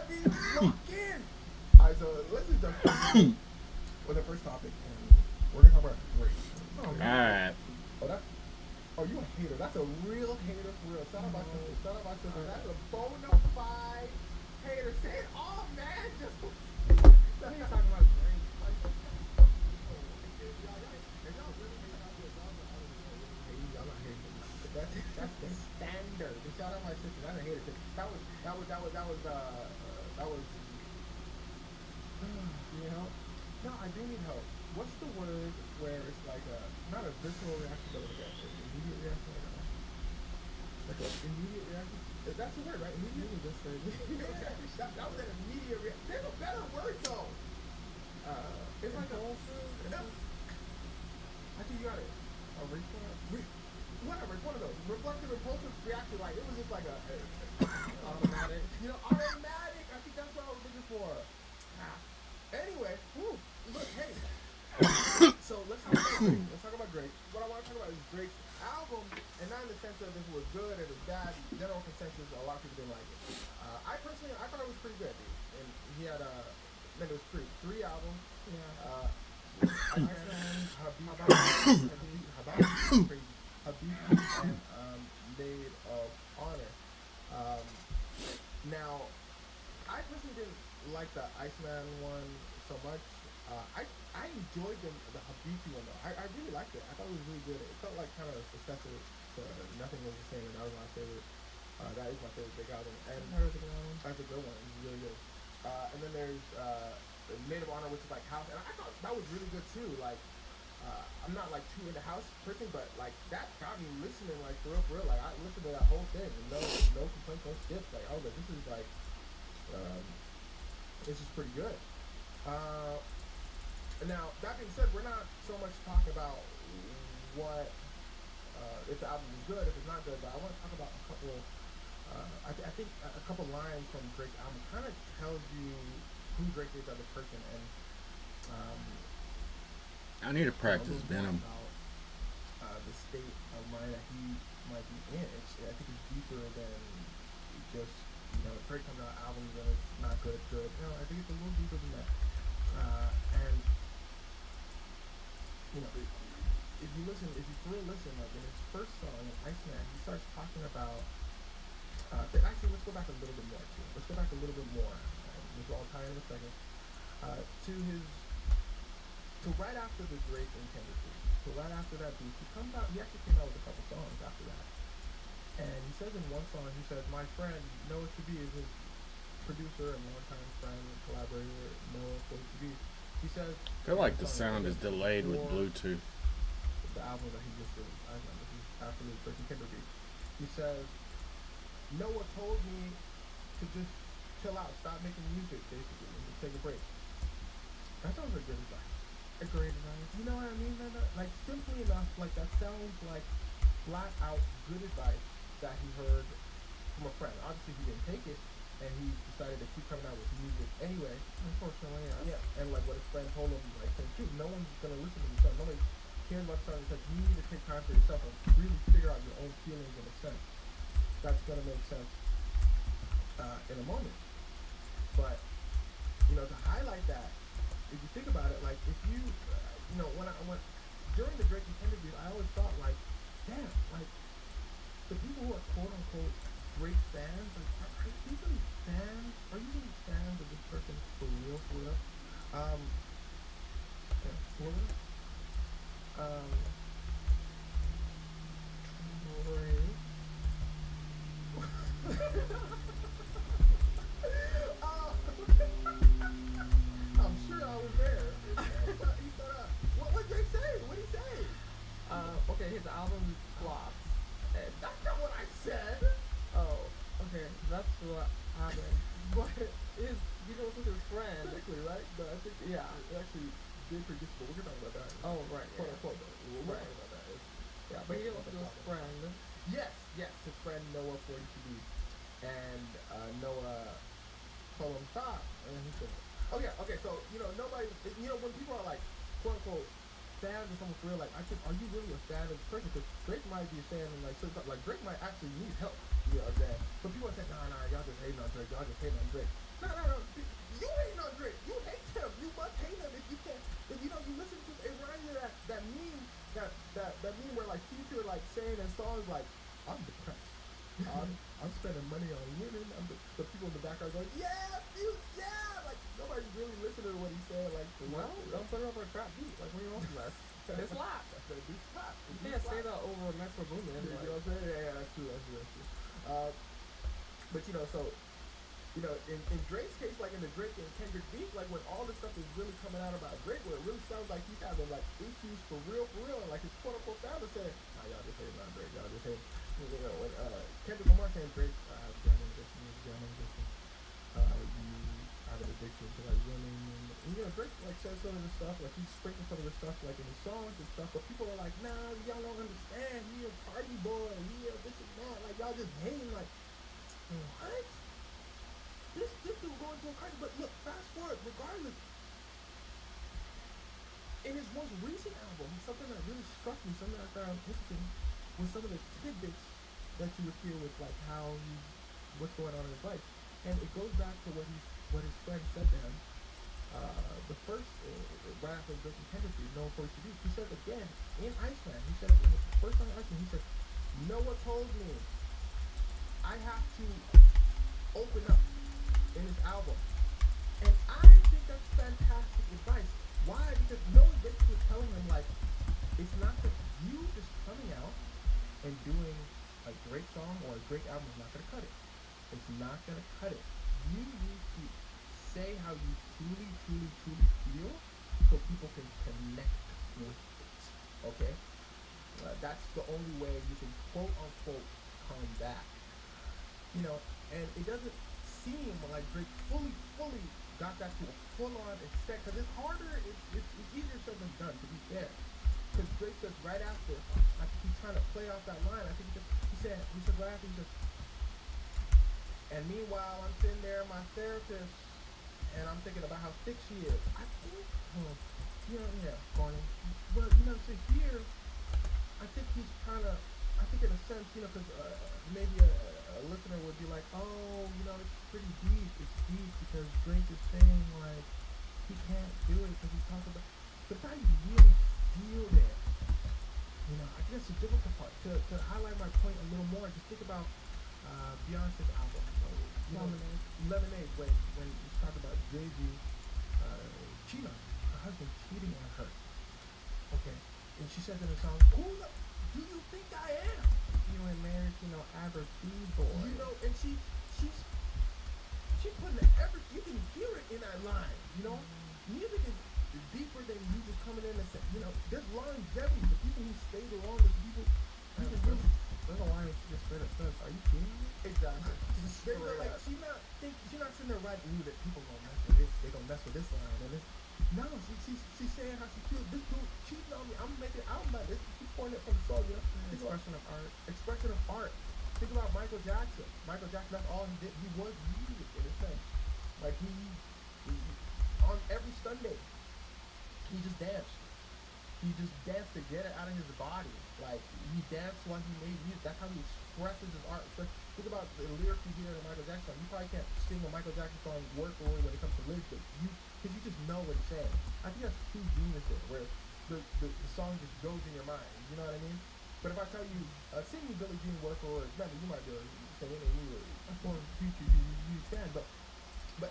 me lock in. Alright, so let's just jump with the first topic, and we're gonna talk about Drake. Oh All man. right. Oh that. Oh, you a hater? That's a real hater for real. Shout out my sister. Shout out my sister. That's a bona fide hater. Say it all, man. Just. What are you talking about, Drake? That's the standard. Shout out my sister. That's a hater. That was. Do you need help? No, I do need help. What's the word where it's like a not a visceral reaction, but like an immediate reaction? Like an immediate reaction? That's the word, right? Immediate. Just say that was an immediate reaction. There's a better word though. It's like a. I think you got it. A whatever. It's one of those reflective impulsive reaction. Like it was just like a automatic. You know, automatic. I think that's what I was looking for. Anyway, look, hey. So let's talk about Drake. Let's talk about Drake. What I want to talk about is Drake's album, and not in the sense of if it was good or it was bad. General consensus, a lot of people didn't like it. I personally, I thought it was pretty good, dude. And he had man, it was three albums. Yeah. Habib, and Maid of Honor. Now, I personally didn't like the Iceman one so much. I enjoyed the Habib one though. I really liked it. I thought it was really good. It felt like kind of successor to Nothing Was the Same, and that was my favorite. That is my favorite Drake album. And that's a good one. It's really good. And then there's Maid of Honor, which is like house, and I thought that was really good too. Like, I'm not like too into house person, but like that got me listening like for real. Like I listened to that whole thing, and no complaints, no skips. Like I was like, this is pretty good. Now that being said, we're not so much talking about what if the album is good, if it's not good, but I want to talk about a couple. I think a couple lines from Drake's album kind of tells you who Drake is as a person, and I need to practice Venom. about the state of mind that he might be in. I think it's deeper than just Drake comes out albums and it's not good. I think it's a little deeper than that. And if you really listen, like in his first song, Iceman, he starts talking about. Actually, let's go back a little bit more too. Let's go back a little bit more. Which I'll tie in a second. To right after the Drake and Kendrick beef. So right after that beef, he actually came out with a couple songs after that. And he says in one song, he says, my friend, Noah to be is his producer and longtime friend and collaborator, Noah to be. He says, I feel like the sound is delayed with Bluetooth. The album that he just released, this is after the Drake and Kendrick beef. He says, Noah told me to just chill out, stop making music, basically, and just take a break. That sounds like good advice. A great advice. You know what I mean? Like, simply enough, like, that sounds like flat out good advice that he heard from a friend. Obviously, he didn't take it, and he decided to keep coming out with music anyway. Unfortunately, Yeah. And, like, what his friend told him, like, shoot, no one's going to listen to this song. Nobody cares about the song. It's like, you need to take time for yourself and really figure out your own feelings in a sense. That's going to make sense in a moment. But, to highlight that, if you think about it, like if you, when during the Drake and Kendrick beef, I always thought like, damn, like the people who are quote unquote Drake fans, like, are you really fans? Are you really fans of this person for real? I'm sure I was there. What did they say? What did he say? okay, his album flopped. And That's not what I said. okay, that's what happened. But he goes with his friend. Technically, right? But I think Yeah. it actually did produce, but we're talking about that. Oh, right, Quote yeah. unquote, though. We're Right. talking about that. Yeah, but he goes with his friend. Yes, his friend Noah 42B. And Noah told him stop. And he said, okay, so, nobody, when people are like, quote unquote, fans of someone for real, like, I think, are you really a fan of this person? Because Drake might be a fan, and like Drake might actually need help, that. But people are saying, nah, y'all just hating on Drake, No. You hating on Drake. You hate him. You must hate him if you can't. If you know, you listen to it reminds you of that meme that meme where like Future like saying in songs like I'm depressed. I'm spending money on women. The people in the background going, yeah, Future, yeah. Like nobody's really listening to what he's saying. Like, Well, don't put it over a trap beat. Like, what do you want from us? It's slaps. That beat slap. You can't say that over Metro Boomin. You know what I'm saying? Yeah, that's true. But you know, so you know, in Drake's case, like in the Drake and Kendrick beat, like when all this stuff is really coming out about Drake, where it really sounds like he's having like issues for real, and like his quote unquote founder said, nah, y'all just hating on Drake, y'all just hating. You know, when Kendrick Lamar saying Drake, jamming this, you have an addiction to like women, and you know, Drake like says some of this stuff, like he's sprinkling some of this stuff like in his songs and stuff, but people are like, nah, y'all don't understand, he a party boy, he a this and that, like y'all just hating, like, what? This dude going to a crazy, but look, fast forward, regardless, in his most recent album, something that really struck me, something I found interesting, was some of the tidbits that you would hear with like how what's going on in his life, and it goes back to what his friend said to him. The first, right after Drake and Kendrick, known for his reviews, he said again in Iceman. He said in the first time in Iceman, he said, "Noah told me I have to open up in his album," and I think that's fantastic advice. Why? Because Noah's basically telling him like, it's not that you just coming out and doing a great song or a great album is not gonna cut it. It's not gonna cut it. You need to say how you truly feel so people can connect with it. Okay? That's the only way you can quote unquote come back. You know, and it doesn't seem like Drake fully got that to a full-on extent, because it's harder, it's easier said than done, to be fair. Because Drake says right after, I think he's trying to play off that line, I think he said right after, he says, and meanwhile I'm sitting there, my therapist, and I'm thinking about how thick she is. I think, corny. But, so here, I think he's trying to, I think in a sense, because maybe a listener would be like, oh, it's pretty deep. It's deep because Drake is saying, like, he can't do it because he's talking about, but how you really feel that. I think that's the difficult part. To highlight my point a little more, just think about Beyonce's album, Lemonade, when he's talking about Jay-Z cheating on her, husband cheating on her. Okay, and she says in the song, who do you think I am? You ain't married to no average boy. And she's putting the effort. You can hear it in that line. Music is deeper than you just coming in and saying, there's longevity. The people who stay the longest, people really. There's a line she just straight up says, "Are you kidding me?" Exactly. She's not sitting there writing, "Ooh, that people gonna mess with this. They gonna mess with this line." And this. No, she's saying how she feels. This dude cheating on me. I'm making an album about this. She's pointing it from the soul. Expression of art. Think about Michael Jackson. That's all he did. He was music in a sense. Like he on every Sunday, he just danced. He just danced to get it out of his body. Like, he danced while he made music. That's how he expresses his art. Think about the lyrics you hear in Michael Jackson. You probably can't sing a Michael Jackson song word for word when it comes to lyrics, but because you just know what he's saying. I think that's true genius there, where the song just goes in your mind. You know what I mean? But if I tell you, sing me Billie Jean word for word, remember, you might be able to sing it and you for future you can, but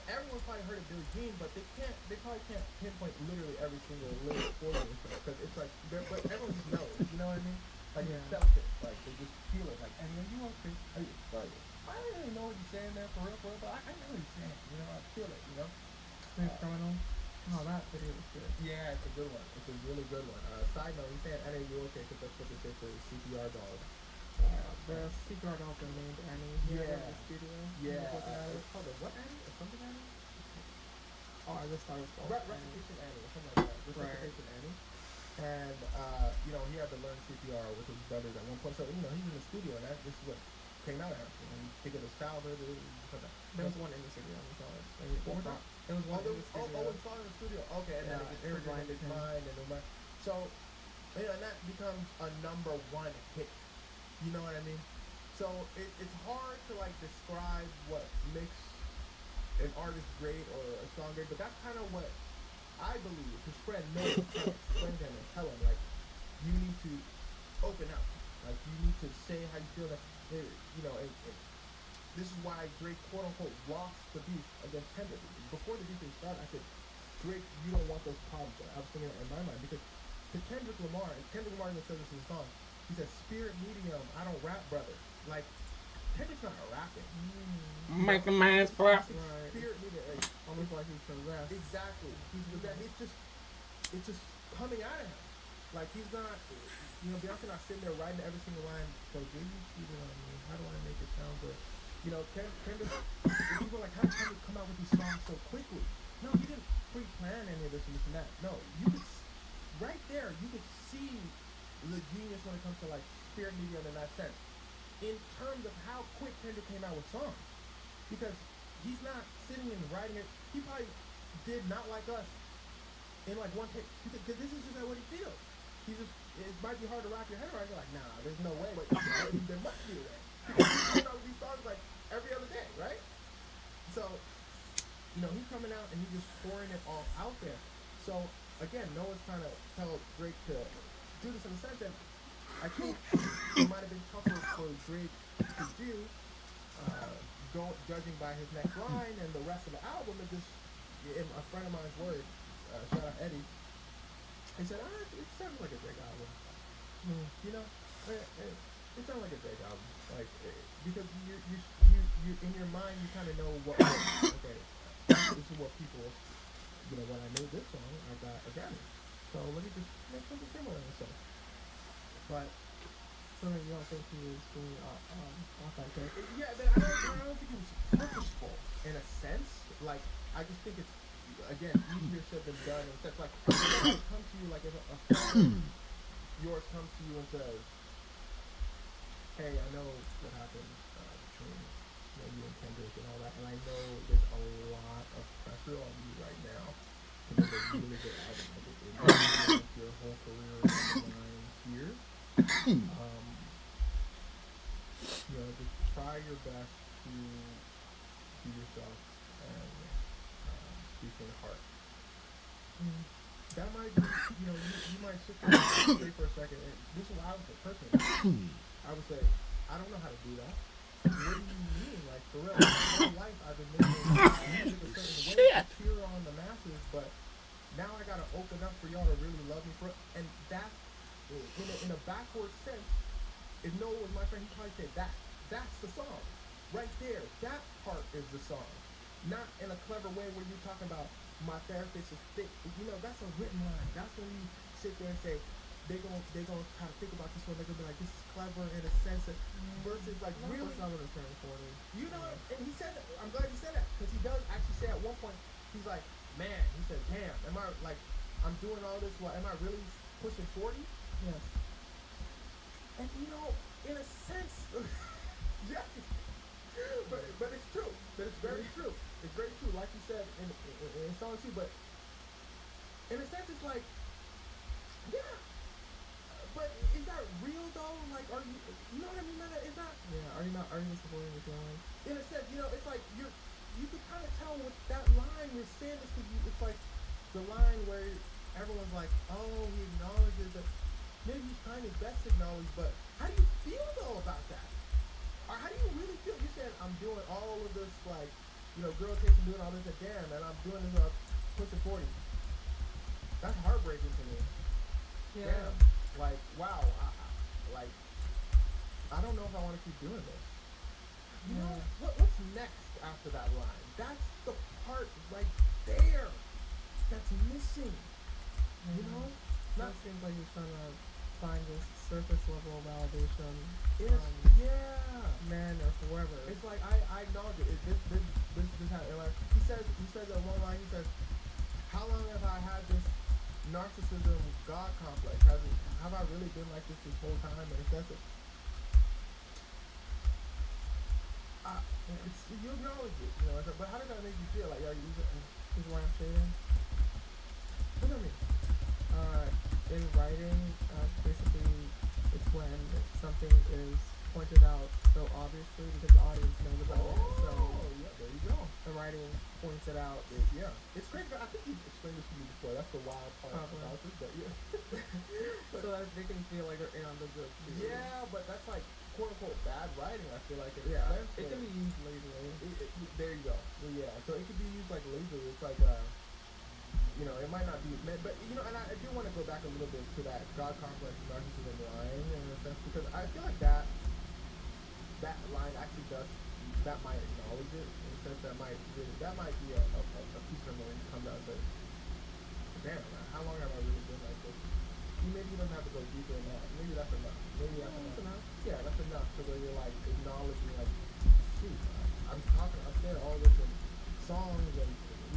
everyone's probably heard of Billie Jean, but they probably can't pinpoint literally every single lyric for you, because it's like, but everyone just knows, you know what I mean? Like, they felt it, like, they just feel it, like, and when you okay, like, I don't really know what he's saying there for real, but I know what he's saying, I feel it, Criminal. Oh, that video was good. Yeah, it's a good one. It's a really good one. Side note, he's saying, Annie, you okay, because that's what they say for CPR dog. The CPR dog are named Annie. Yeah. In the studio. Yeah. It's called the what Annie? Or something Annie? Oh, I just thought it was called Replication Annie, or something like that. Replication Annie. And, he had to learn CPR with his brothers at one point. So, he's in the studio, and this is what came out of him. And he think of his childhood. There was one in the studio. I'm sorry. There was one in the studio. Oh, it's all in the studio. Okay, and then it gets triggered in his mind. So, and that becomes a number one hit. You know what I mean? So it's hard to like describe what makes an artist great or a song great, but that's kind of what I believe his friend knows to explain to him and tell him, like, you need to open up. Like, you need to say how you feel. That, and this is why Drake, quote unquote, lost the beef against Kendrick. Before the beef even started, I said, Drake, you don't want those problems. I was thinking that in my mind because to Kendrick Lamar even says this in the song. He says, "Spirit medium, I don't rap, brother." Like, Kendrick's not rapping. Make the man's clap. Right. Spirit medium, like, Almost like he's possessed. exactly. He's with that. It's just coming out of him. Like, he's not, Beyonce not sitting there writing every single line. So, did you cheated on me? How do I make it sound good? Kendrick, people are like, how did Kendrick come out with these songs so quickly? No, he didn't pre-plan any of this and this and that. No, you could, right there, you could see the genius when it comes to, like, spirit medium in that sense. In terms of how quick Kendrick came out with songs. Because he's not sitting and writing it. He probably did Not Like Us in, like, one take. Because this is just what he feels. It might be hard to wrap your head around. You're like, nah, there's no way. But there must be a way. Because he's coming out with these songs, like, every other day, right? So, he's coming out and he's just pouring it all out there. So, again, Noah's trying to tell Drake to do this in a sense that I think it might have been tougher for Drake to do, judging by his next line and the rest of the album. In a friend of mine's words, shout out Eddie, he said, it sounds like a Drake album. It sounds like a Drake album. Like, because you in your mind, you kind of know what, okay, this is what people, when I made this song, I got a Grammy. So let me just make something similar to myself. But So you don't think he was being authentic? yeah, but I don't think it was purposeful in a sense. Like, I just think it's, again, easier said than done. In a sense, like, if it comes to you, like, if a friend yours comes to you and says, hey, I know what happened between you and Kendrick and all that, and I know there's a lot of pressure on you right now to make a really good album. Like, it really like your whole career is on the line here. Just try your best to be yourself and speak from your heart. That might be, you might sit there and say for a second, and this is what I would say personally. I would say, I don't know how to do that. What do you mean? Like, for real, my whole life I've been making music a certain way to cheer on the masses, but now I gotta open up for y'all to really love me for it. And that, in a backward sense, if Noah was my friend, he'd probably say that's the song. Right there, that part is the song. Not in a clever way where you're talking about my therapist is thick. That's a written line. That's when you sit there and say, they're gonna try to think about this one. They're gonna be like, this is clever in a sense that versus like really. Some of the turning 40. And he said that. I'm glad he said that because he does actually say at one point, he's like, man, he said, damn, am I like, I'm doing all this? What am I really pushing 40? Yes. And in a sense, yeah. But it's true. But it's very true. It's very true. Like you said in song too. But in a sense, it's like, yeah. But is that real though? Like, are you? You know what I mean? Is that? Yeah. Are you just supporting the feeling? In a sense, it's like you can kind of tell with that line you're saying this because it's like the line where everyone's like, oh, he acknowledges that. Maybe he's trying his best to acknowledge, but how do you feel though about that? Or how do you really feel? You said I'm doing all of this, like, girl takes and doing all this, and damn, and I'm doing this pushing 40. That's heartbreaking to me. Yeah. Damn. Like, wow. I don't know if I want to keep doing this. What's next after that line? That's the part right there that's missing. It seems like you're trying to find this surface level validation men or whoever. It's like I acknowledge it. This happened. Like he says that one line. He says, "How long have I had this narcissism God complex? Have I really been like this whole time?" And it says it. You acknowledge it, but how does that make you feel? Like, are you Is lampshading? What do you mean? In writing, basically, it's when something is pointed out so obviously because the audience knows about it. So Oh, yeah, there you go. the writing points it out. Yeah, it's great. I think you've explained this to me before. That's the wild part Probably. about this, but yeah. So that they can feel like they're in on the joke too. Yeah, but that's like quote unquote bad writing. I feel like in a Yeah. sense, It can where- be used lazily. there you go. So, yeah, so it could be used like lazily. It's like you know, it might not be meant, but you know, and I do want to go back a little bit to that God complex, narcissism line in a sense because I feel like that line actually does that might acknowledge it in a sense that might be a piece of memory to come down and say, damn man, how long have I really been like this? Maybe you don't have to go deeper in that. Maybe that's enough. Maybe that's Yeah, that's enough. enough. Yeah, that's enough to where you're like acknowledging like, shoot, I'm saying all this in songs and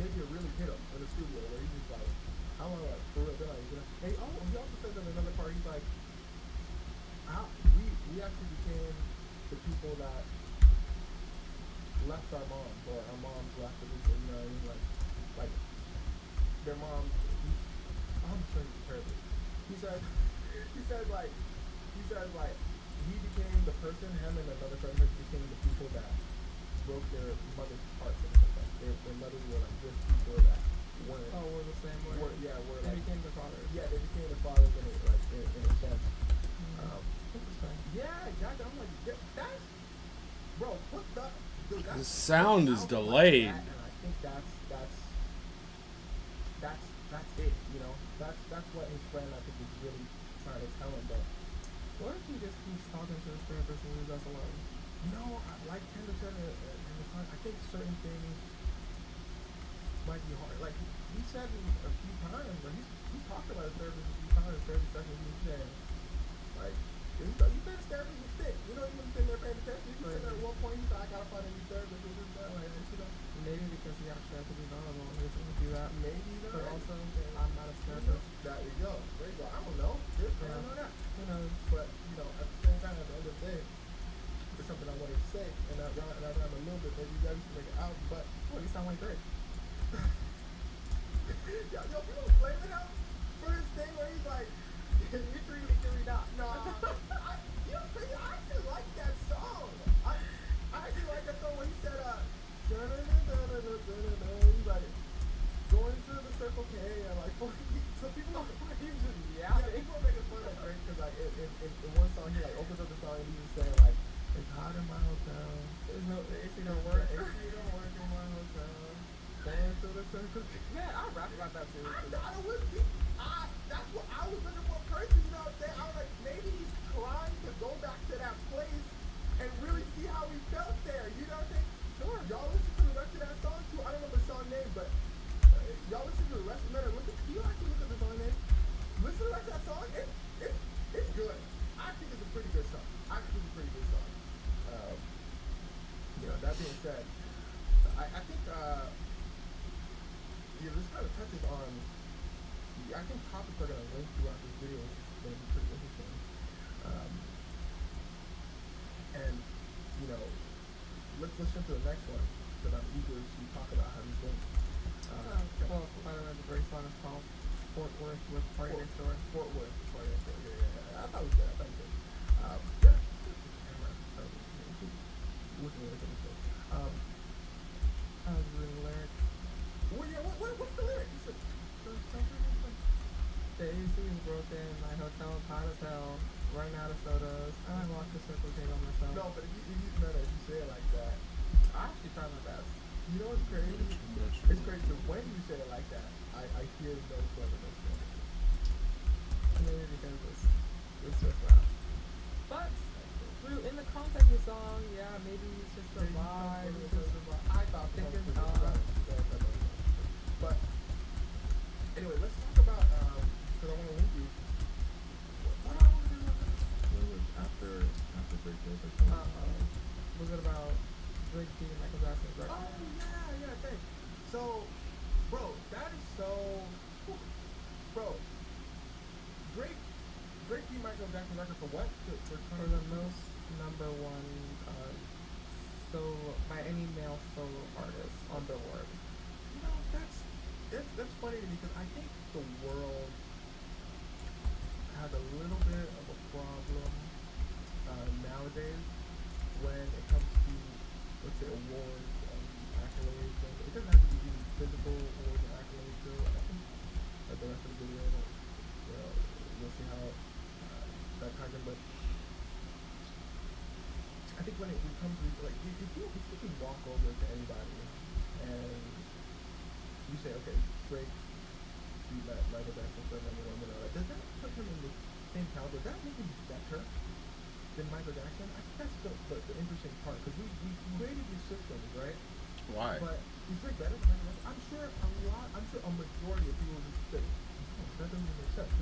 maybe it really hit him in the studio where he's just like, how long have I for real been like, you know? And he also says in another part, he's like, we actually became the people that left our moms or our moms left us, you know, and like their moms. I'm saying it terribly. He said he became the person. Him and another friend of his became the people that broke their mother's hearts and stuff. Like their mothers were like just people that weren't. Oh, we're the same way. Were They like became the fathers. yeah, they became the fathers in a sense. Interesting. Yeah, exactly. I'm like that's bro. What the dude? The That's sound is album delayed. Like that, and I think that's it. You know, that's what his friend I think is really trying to tell him. But What if he just keeps talking to his therapist and leaves us alone? you know, like Kendall said in the song, I think certain things might be hard. Like he said a few times, or he's talked about his therapist a few times. 30 seconds, he's saying like. You said his therapist was thick. You know, he was sitting there paying attention. He said at one point, he said, I gotta find a new therapist. This is that, like, you know. Maybe because he actually has to be vulnerable and he doesn't do that. Maybe he's But alright. also, I'm not a therapist. There you go. There you go. I don't know. I don't know that. Who knows? But, you know, at the same time, at the end of the day, there's something I wanted to say, and I ran a little bit. Maybe you guys can make it out, but Well, you sound like Drake. yo, people flaming out for this thing where he's like, you really not. No, I actually like that song. I actually like that song when he said, he's like, going through the Circle K, and like, so people are just people are making fun of Drake because like in one song he like opens up the song and he's just saying like, it's hot in my hotel. There's no AC don't work. AC don't work in my hotel. Going through the Circle K. Man, I rap about that too. I thought it would be. That's what I was looking for. Person, you know what I'm saying? I was like, maybe he's trying to go back to that place and really see how he felt there. You know what I'm saying? Sure. Y'all listen to the rest of that song too. I don't know the song name, but y'all listen to the rest. Man, can you actually look at the song name? Listen to the rest of that song. It's good. I think it's a pretty good song. I think it's a pretty good song. You know, that being said, I think yeah, this kind of touches on. I think topics are going to link throughout this video, which is going to be pretty interesting. And you know, let's jump to the next one because I'm eager to talk about how he's doing. Well, by the way, the Drake song is called Fort Worth with Party Next Door. Fort Worth, Party Next Door. Yeah. I thought it was good. Yeah. Camera. Looking at this. I was reading the lyric. Well, yeah. What's the lyric? You said. The AC is broken, my hotel is hot as hell, running out of sodas, I walk the Circle K by myself. No, but if you say it like that, I actually try my best. you know what's crazy? It's crazy. When you say it like that, I hear no cleverness. Maybe because it's just that. But in the context of the song, yeah, maybe it's just a vibe. It's just I thought think it it's was but anyway, let's talk about because I want to link you. What I want to do after break this or something. was it about Drake being Michael Jackson's record? Oh yeah, thanks. So, bro, that is so, bro. Drake beat Michael Jackson record for what? For the most number one by any male solo artist on Billboard. You know, that's funny to me because I think the world has a little bit of a problem nowadays when think when it comes to like if you can walk over to anybody and you say, okay, Drake beat Michael Jackson for number one, does that put him in the same caliber? Does that make him better than Michael Jackson? I think that's the interesting part because we created these systems, right? Why? But is Drake better than Michael Jackson? I'm sure a majority of people would say, oh, that doesn't make sense.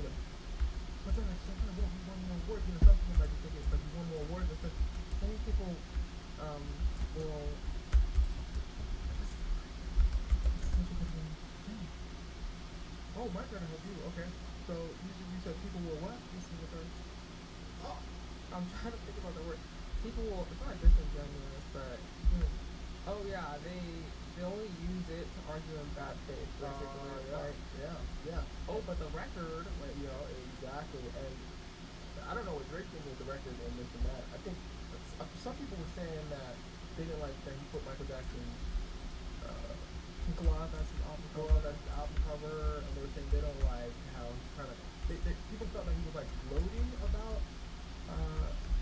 But then I said, well, he won more awards. Some people might be thinking, but he won more awards. Because some people will. Oh, my turn to help you. Okay. So you said people will what? This is the first. Oh, I'm trying to think about the word. People will. It's not disingenuous, but oh yeah, they only use it to argue in bad faith. Basically, yeah. Oh, but the record, like, exactly. And I don't know what Drake did with the record and this and that. I think some people were saying that they didn't like that he put Michael Jackson's glove as an album cover, and they were saying they don't like how he kind of. People felt like he was like gloating about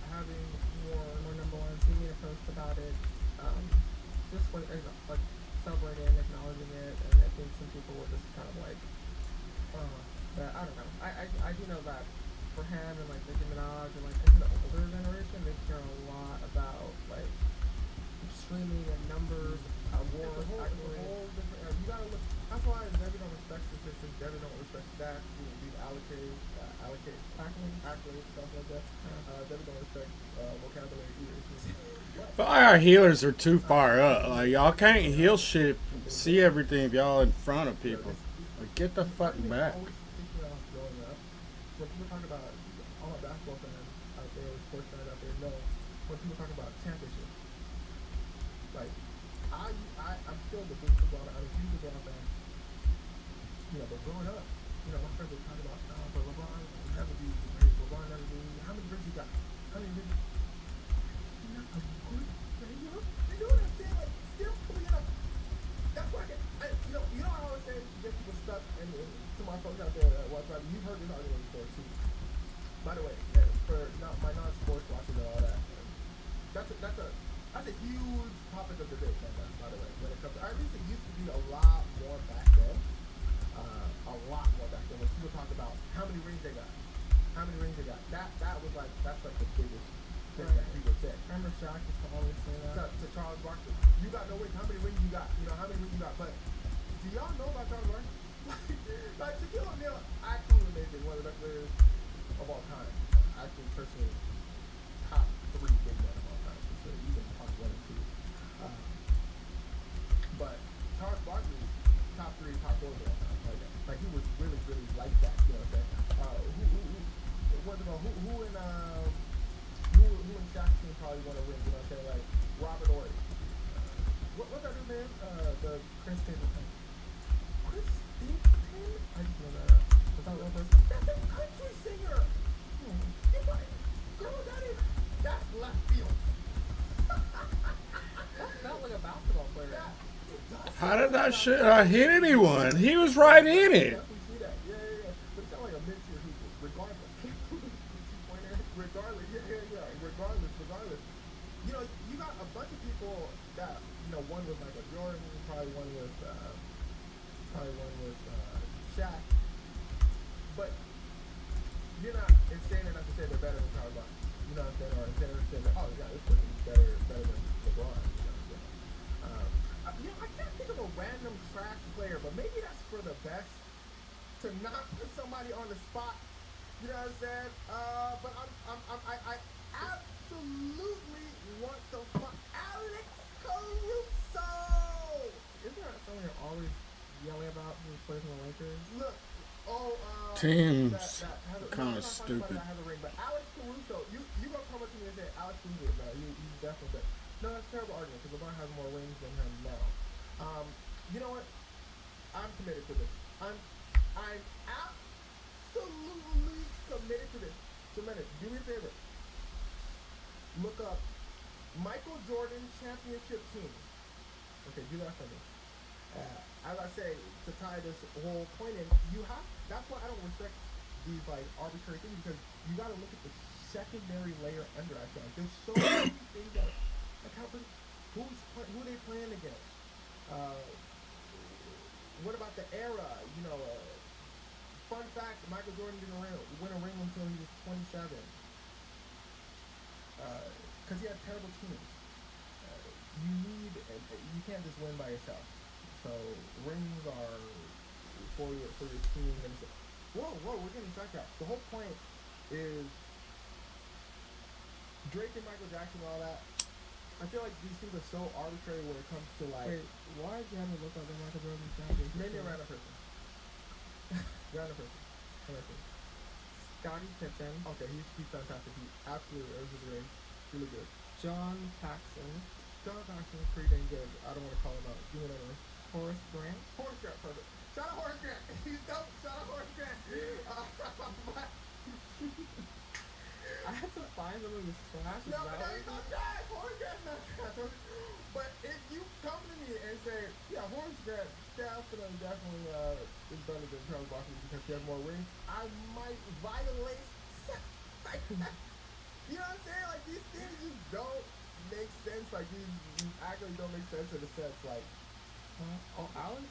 having more number ones. He made a post about it, just like celebrating and acknowledging it, and I think some people were just kind of like, but I don't know. I do know that for him and like Nicki Minaj and like I think the older generation, they care a lot about like streaming and numbers, awards, whole different. You gotta look. That's why Debbie don't respect statistics. Debbie don't respect stats. These accolades, stuff like that. Debbie don't respect vocabulary either. But our healers are too far up. Like y'all can't heal shit, see everything if y'all in front of people. Like, get the fuck back. When people talk about all my basketball fans out there, sports fans out there know when people talk about championships. Like I'm still the big football. I'm a huge football fan. But growing up, my friends would talk about, but LeBron will never be great. LeBron never be. How many rings you got? How many rings? You're not a good player. You know what I'm saying? Like still pulling it up. That's why you know how I always say you get people stuck, and to my folks out there that watch, you've heard this argument before too. By the way, for my non-sports watching and all that, that's a huge topic of debate. By the way, when it comes to, at least it used to be a lot more back then. When people talk about how many rings they got, that was like that's like the biggest thing that people say. Remember Shaq used to always say that to Charles Barkley. You got no rings. How many rings you got? How many rings you got? But do y'all know about Charles Barkley? like Shaquille O'Neal, absolutely amazing, one of the best players of all time. Actually, personally, top 3 big men of all time. So even top 1 and 2. But Charles Barkley, top 3, top 4 of all time. Like he was really, really like that. You know what I'm saying? Who in Shaq's team probably want to win? You know what I'm saying? Like Robert Ory. What's that dude's name? The Chris Stapleton. Chris Stapleton? I just know that. Was that one person? That's a country singer. Girl, that's left field. That felt like a basketball player. How did that shit hit anyone? He was right in it. We see that. Yeah. But it sounds like a mid-tier hoop, regardless. Regardless. You got a bunch of people that, one was Michael Jordan, probably one was Shaq. But you're not insane enough to say they're better than Charles Barkley. You know what I'm saying? Or insane enough to say, oh yeah, this person's better than LeBron. I can't think of a random trash player, but maybe that's for the best to not put somebody on the spot. You know what I'm saying? But I absolutely want to fuck Alex Caruso. Isn't that something you're always yelling about who plays in the Lakers? Look, teams kind of stupid. But Alex Caruso, you gonna come up to me and say Alex Caruso? No, he's definitely better. No, that's a terrible argument because LeBron has more rings than him now. You know what? I'm committed to this. I'm absolutely committed to this. So, man, do me a favor. Look up Michael Jordan championship team. Okay, do that for me. As I say, to tie this whole point in, that's why I don't respect these like arbitrary things because you got to look at the secondary layer under. I feel like there's so many things that like who they playing against. Uh, what about the era? Fun fact: Michael Jordan didn't win a ring until he was 27. Because he had terrible teams. You can't just win by yourself. So rings are for your team. And whoa, we're getting sidetracked. The whole point is Drake and Michael Jackson and all that. I feel like these things are so arbitrary when it comes to like. Wait, why did you have to look up the Michael Jordan champion? Maybe a random person. Random person. Scottie Pippen. Okay, he's fantastic. He absolutely earns his ring. Really good. John Paxson. John Paxson is pretty dang good. I don't want to call him out. Give me another one. Horace Grant. Horace Grant, perfect. Shout out Horace Grant. He's dope. Shout out Horace Grant. I had to find something that was trash. No, he's not trash. Horace Grant's not trash. But if you come to me and say, yeah, Horace Grant definitely is better than Charles Barkley because he has more rings, I might violate. You know what I'm saying? Like, these things just don't make sense. Like, these actually don't make sense in a sense. Like, Alex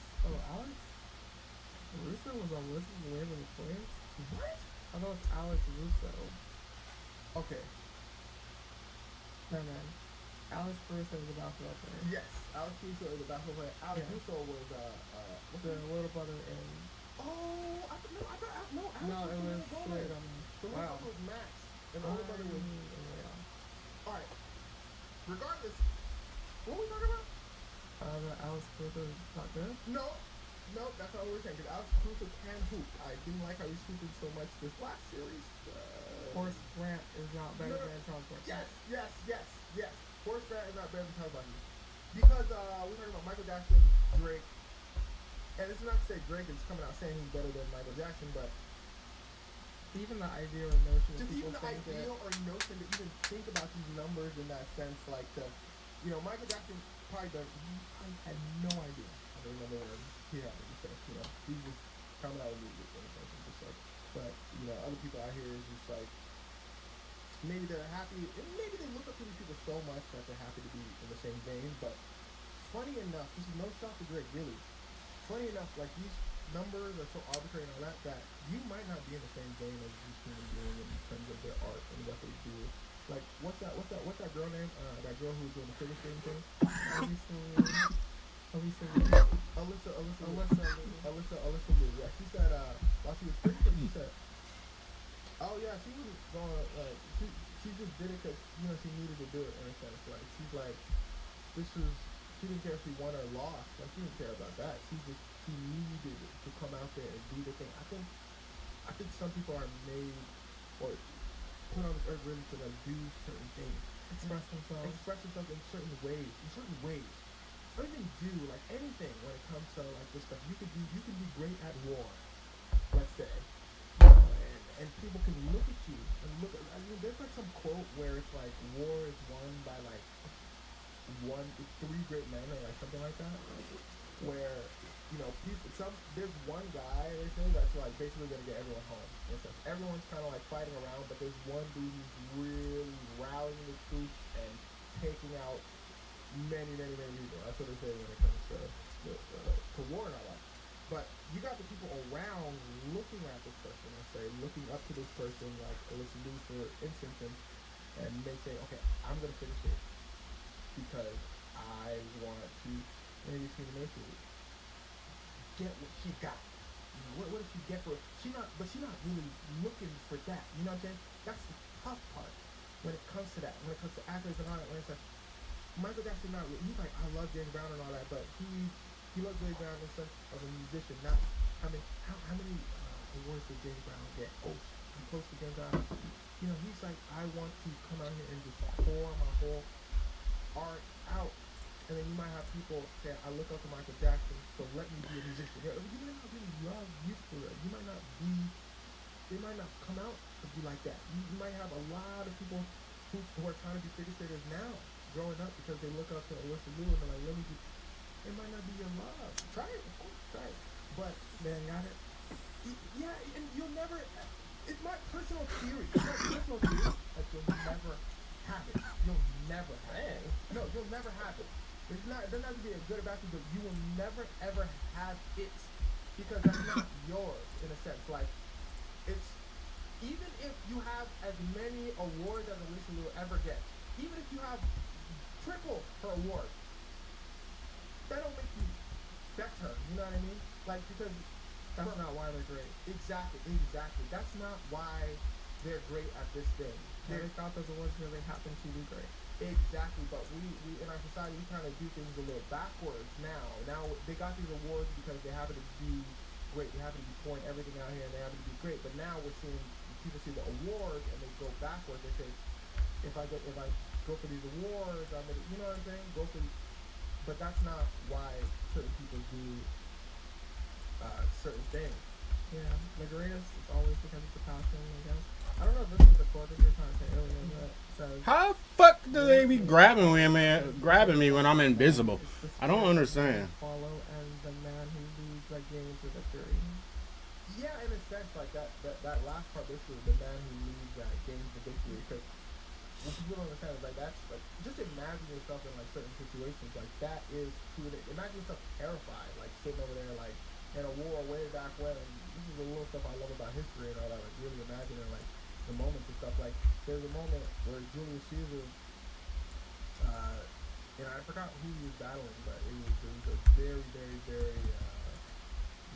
Russo was on list of the Waverly Twins. what? I thought it was Alex Russo. Okay. No, man. Alex Russo was a basketball player. Yes, Alex Russo is a basketball player. Alex Russo was what's The little brother in. Oh, I thought no. Alex No, it was the straight older on. The little brother was Max, and the older brother was. All right. Regardless, what were we talking about? That Alex Russo is not good. No, that's not what we're saying. Because Alex Russo can hoop. I didn't like how he was hooping so much this last series. Horace Grant is not better than Charles Barkley. Yes. Horace Grant is not better than Charles Barkley. Because we're talking about Michael Jackson, Drake, and it's not to say Drake is coming out saying he's better than Michael Jackson, but even the idea or notion of just people even the think idea or notion to even think about these numbers in that sense, like Michael Jackson probably had no idea how many number ones he had in the sense, he was coming out with music and stuff and just like, but other people out here is just like, maybe they're happy, and maybe they look up to these people so much that they're happy to be in the same vein, but funny enough, this is no shot to Drake, really. Funny enough, like, these numbers are so arbitrary and all that you might not be in the same vein as these human beings in terms of their art and what they do. Like, what's that girl name? That girl who was doing the figure skating thing? Alyssa Lou. Yeah, she said, while she was figure skating, she said, oh yeah, she was going, like, she just did it because, she needed to do it in a sense. Like, she's like, she didn't care if she won or lost. Like, she didn't care about that. She needed to come out there and do the thing. I think some people are made or put on this earth really to like do certain things. express themselves in certain ways. Or even do like anything when it comes to like this stuff. You can be great at war, let's say. And people can look at you and there's like some quote where it's like war is won by like three great men or like something like that, where there's one guy they say that's like basically gonna get everyone home. Everyone's kind of like fighting around, but there's one dude who's really rallying the troops and taking out many people. That's what they say when it comes to war and all that. But you got the people around looking at this person, looking up to this person, like Alyssa Lou for instance, and they say, okay, I'm gonna finish it because I want to maybe see the nation get what she got. What does she get for it? She's not really looking for that. You know what I'm saying? That's the tough part when it comes to that. When it comes to athletes and all that. When it's like Michael Jackson, he's like, I love James Brown and all that, but he loves James Brown in the sense of a musician. Not how many awards did James Brown get? Oh, I'm close to James Brown. He's like, I want to come out here and just pour my whole art out. And then you might have people say, I look up to Michael Jackson, so let me be a musician. You might not really love music for real. They might not come out to be like that. You might have a lot of people who are trying to be figure skaters now, growing up, because they look up to Alyssa Lou and they're like, let me do. It might not be your love. Try it, of course, try it. But man got it. Yeah, and you'll never. It's my personal theory. It's my personal theory that you'll never have it. You'll never have it. Dang. No, you'll never have it. It's not. It doesn't have to be a good or bad thing, but you will never ever have it because that's not yours in a sense. Like it's even if you have as many awards as Alicia will ever get, even if you have triple her award, that don't make you better. You know what I mean? Like because That's not why they're great. exactly, exactly. That's not why they're great at this thing. They thought those awards really happened to be great. Exactly, but we in our society we kind of do things a little backwards now. Now they got these awards because they happen to be great. They happen to be pouring everything out here, and they happen to be great. But now we're seeing people see the awards and they go backwards. They say, if I go for these awards, I'm gonna, you know what I'm saying? Go for, but that's not why certain people do certain things. Yeah, the greatest is always because it's a passion, I guess. I don't know if this was the quote that you were trying to say earlier, but it says, How the fuck do they be grabbing me when I'm invisible? "It's the I don't spirit understand. you follow and the man who leads the game to victory." Yeah, in a sense, like that last part, basically, the man who leads gains the victory. Because what people don't understand is like that's like just imagine yourself in like certain situations. Like that is true. Imagine yourself terrified, like sitting over there, like in a war way back when. And this is the little stuff I love about history and all that. Like really imagining like the moments and stuff. Like there's a moment where Julius Caesar, I forgot who he was battling, but it was a very, very,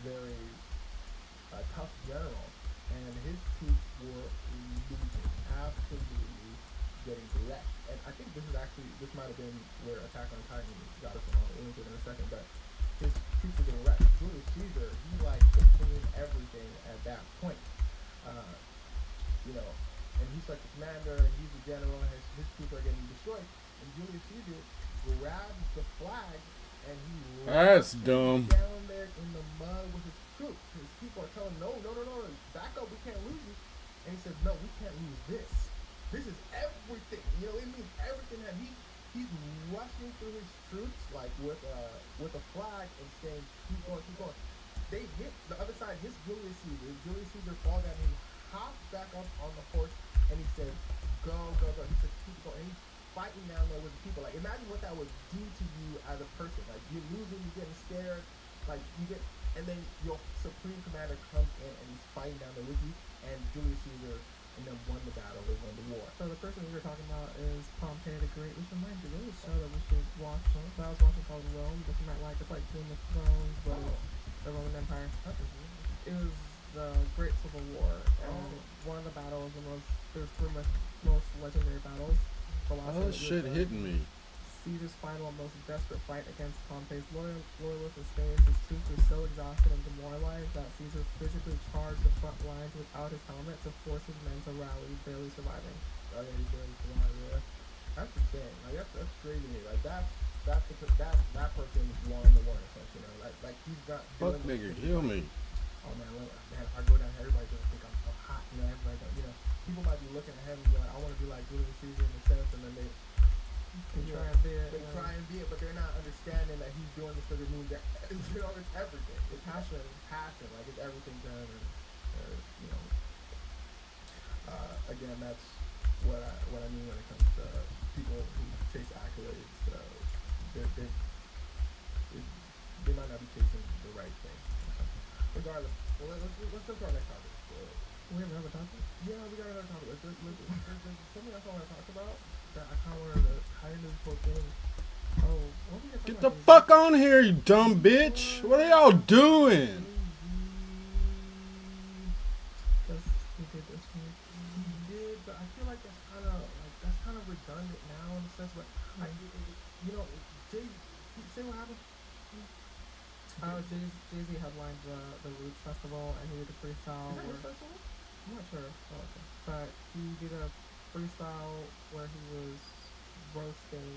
very tough general, and his troops were losing, absolutely getting wrecked. And I think this might have been where Attack on Titan got us along. We'll into it in a second, but his troops were getting wrecked. Julius Caesar, he like supreme everything at that point, and he's like the commander, and he's the general, and his troops are getting destroyed. And Julius Caesar grabs the flag and he That's runs dumb. down there in the mud with his troops. His people are telling him, no, back up, we can't lose you. And he says, no, we can't lose this. This is everything. It means everything. And he's rushing through his troops like with a flag and saying, keep going, keep going. They hit the other side, hits Julius Caesar. Julius Caesar falls down and he hops back up on the horse and he says, go, go, go. He says, keep going. And he's fighting down there with the people. Like imagine what that would do to you as a person. Like you're losing, you're getting scared, like and then your supreme commander comes in and he's fighting down there with you, and Julius Caesar and then won the battle, they won the war. So the person we were talking about is Pompey the Great, which reminds me, there's a show that we should watch. That I was watching called Rome, which you might like. It's like Game of Thrones, but it's the Roman Empire. It was the Great Civil War, and one of the battles, there's pretty much most legendary battles. The last Oh one shit was, hitting me. Caesar's final and most desperate fight against Pompey's loyalists in Spain. His troops were so exhausted and demoralized that Caesar physically charged the front lines without his helmet to force his men to rally, barely surviving. Oh yeah, he's barely surviving. Yeah, that's insane. Like that's crazy. Like that person won the war. Essentially, like he's got. Fuck nigga, kill me. Oh man, if I go down here, everybody's gonna think I'm so hot. Everybody, people might be looking at him and be like, I want to be like Julius Caesar in a sense, and then they Try and be it. They try and be it, but they're not understanding that he's doing this because it means that it's everything. It's passion, like it's everything to him. And again, that's what I mean when it comes to people who chase accolades. They might not be chasing the right thing. Regardless, well, let's go to our next topic. We have another topic? Yeah, we got another topic. There's something else I want to talk about that I kind of wanted to tie into this whole thing. Oh, what we Get the fuck on here, you dumb bitch. What are y'all doing? We did this one. We did, but I feel like that's kind of redundant now in a sense. But say what happened. Jay-Z headlined the Roots Festival, and he did a freestyle. Is that his festival? I'm not sure. Oh, okay. But he did a freestyle where he was roasting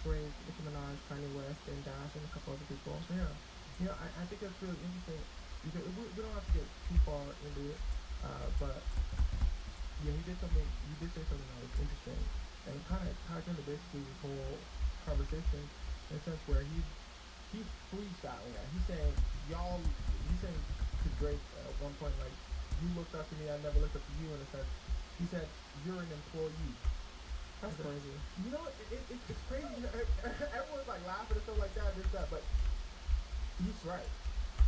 Drake, Nicki Minaj, Kanye West, and Dash, and a couple other people. Yeah. I think that's really interesting. Because we don't have to get too far into it, but yeah, he did say something that was interesting, and it kind of ties into basically this whole conversation in a sense where he's freestyling that. He's saying to Drake at one point, like, you looked up to me, I never looked up to you in a sense. He said, you're an employee. That's I said, crazy. you know, it's crazy. You know, everyone's like laughing and stuff like that, this, that, but he's right.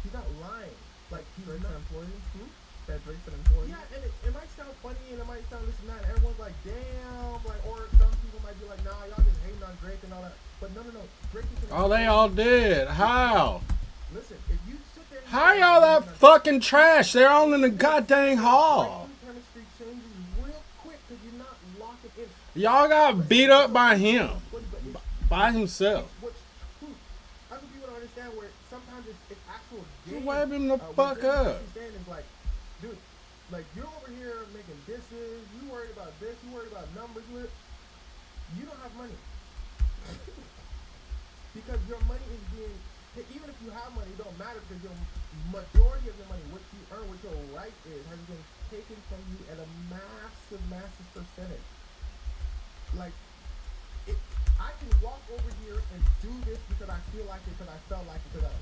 He's not lying. Like, he's Drake's not. an employee? Hmm? That Drake's an employee? Yeah, and it might sound funny and it might sound this and that. And everyone's like, damn. Like, or some people might be like, nah, y'all just hating on Drake and all that. But no. Drake is an Oh, they employee. all did. How? Listen, if you sit there and How y'all that fucking trash? They're all in the goddamn hall. chemistry changes real quick because you're not locking in. Y'all got beat up by him. But it's By himself. what's true. That's what people don't understand. Where sometimes it's actual Just game. wipe him the What fuck Drake up. is saying is like, dude, like you're over here making disses. You worried about this. You worried about numbers. You don't have money because your money is being. Even if you have money, it don't matter because your majority of your money, what you earn, what your right is, has been taken from you at a massive, massive percentage. Like, I can walk over here and do this because I feel like it, because I felt like it, because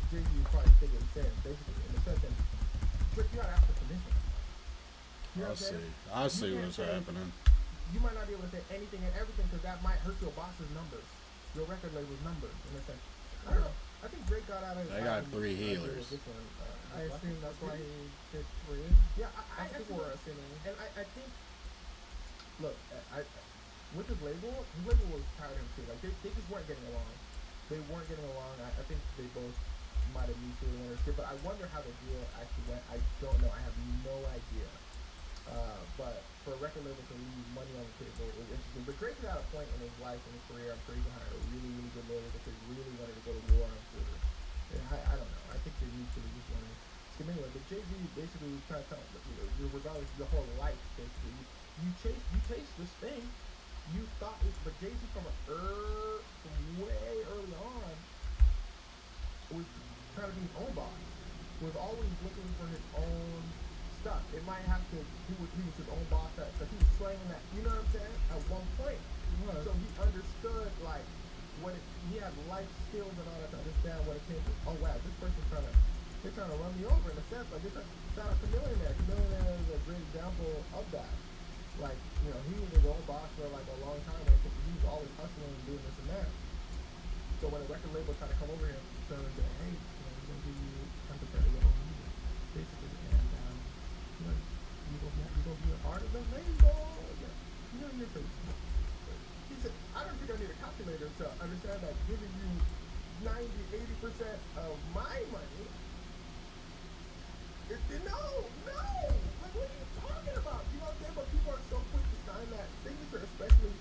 Jay-Z is probably thinking the same, basically, in the sense that, but you gotta ask for permission. You know what I'm saying? I see You can't what's say- happening. You might not be able to say anything and everything because that might hurt your boss's numbers, your record label's numbers, in a sense. I don't know. I think Drake got out of. They got 3 healers. This one, I assume that's why he did 3. Yeah, That's I people were assuming. and I think, look, with his label was tired of him too. Like they just weren't getting along. They weren't getting along. I think they both might have mutually understood. But I wonder how the deal actually went. I don't know. I have no idea. But for a record label to leave money on the table is interesting. But Drake is at a point in his life and his career. I'm sure he hired a really, really good label because he really wanted to go to war. I'm sure. And I don't know. I think they mutually just wanted to skip anyway. But Jay-Z basically was trying to tell regardless of your whole life, basically, you chase this thing. You thought it, but Jay-Z from way early on was trying to be his own boss. Was always looking for his own stuff. It might have to do with he was his own boss because he was slanging that. You know what I'm saying? At one point, so he understood like he had life skills and all that to understand when it came to. Oh wow, this person's they're trying to run me over in a sense. Like it's not a chameleon there. Chameleon is a great example of that. Like, you know, he was his own boss for like a long time and he was always hustling and doing this and that. So when a record label tried to come over here and say, hey, you know, we're gonna give you 10% of your own music, basically, and you know, you gonna be a part of the label. Yeah. You know, you're crazy. He said, I don't think I need a calculator to understand that giving you 90-80% of my money. No. Like, what are you talking about? You know what I'm saying? But people are so quick to sign that signature, especially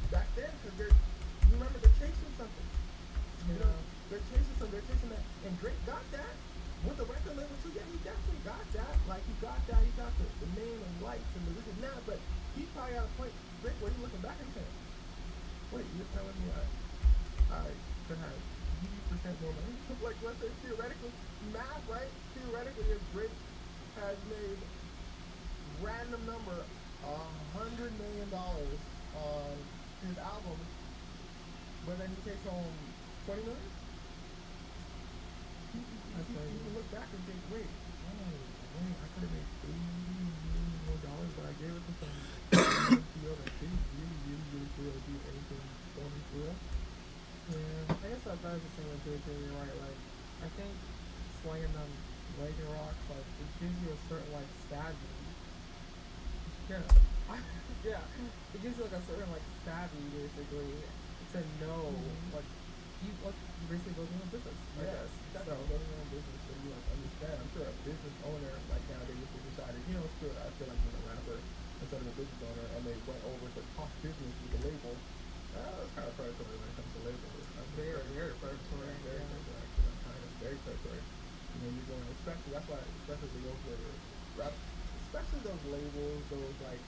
back then, because you remember they're chasing something. You know, they're chasing something. They're chasing that. And Drake got that with the record label too. Yeah, he definitely got that. Like, he got that. He got the name and lights and the this and that. But he probably at a point, Drake, where he looking back and saying, wait, you're telling me I could have 80% more money? Like, let's say theoretically, math, right? Theoretically, if Drake has made random number $100 million on his album, but then he takes home 20 million. You can look back and think, wait, I could have made $80 million more, but I gave it to some deal that didn't really feel to do anything for me for real. Yeah, I guess that is the thing with Jay-Z, you're right. Like, I think slanging them Laker rocks, like, it gives you a certain, like, savvy. Yeah. Yeah. It gives you, like, a certain, like, savvy, basically, to know, like, you basically building a business, I guess. That's building your own business, so you, like, understand. I'm sure a business owner, like, nowadays, if they decided, you know, still, I feel like being a rapper instead of a business owner, and they went over to talk business with the label, that's kind of predatory when it comes to labels. Very predatory. Very predatory, actually. I'm kind of very predatory. You know, you're going, especially, that's why, especially the those rap, especially those labels, those, like,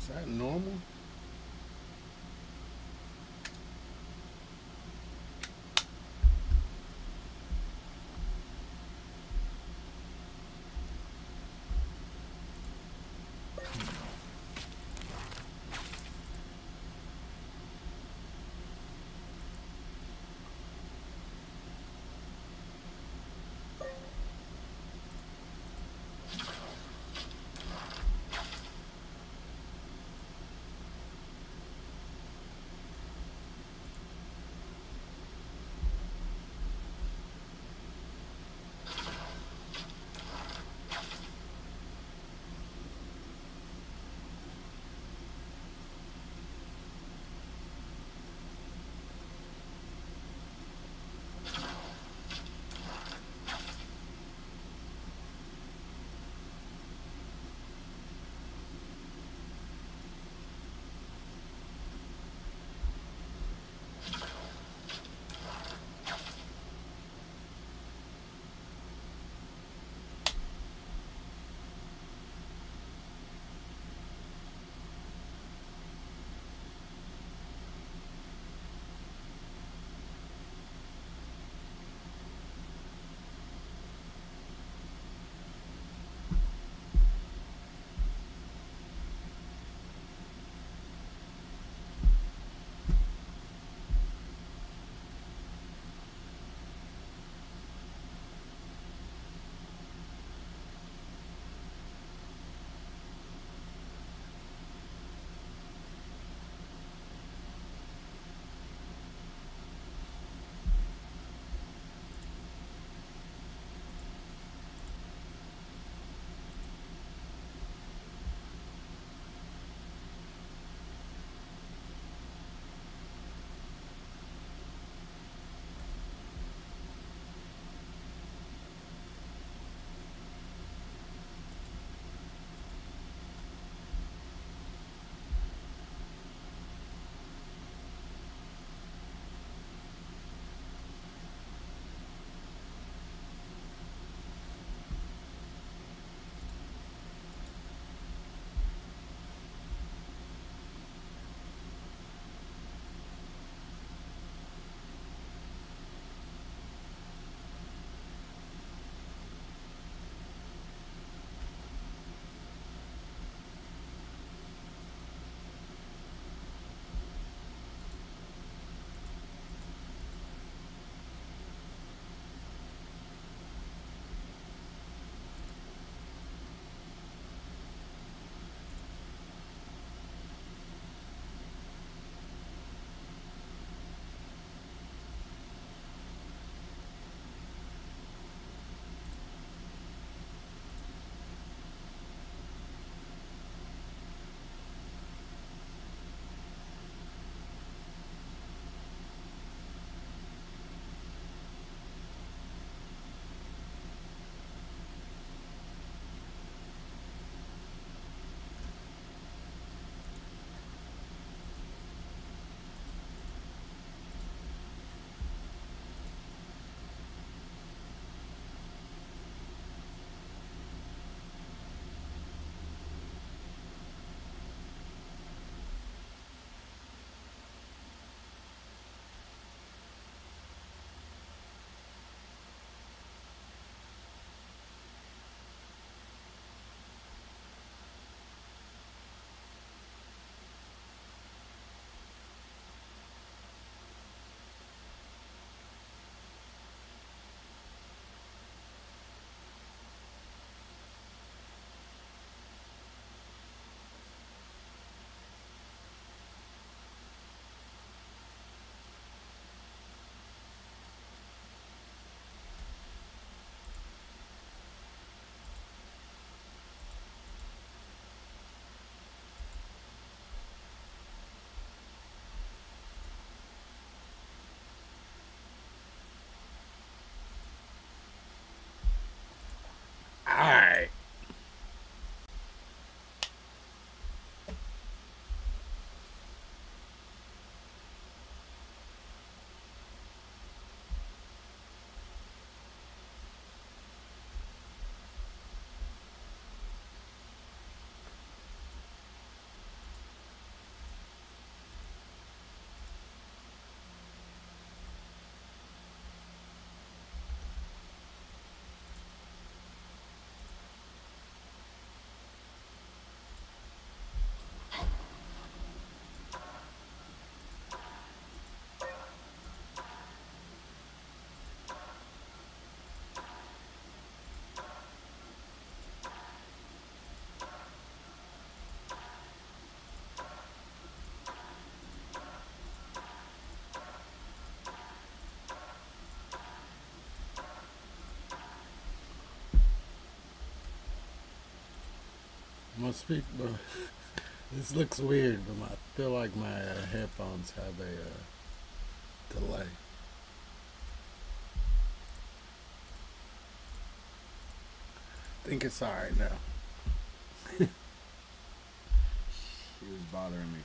Is that normal? My speak, but this looks weird, but I feel like my headphones have a delay. I think it's alright now. She was bothering me.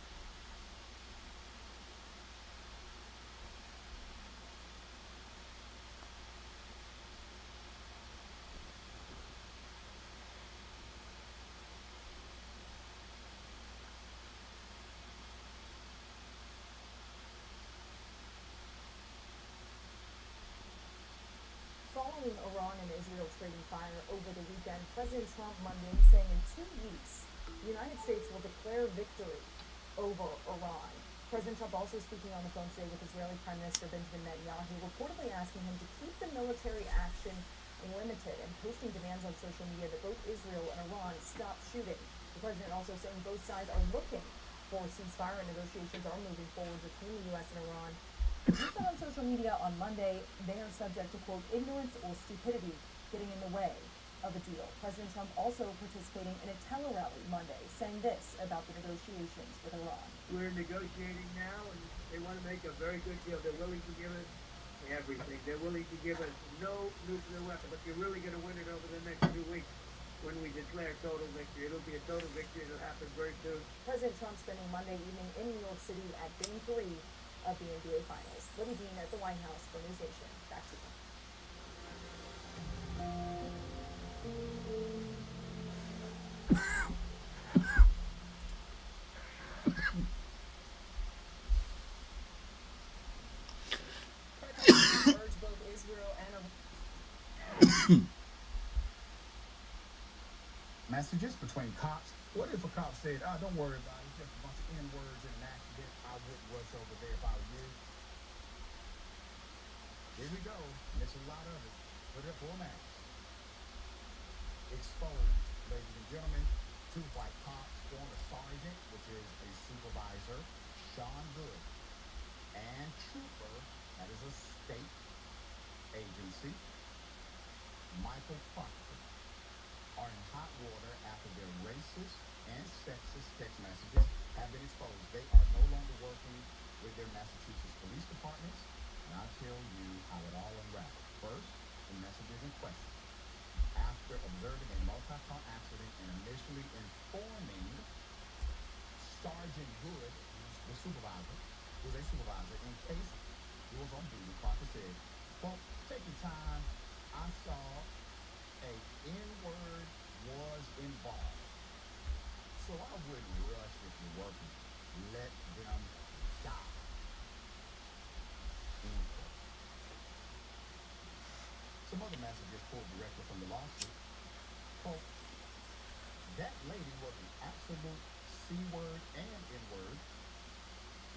Following Iran and Israel trading fire over the weekend, President Trump Monday saying in 2 weeks, the United States will declare victory over Iran. President Trump also speaking on the phone today with Israeli Prime Minister Benjamin Netanyahu, reportedly asking him to keep the military action limited and posting demands on social media that both Israel and Iran stop shooting. The president also saying both sides are looking for a ceasefire and negotiations are moving forward between the U.S. and Iran. He said on social media on Monday they are subject to, quote, ignorance or stupidity getting in the way of a deal. President Trump also participating in a tele-rally Monday, saying this about the negotiations with Iran. We're negotiating now, and they want to make a very good deal. They're willing to give us everything. They're willing to give us no nuclear weapon. But you're really going to win it over the next 2 weeks when we declare total victory. It'll be a total victory. It'll happen very soon. President Trump spending Monday evening in New York City at Game 3 of the NBA Finals. Libby Dean at the White House for News Nation. Back to you. Urge both Israel and Messages between cops. What if a cop said, don't worry about it, it's just a bunch of N-words in an accident. I wouldn't rush over there if I were you. Here we go. There's a lot of it. Put it for a match. Exposed, ladies and gentlemen, two white cops, former sergeant, which is a supervisor, Sean Good, and trooper, that is a state agency, Michael Proctor, are in hot water after their racist and sexist text messages have been exposed. They are no longer working with their Massachusetts police departments, and I'll tell you how it all unraveled. First, the messages in question. After observing a multi-car accident and initially informing Sergeant Good, who's a supervisor, in case he was on duty, Parker said, quote, take your time. I saw a N-word was involved. So I wouldn't rush if you're working. Let them die. End quote. Some other messages pulled directly from the lawsuit. Quote, that lady was an absolute C-word and N-word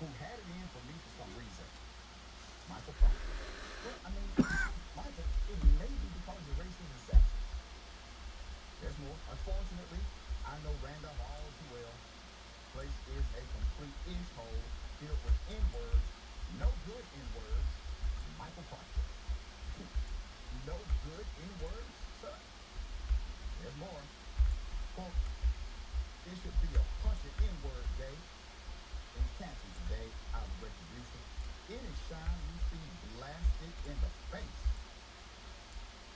who had it in for me for some reason. Michael Proctor. Well, I mean, Michael, it may be because your race is sexist. There's more. Unfortunately, I know Randolph all too well. Place is a complete ish hole filled with N-words. No good N-words. Michael Proctor. No good N-words, sir. There's more. Quote, it should be a punch of N-word day and cancel today out of retribution. Any shine you see blasted in the face.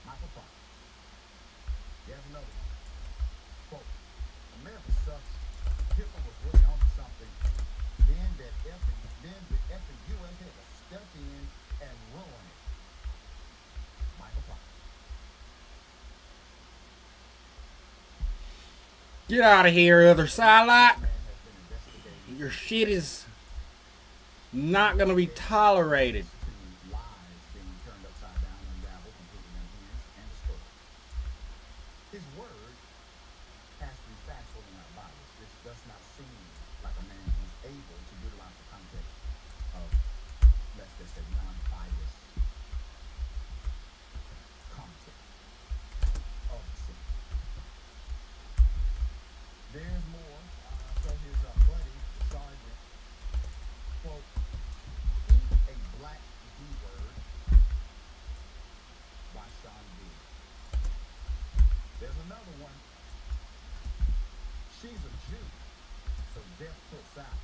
Michael Proctor. There's another one. Quote, America sucks. Hitler was really onto something. Then the effing U.S. had to step in and ruin it. Michael Proctor. Get out of here, other satellite. Man has been investigating Your shit is not gonna be tolerated. to lies being turned upside down, unraveled, completely unhinged, and destroyed. His word has to be factual and not biased. This does not seem like a man who's able to utilize the context of, let's just say, non-biased content of the scene. There's more. So his buddy, the sergeant, quote, eat a black a Jew, so death puts out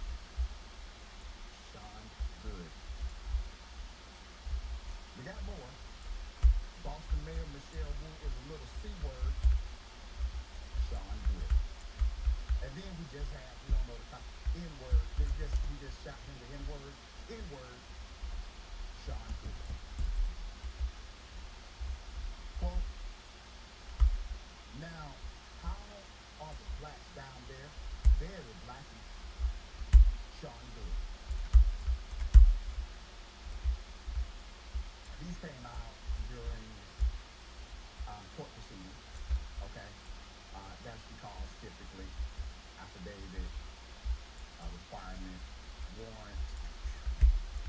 Sean Good. We got more. Boston Mayor Michelle Wu is a little C-word, Sean Good. And then we just have, we don't know the time, N-word. He just shot him the N-word. N-word, Sean Good. Quote, now, how are the blacks down there? Very blacky, Sean Good. These came out during court proceedings, okay? That's because typically affidavit, requirement, warrant,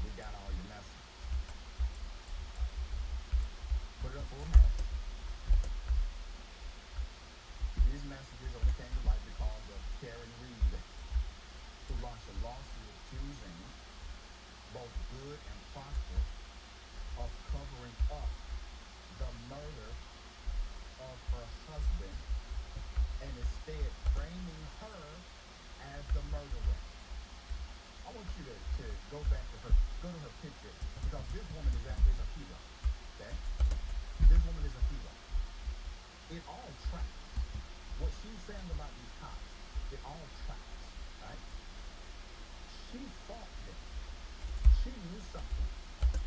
we got all your messages. Put it up for a mess. These messages only came to light because of Karen Reed, who launched a lawsuit accusing both Good and Proctor of covering up the murder of her husband and instead framing her as the murderer. I want you to go back to her picture, because this woman is a hero, okay? This woman is a hero. It all tracks. What she's saying about these cops, it all tracks, right? She thought that she knew something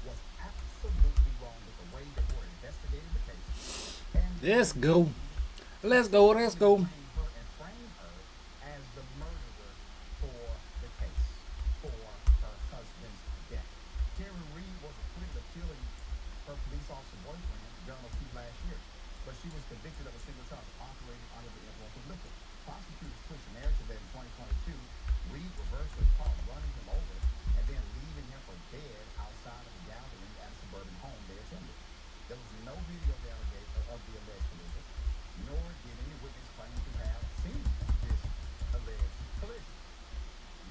was absolutely wrong with the way they were investigating the case. And Let's go. Let's go. Let's go. frame her as the murderer for the case, for her husband's death. Karen Reed was acquitted of killing her police officer boyfriend, John O'Keefe, last year, but she was convicted of a single charge, operating under the influence of liquor. Prosecutors pushed the narrative that in 2022, Reed reversed her car, running him over, and then leaving him for dead outside of a gathering at a suburban home they attended. There was no video of the alleged collision, nor did any witness claim to have seen this alleged collision.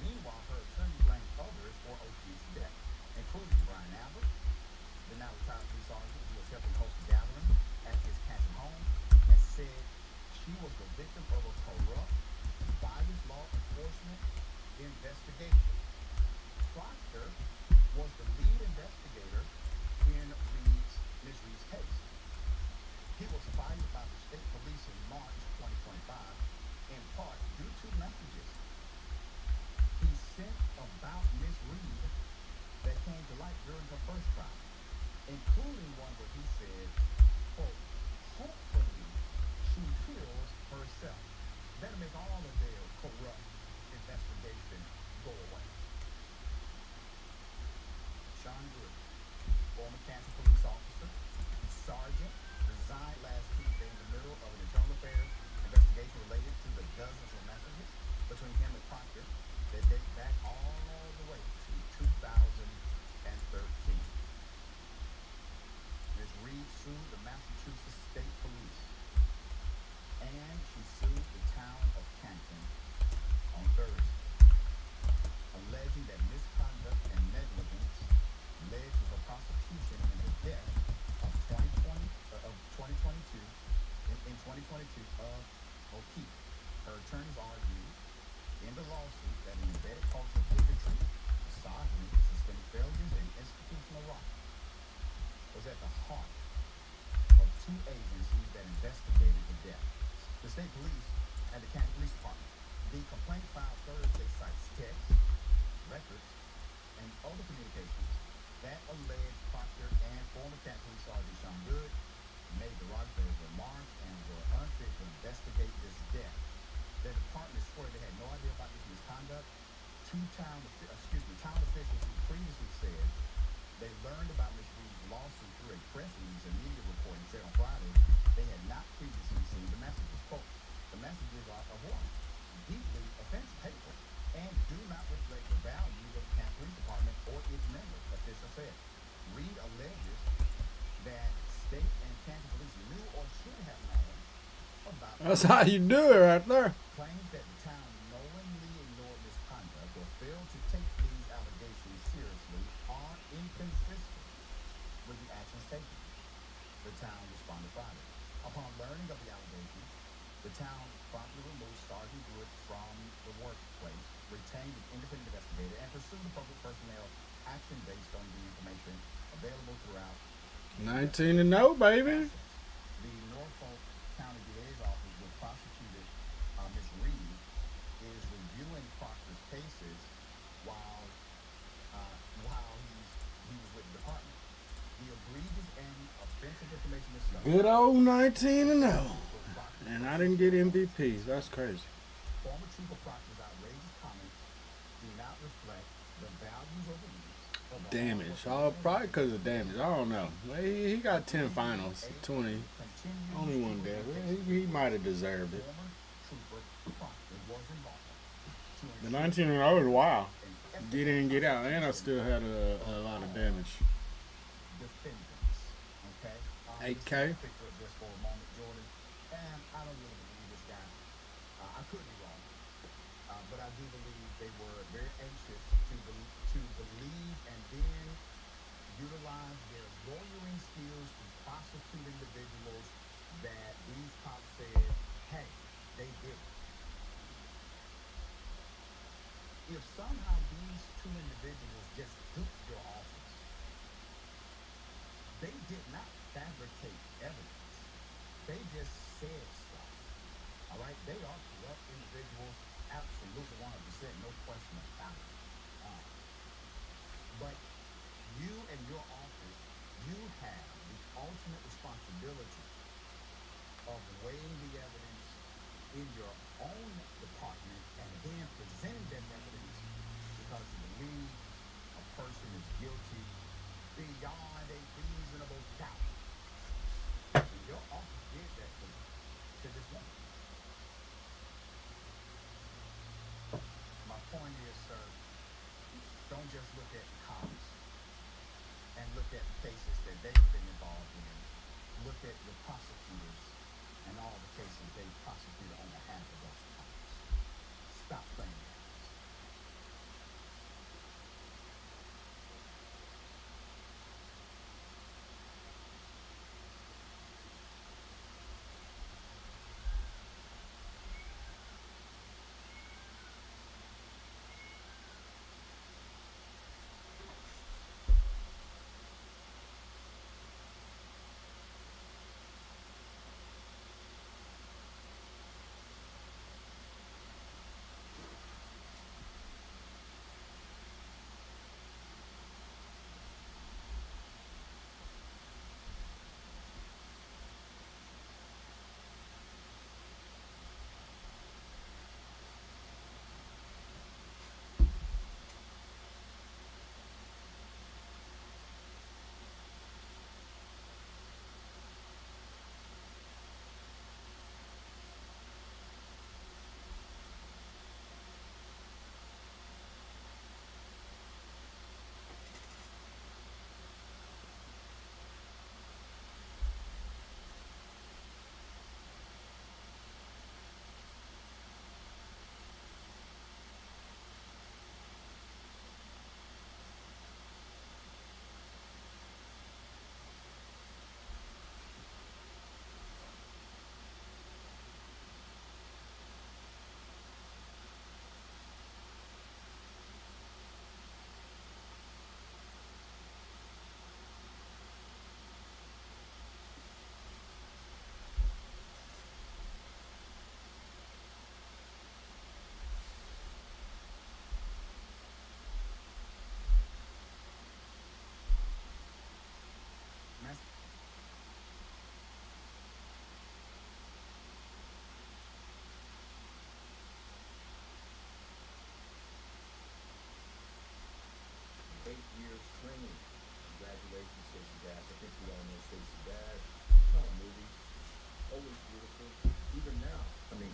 Meanwhile, her attorney blamed others for O'Keefe's death, including Brian Albert, the now retired police sergeant who was helping host the gathering at his Canton home, and said she was the victim of a corrupt, biased law enforcement investigation. Proctor was the lead investigator in Miss Reed's case. He was fired by the state police in March 2025, in part due to messages he sent about Miss Reed that came to light during her first trial, including one where he said, quote, hopefully she kills herself. That'll make all of their corrupt investigation go away. Sean Good, former Kansas police officer, sergeant, resigned last Tuesday in the middle of an internal affairs investigation related to the dozens of messages between him and Proctor that date back all the way to 2013. Ms. Reed sued the Massachusetts State Police, and she sued the town of Canton on Thursday, alleging that misconduct and negligence led to her prosecution in the death of 2022 of O'Keefe. Her attorneys argued in the lawsuit that an embedded culture of bigotry, misogyny, systemic failures, and institutional rot was at the heart of two agencies that investigated the death: the state police and the Canton Police Department. The complaint filed Thursday cites texts, records, and other communications that allege Proctor and former Canton Police Sergeant Sean Good made derogatory remarks and were unfit to investigate this death. The department swore they had no idea about this misconduct. Town officials who previously said they learned about Ms. Reed's lawsuit through a press release and media report and said on Friday they had not previously seen the messages. Quote, the messages are abhorrent, deeply offensive, hateful, and do not reflect the values of the Canton Police Department or its members, officials said. Reed alleges that state and Canton police knew or should have known about That's how you do it right there. claims that the town knowingly ignored misconduct or failed to take these allegations seriously are inconsistent with the actions taken. The town responded Friday. Upon learning of the allegations, the town promptly removed Sergeant Good from arrange an independent investigator and pursue the appropriate personnel action based on the information available throughout 19 and 0, baby. process. The Norfolk County DA's office, which prosecuted Ms. Reed, is reviewing Proctor's cases while he was with the department. The egregious and offensive information is stuff. Good old 19 and 0. And I didn't get MVPs. That's crazy. Former Trooper Proctor's outrageous comments do not reflect the values or beliefs of the Damage. Oh, probably because of damage. I don't know. He got 10 finals. 20. Only one damage. He might have deserved it. Former Trooper Proctor was involved. The 19 and 0 is wild. Get in, get out. And I still had a lot of damage. Defendants. Okay? 8K. Pick up this for a moment, Jordan. And I don't really believe this guy. I could be wrong. But I do believe they were very anxious to believe and then utilize their lawyering skills to prosecute individuals that these cops said, hey, they did it. If somehow these two individuals just duped your office, they did not fabricate evidence. They just said stuff. All right? They are corrupt individuals, absolutely 100%, no question about it. But you and your office, you have the ultimate responsibility of weighing the evidence in your own department and then presenting that evidence because you believe a person is guilty beyond a reasonable doubt. And your office did that to this woman. My point is, sir, don't just look at cops and look at the cases that they've been involved in. Look at the prosecutors and all the cases they prosecuted on behalf of those cops. Stop playing games.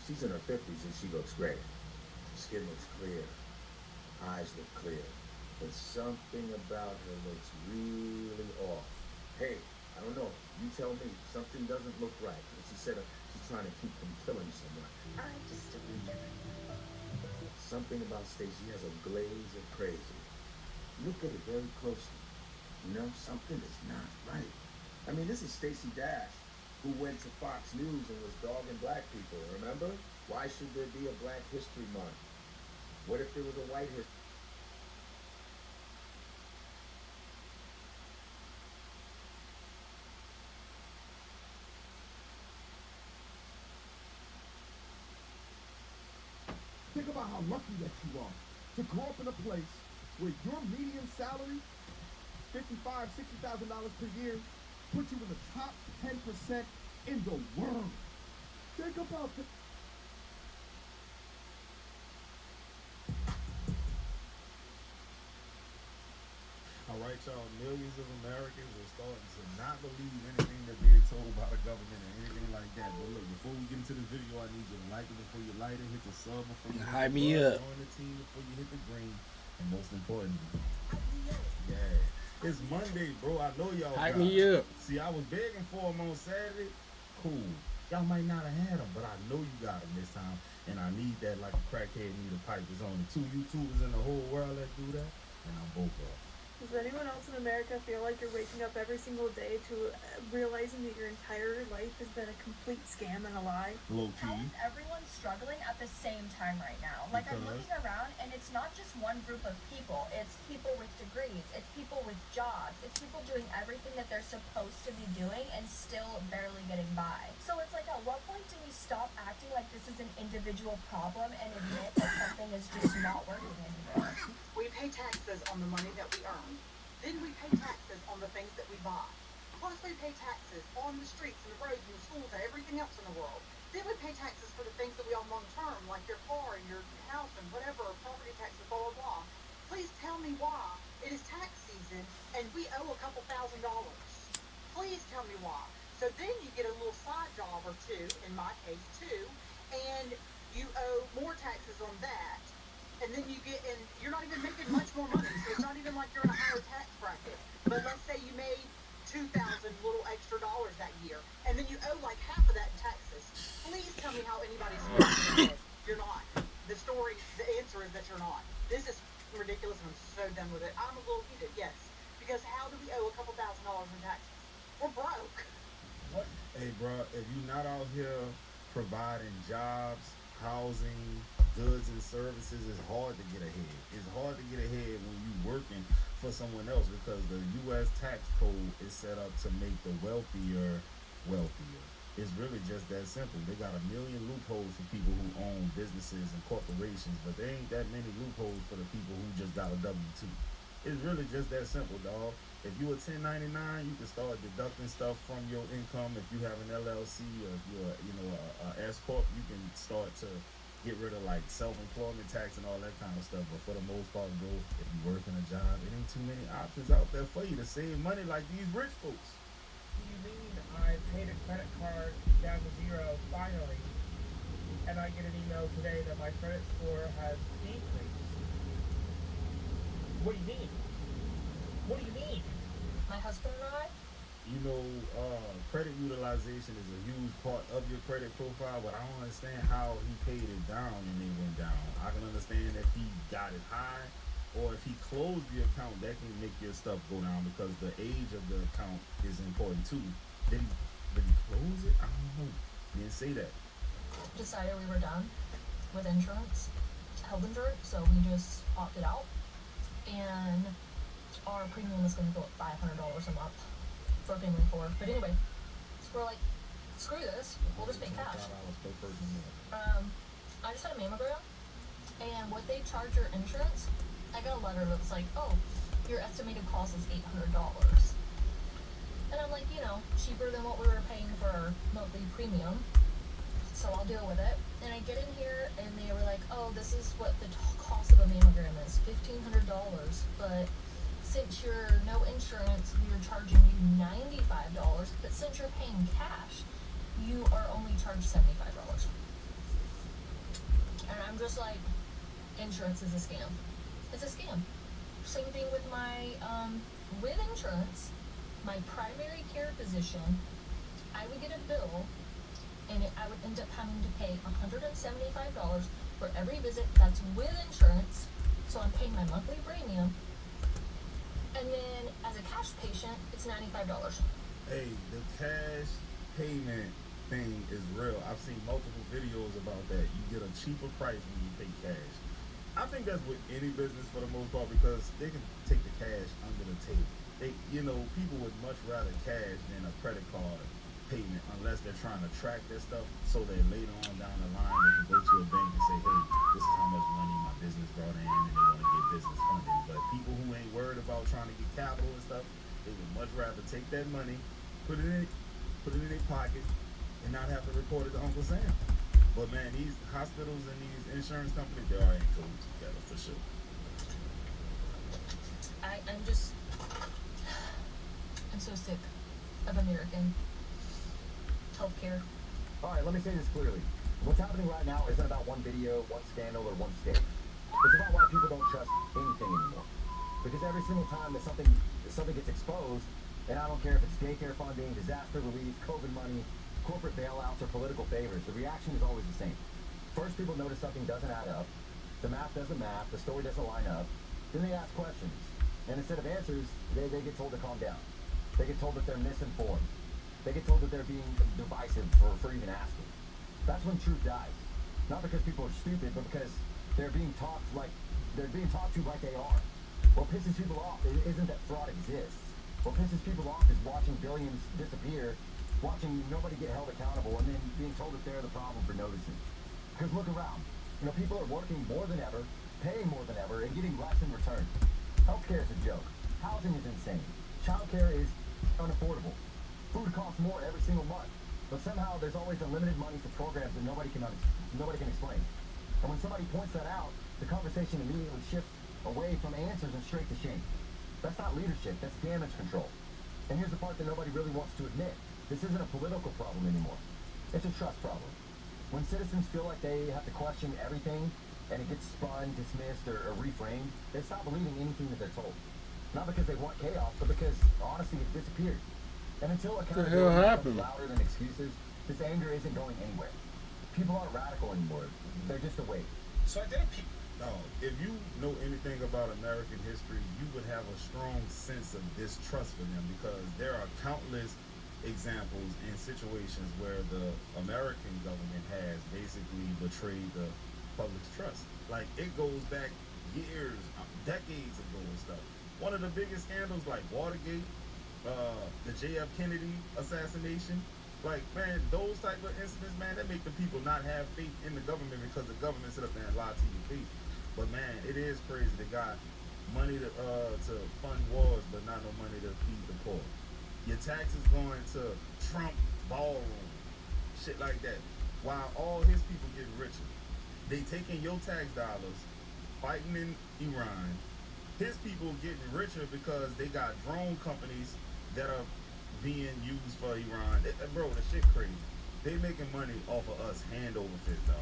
She's in her 50s and she looks great. Skin looks clear. Eyes look clear. But something about her looks really off. Hey, I don't know. You tell me. Something doesn't look right. And she said she's trying to keep from killing someone. I just don't like it. Something about Stacey has a glaze of crazy. Look at it very closely. You know, something is not right. I mean, this is Stacey Dash, who went to Fox News and was dogging black people, remember? Why should there be a Black History Month? What if there was a white history? Think about how lucky that you are to grow up in a place where your median salary, $55,000, $60,000 per year, puts you in the top 10% in the world. Think about that. All right, y'all. Millions of Americans are starting to not believe anything they're being told by the government and anything like that. But look, before we get into this video, I need you to like it before you light it, hit the sub before you hit Hype the me bell, up. join the team before you hit the green, and most importantly, yeah, it's Monday, bro. I know y'all. Hype got me them. up. See, I was begging for them on Saturday. Cool. Y'all might not have had them, but I know you got them this time, and I need that like a crackhead need a pipe. There's only 2 YouTubers in the whole world that do that, and I'm both of them. Does anyone else in America feel like you're waking up every single day to realizing that your entire life has been a complete scam and a lie? Low How key. is everyone struggling at the same time right now? Like, I'm Because- looking around, and it's not just one group of people. It's people with degrees. It's people with jobs. It's people doing everything that they're supposed to be doing and still barely getting by. So it's like, at what point do we stop acting like this is an individual problem and admit that something is just not working anymore? We pay taxes on the money that we earn. Then we pay taxes on the things that we buy. Plus we pay taxes on the streets and the roads and the schools and everything else in the world. Then we pay taxes for the things that we own long term, like your car and your house and whatever, property taxes, blah, blah, blah. Please tell me why it is tax season and we owe a couple $1,000s. Please tell me why. So then you get a little side job or two, in my case too, and you owe more taxes on that. And then you get, and you're not even making much more money, so it's not even like you're in a higher tax bracket. But let's say you made 2,000 little extra dollars that year, and then you owe like half of that in taxes. Please tell me how anybody's supposed to. You're not. The answer is that you're not. This is ridiculous, and I'm so done with it. I'm a little heated, yes, because how do we owe a couple $1,000s in taxes? We're broke. Hey, bro, if you're not out here providing jobs, housing, goods and services, it's hard to get ahead. It's hard to get ahead when you're working for someone else because the U.S. tax code is set up to make the wealthier wealthier. It's really just that simple. They got a million loopholes for people who own businesses and corporations, but there ain't that many loopholes for the people who just got a W-2. It's really just that simple, dog. If you a 1099, you can start deducting stuff from your income. If you have an LLC or if you're, a S corp, you can start to get rid of like self-employment tax and all that kind of stuff. But for the most part, bro, if you working a job, it ain't too many options out there for you to save money like these rich folks. You mean I paid a credit card down to zero finally, and I get an email today that my credit score has decreased? What do you mean? What do you mean? My husband and I, Credit utilization is a huge part of your credit profile, but I don't understand how he paid it down and it went down. I can understand if he got it high, or if he closed the account, that can make your stuff go down because the age of the account is important too. Did he close it? I don't know. He didn't say that. decided we were done with insurance, health insurance, so we just opted out. And our premium is going to go up $500 a month for a family of 4. But anyway, so we're like, screw this, we'll just pay cash. $25 per person more. I just had a mammogram, and what they charge your insurance, I got a letter that's like, oh, your estimated cost is $800. And I'm like, cheaper than what we were paying for our monthly premium, so I'll deal with it. And I get in here, and they were like, oh, this is what the cost of a mammogram is, $1,500, but since you're no insurance, we are charging you $95, but since you're paying cash, you are only charged $75. And I'm just like, insurance is a scam. It's a scam. Same thing with my, with insurance, my primary care physician, I would get a bill, and I would end up having to pay $175 for every visit that's with insurance, so I'm paying my monthly premium, and then as a cash patient, it's $95. Hey, the cash payment thing is real. I've seen multiple videos about that. You get a cheaper price when you pay cash. I think think that's with any business for the most part because they can take the cash under the table. People would much rather cash than a credit card payment unless they're trying to track their stuff so that later on down the line they can go to a bank and say, hey, this is how much money my business brought in and they want to get business funding. But people who ain't worried about trying to get capital and stuff, they would much rather take that money, put it in their pocket, and not have to report it to Uncle Sam. But man, these hospitals and these insurance companies, they all ain't cool together for sure. I'm so sick of American healthcare. All right, let me say this clearly. What's happening right now isn't about one video, one scandal, or one state. It's about why people don't trust anything anymore. Because every single time that something gets exposed, and I don't care if it's daycare funding, disaster relief, COVID money, corporate bailouts, or political favors, the reaction is always the same. First, people notice something doesn't add up, the math doesn't match, the story doesn't line up, then they ask questions. And instead of answers, they get told to calm down. They get told that they're misinformed. They get told that they're being divisive for even asking. That's when truth dies. Not because people are stupid, but because they're being talked to like they are. What pisses people off isn't that fraud exists. What pisses people off is watching billions disappear, watching nobody get held accountable, and then being told that they're the problem for noticing. Because look around. People are working more than ever, paying more than ever, and getting less in return. Healthcare is a joke. Housing is insane. Childcare is unaffordable. Food costs more every single month. But somehow there's always unlimited money for programs that nobody can explain. And when somebody points that out, the conversation immediately shifts away from answers and straight to shame. That's not leadership, that's damage control. And here's the part that nobody really wants to admit. This isn't a political problem anymore. It's a trust problem. When citizens feel like they have to question everything, and it gets spun, dismissed, or reframed, they stop believing anything that they're told. Not because they want chaos, but because honesty has disappeared. And until accountability becomes louder than excuses, this anger isn't going anywhere. People aren't radical anymore. They're just awake. So I did a if you know anything about American history, you would have a strong sense of distrust for them because there are countless examples and situations where the American government has basically betrayed the public's trust. Like, it goes back years, decades ago and stuff. One of the biggest scandals, like Watergate, the J.F. Kennedy assassination, like, man, those type of incidents, man, that make the people not have faith in the government because the government sit up there and lie to your face. But man, it is crazy. They got money to fund wars, but not no money to feed the poor. Your taxes going to Trump ballroom, shit like that. While all his people getting richer, they taking your tax dollars, fighting in Iran. His people getting richer because they got drone companies that are being used for Iran. Bro, the shit crazy. They making money off of us hand over fist, dog.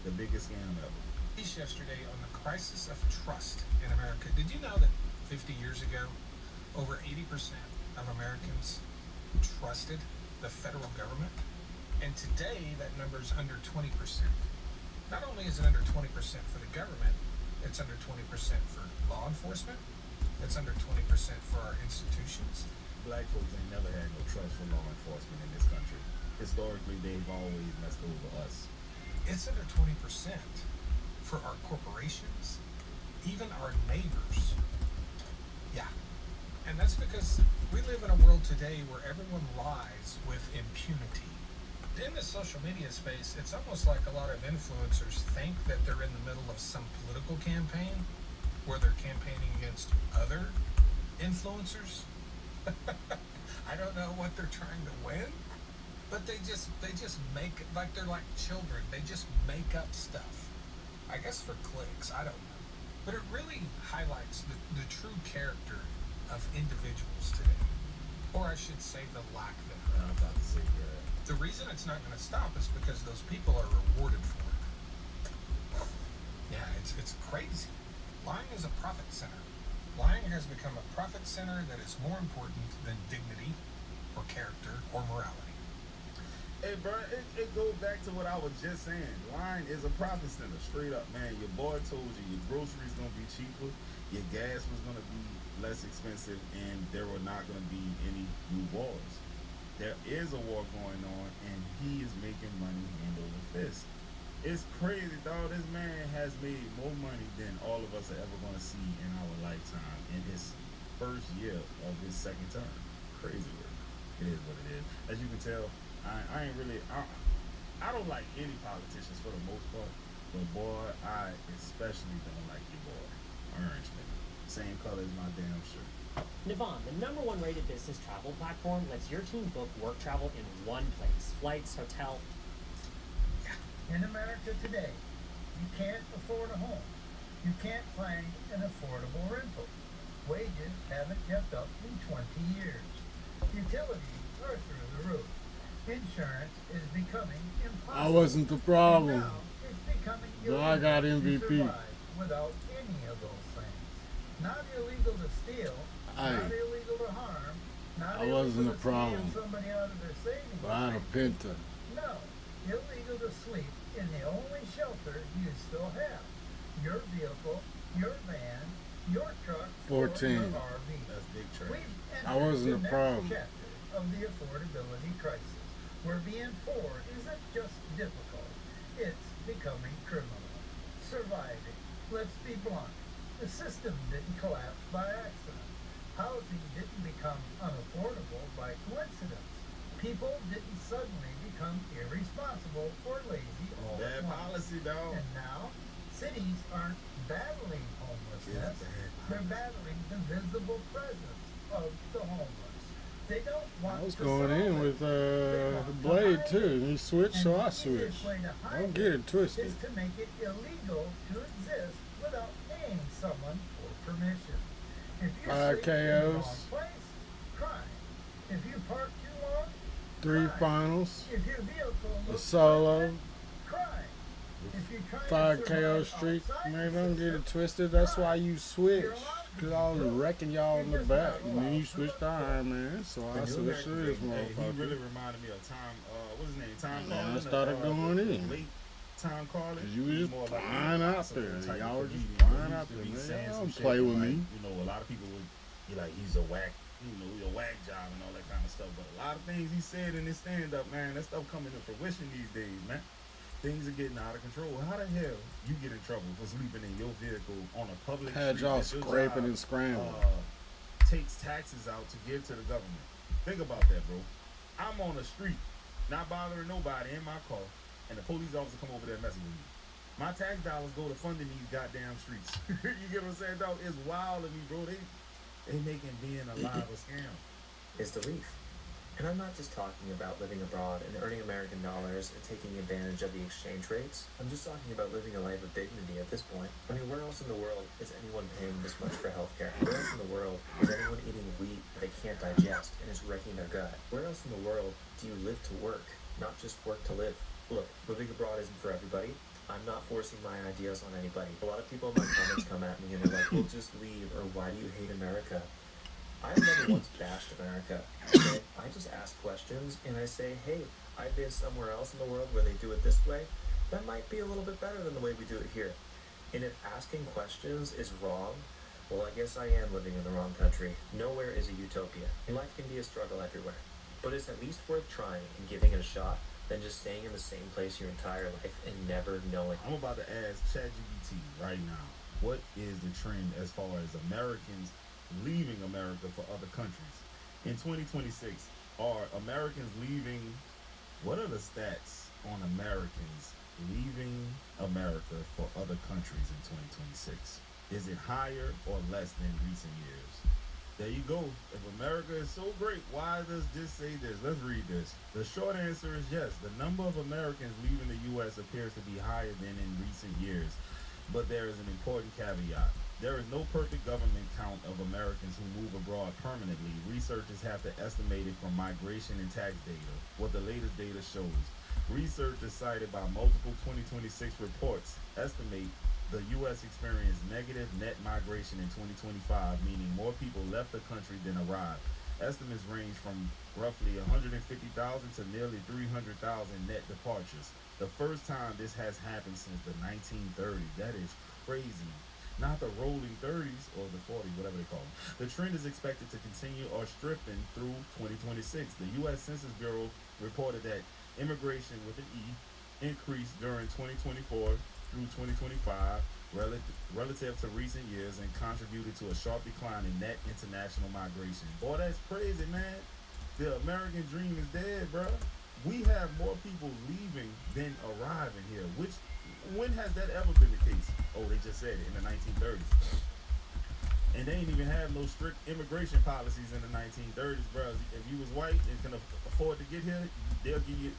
The biggest scam ever. Yesterday on the crisis of trust in America. Did you know that 50 years ago, over 80% of Americans trusted the federal government? And today, that number is under 20%. Not only is it under 20% for the government, it's under 20% for law enforcement, it's under 20% for our institutions. Black folks ain't never had no trust for law enforcement in this country. Historically, they've always messed over us. It's under 20% for our corporations, even our neighbors. Yeah. And that's because we live in a world today where everyone lies with impunity. In the social media space, it's almost like a lot of influencers think that they're in the middle of some political campaign where they're campaigning against other influencers. I don't know what they're trying to win, but they just make it like they're like children. They just make up stuff. I guess for clicks, I don't know. But it really highlights the true character of individuals today. Or I should say the lack thereof. I'm about to say that. The reason it's not going to stop is because those people are rewarded for it. Yeah, it's crazy. Lying is a profit center. Lying has become a profit center that is more important than dignity or character or morality. Hey, bro, it goes back to what I was just saying. Lying is a profit center, straight up, man. Your boy told you your groceries gonna be cheaper, your gas was gonna be less expensive, and there were not gonna be any new wars. There is a war going on, and he is making money hand over fist. It's crazy, dog. This man has made more money than all of us are ever going to see in our lifetime in his first year of his second term. Crazy work. It is what it is. As you can tell, I ain't really. I don't like any politicians for the most part, but boy, I especially don't like your boy, Orange Man. Same color as my damn shirt. Navon, the #1 rated business travel platform, lets your team book work travel in one place. Flights, hotel. In America today, you can't afford a home. You can't find an affordable rental. Wages haven't kept up in 20 years. Utilities are through the roof. Insurance is becoming impossible. I wasn't the problem. And now it's becoming But I got illegal to MVP. survive without any of those things. Not illegal to steal, not illegal to harm, not I illegal wasn't to the problem. steal somebody out of their savings. But I had a Pinta. No, illegal to sleep in the only shelter you still have. Your vehicle, your van, your truck, 14. or your RV. That's big trash. We've I entered wasn't the a next problem. chapter of the affordability crisis, where being poor isn't just difficult, it's becoming criminal. Surviving, let's be blunt, the system didn't collapse by accident. Housing didn't become unaffordable by coincidence. People didn't suddenly become irresponsible or lazy all at Bad once. policy, dog. And now, cities aren't battling homelessness, they're battling the visible presence of the homeless. They don't want I was to going solve in it. with They want to Blade hide too. it. And he switched, And so the I easiest switched. way to hide Don't get it twisted. is to make it illegal to exist without paying someone for permission. If you 5 sleep in the wrong KOs. place, crime. If you park too long, 3 crime. finals. If your vehicle A looks solo. broken, crime. If you're trying 5 to KO survive streak. outside Man, the don't get system, it twisted. That's why you switch. Cause I was wrecking y'all in the You're just back. not And then you allowed to switched to look Iron Man. So I The new switched to this Hey, he motherfucker. really reminded me of Time. What's his name? Time Man, I Calling. started going in. Late Time Calling. Cause you was He's just more like a flying out philosopher there. type Y'all of were just comedian. He flying used out to there, be man. saying Y'all some don't shit play that, with like, me. You know, a lot of people would be like, he's a whack, a whack job and all that kind of stuff. But a lot of things he said in his stand-up, man, that stuff coming to fruition these days, man. Things are getting out of control. How the hell you get in trouble for sleeping in your vehicle on a public Had street y'all that your scraping job, and scrambling. takes taxes out to give to the government? Think about that, bro. I'm on the street, not bothering nobody in my car, and the police officer come over there messing with me. My tax dollars go to funding these goddamn streets. You get what I'm saying, dog? It's wild to me, bro. They making being alive a scam. Is the leaf. And I'm not just talking about living abroad and earning American dollars and taking advantage of the exchange rates. I'm just talking about living a life of dignity at this point. I mean, where else in the world is anyone paying this much for healthcare? Where else in the world is anyone eating wheat they can't digest and is wrecking their gut? Where else in the world do you live to work, not just work to live? Look, living abroad isn't for everybody. I'm not forcing my ideas on anybody. A lot of people in my comments come at me and they're like, well, just leave, or why do you hate America? I've never once bashed America. Okay? I just ask questions and I say, hey, I've been somewhere else in the world where they do it this way. That might be a little bit better than the way we do it here. And if asking questions is wrong, well, I guess I am living in the wrong country. Nowhere is a utopia. Life can be a struggle everywhere. But it's at least worth trying and giving it a shot than just staying in the same place your entire life and never knowing. I'm about to ask ChatGPT right now, what is the trend as far as Americans leaving America for other countries? In 2026, are Americans leaving, what are the stats on Americans leaving America for other countries in 2026? Is it higher or less than recent years? There you go. If America is so great, why does this say this? Let's read this. The short answer is yes. The number of Americans leaving the U.S. appears to be higher than in recent years. But there is an important caveat. There is no perfect government count of Americans who move abroad permanently. Researchers have to estimate it from migration and tax data, what the latest data shows. Researchers cited by multiple 2026 reports estimate the U.S. experienced negative net migration in 2025, meaning more people left the country than arrived. Estimates range from roughly 150,000 to nearly 300,000 net departures. The first time this has happened since the 1930s. That is crazy. Not the rolling 30s or the 40s, whatever they call them. The trend is expected to continue or strengthen through 2026. The U.S. Census Bureau reported that immigration with an E increased during 2024 through 2025 relative to recent years and contributed to a sharp decline in net international migration. Boy, that's crazy, man. The American dream is dead, bro. We have more people leaving than arriving here. When has that ever been the case? Oh, they just said it in the 1930s. And they ain't even have no strict immigration policies in the 1930s, bro. If you was white and can afford to get here, they'll give you,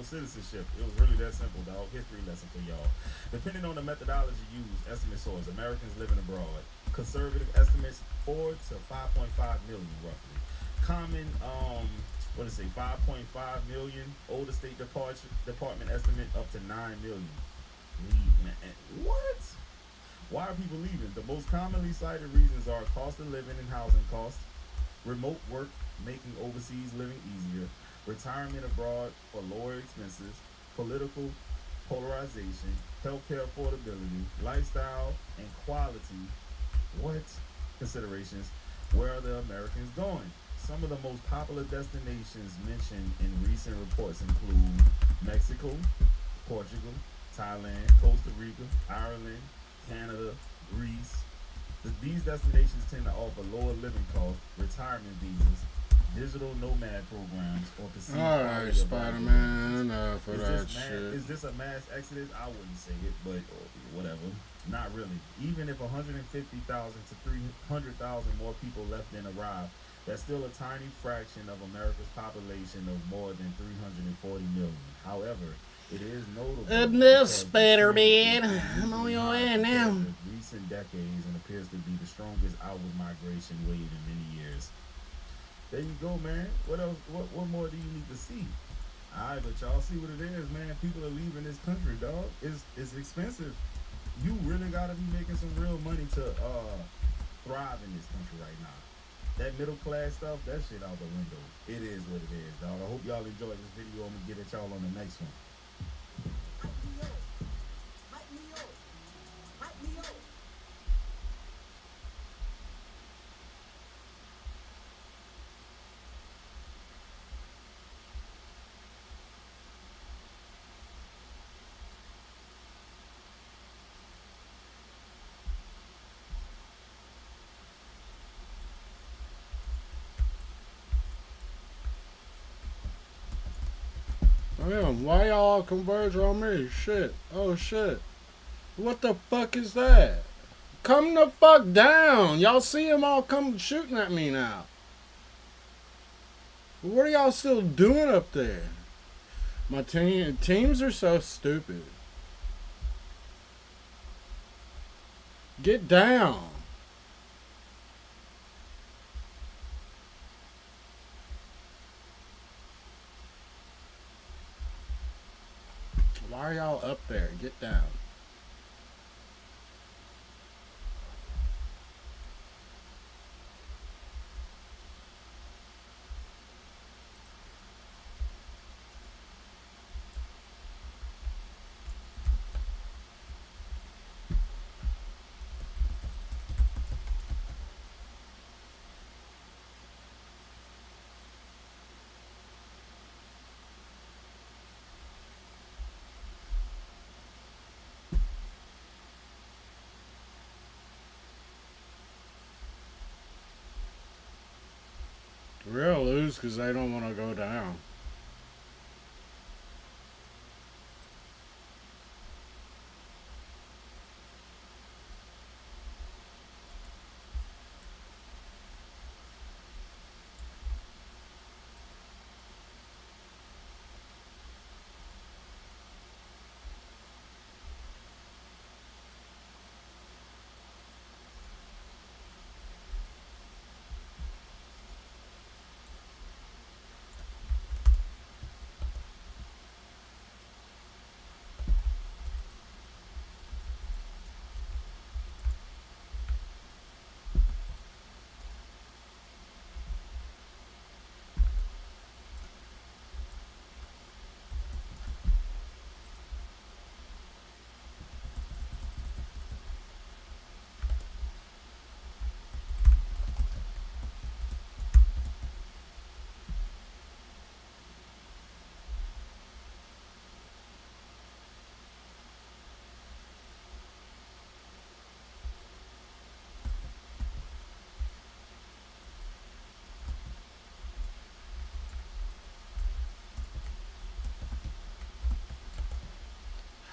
citizenship. It was really that simple, dog. History lesson for y'all. Depending on the methodology used, estimate source, Americans living abroad. Conservative estimates 4 to 5.5 million, roughly. Common, 5.5 million. Older State Department estimate up to 9 million. What? Why are people leaving? The most commonly cited reasons are cost of living and housing costs, remote work making overseas living easier, retirement abroad for lower expenses, political polarization, healthcare affordability, lifestyle and quality. What considerations? Where are the Americans going? Some of the most popular destinations mentioned in recent reports include Mexico, Portugal, Thailand, Costa Rica, Ireland, Canada, Greece. These destinations tend to offer lower living costs, retirement visas, digital nomad programs, or perceived Alright, Spider-Man, for that shit. Is this a mass exodus? I wouldn't say it, but whatever. Not really. Even if 150,000 to 300,000 more people left than arrived, that's still a tiny fraction of America's population of more than 340 million. However, it is notable. Enough, Spider-Man. I'm on your end now. Recent decades and appears to be the strongest outward migration wave in many years. There you go, man. What else? What more do you need to see? Alright, but y'all see what it is, man. People are leaving this country, dog. It's expensive. You really gotta be making some real money to thrive in this country right now. That middle class stuff, that shit out the window. It is what it is, dog. I hope y'all enjoyed this video. I'm gonna get at y'all on the next one. Damn, why y'all converge on me? Shit. Oh shit. What the fuck is that? Come the fuck down. Y'all see them all come shooting at me now. What are y'all still doing up there? My teams are so stupid. Get down. Why are y'all up there? Get down. Real lose because they don't want to go down.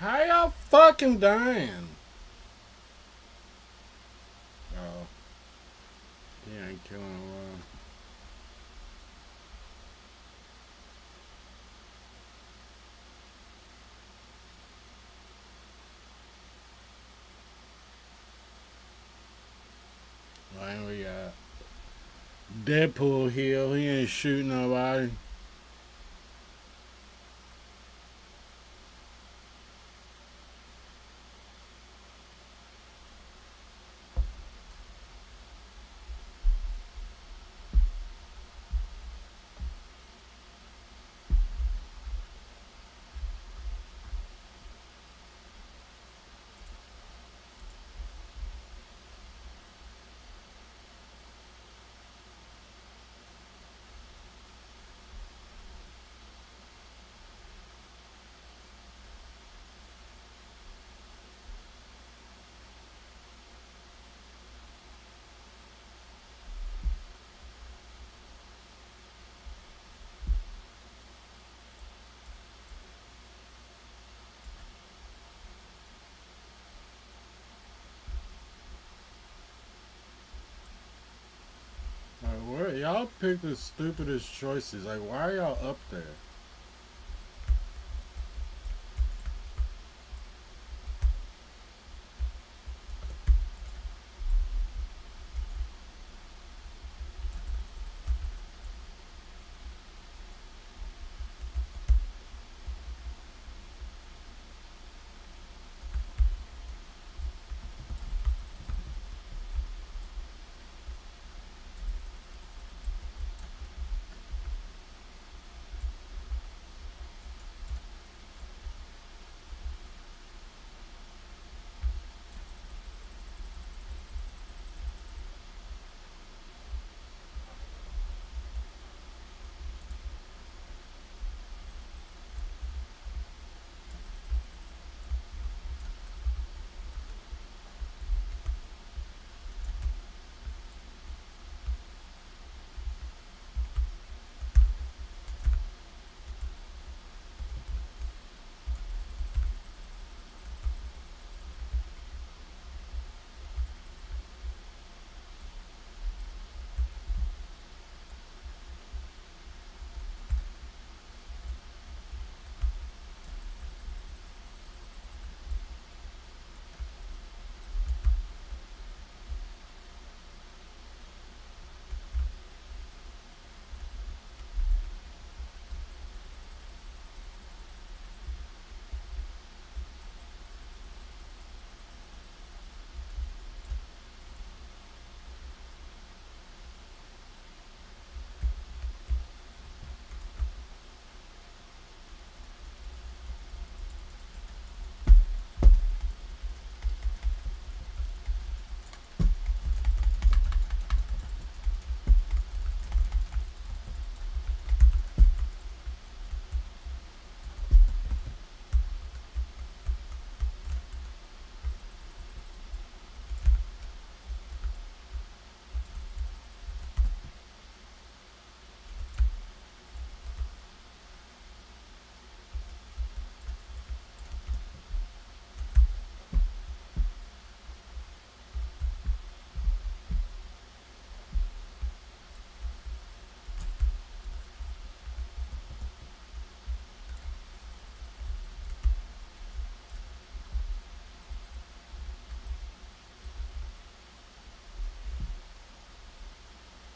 How y'all fucking dying? Oh. He ain't killing around. Right, we got Deadpool heal. He ain't shooting nobody. Like, where y'all pick the stupidest choices? Like, why are y'all up there?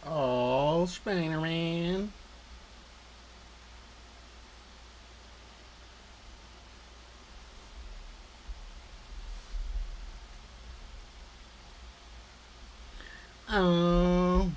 Oh, Spider-Man. Oh.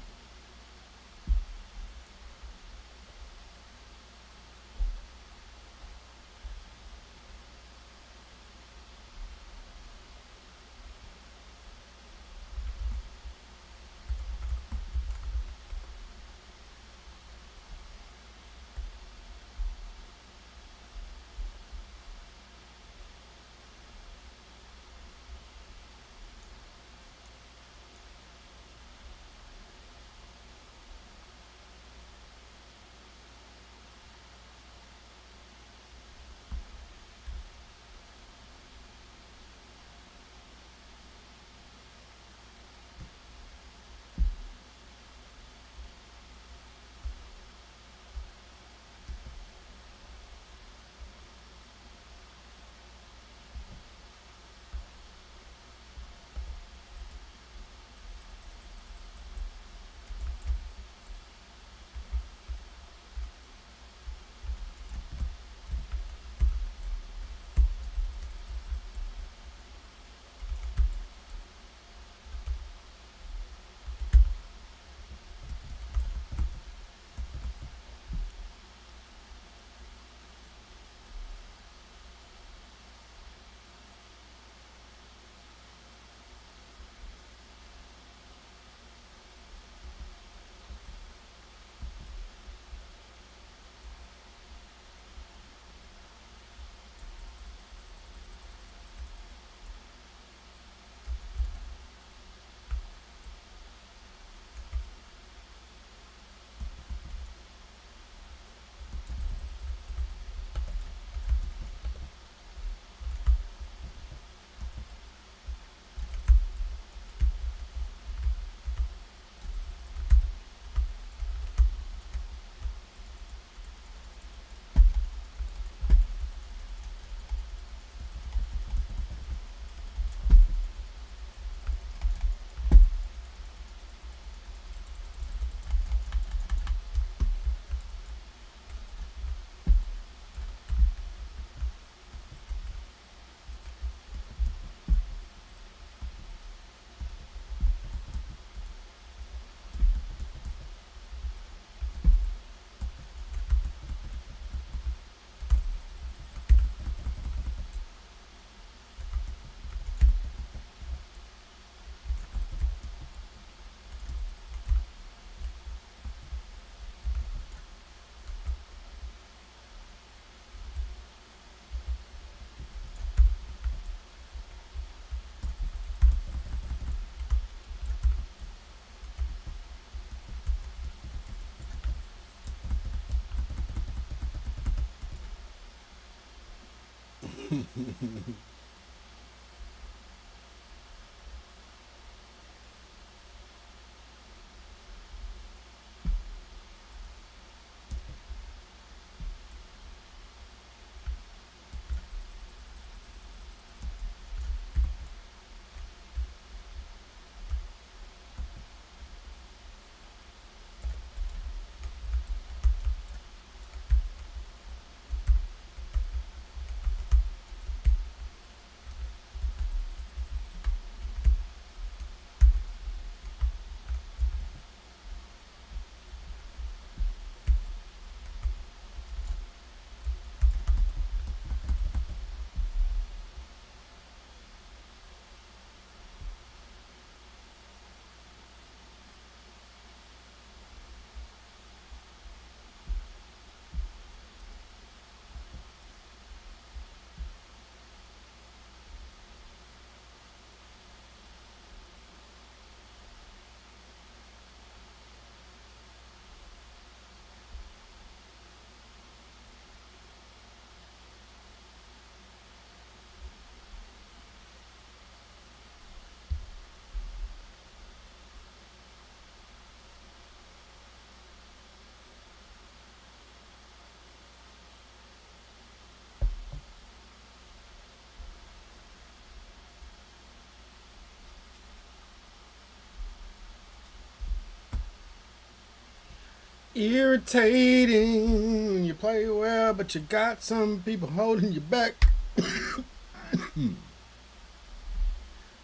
Irritating. You play well, but you got some people holding you back. I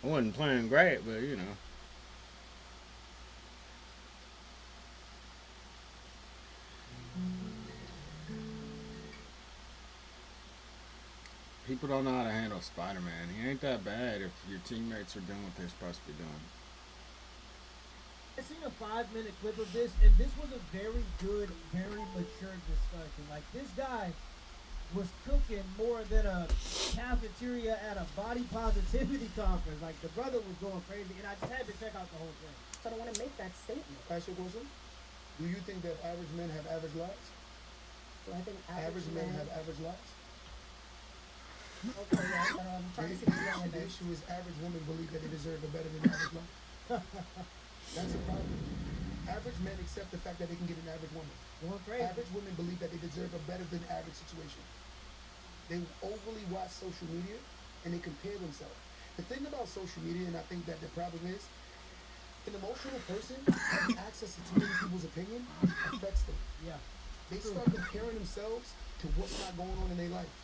wasn't playing great, but you know. People don't know how to handle Spider-Man. He ain't that bad if your teammates are doing what they're supposed to be doing. I seen a 5-minute clip of this, and this was a very good, very mature discussion. Like, this guy was cooking more than a cafeteria at a body positivity conference. Like, the brother was going crazy, and I just had to check out the whole thing. So I don't want to make that statement. Ask you a question. Do you think that average men have average lives? Do I think Average men have average lives? Okay, yes, I know. I'm trying to see what's wrong with The this. issue is average women believe that they deserve a better than average life. That's a problem. Average men accept the fact that they can get an average woman. Going crazy. Average women believe that they deserve a better than average situation. They overly watch social media and they compare themselves. The thing about social media, and I think that the problem is, an emotional person having access to too many people's opinion affects them. Yeah. They start comparing themselves to what's not going on in their life.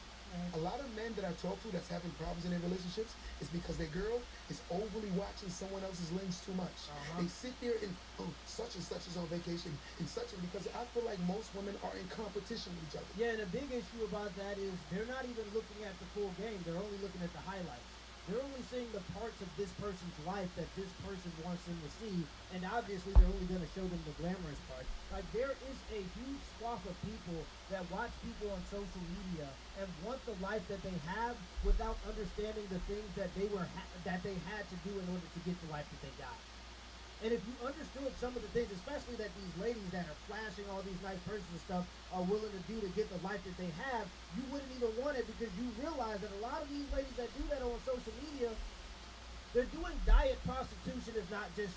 A lot of men that I talk to that's having problems in their relationships is because their girl is overly watching someone else's lens too much. They sit there and, oh, such and such is on vacation, and such, and because I feel like most women are in competition with each other. Yeah, and a big issue about that is they're not even looking at the full game. They're only looking at the highlights. They're only seeing the parts of this person's life that this person wants them to see, and obviously they're only going to show them the glamorous part. Like, there is a huge swath of people that watch people on social media and want the life that they have without understanding the things that they that they had to do in order to get the life that they got. And if you understood some of the things, especially that these ladies that are flashing all these nice purses and stuff are willing to do to get the life that they have, you wouldn't even want it because you realize that a lot of these ladies that do that on social media, they're doing diet prostitution, if not just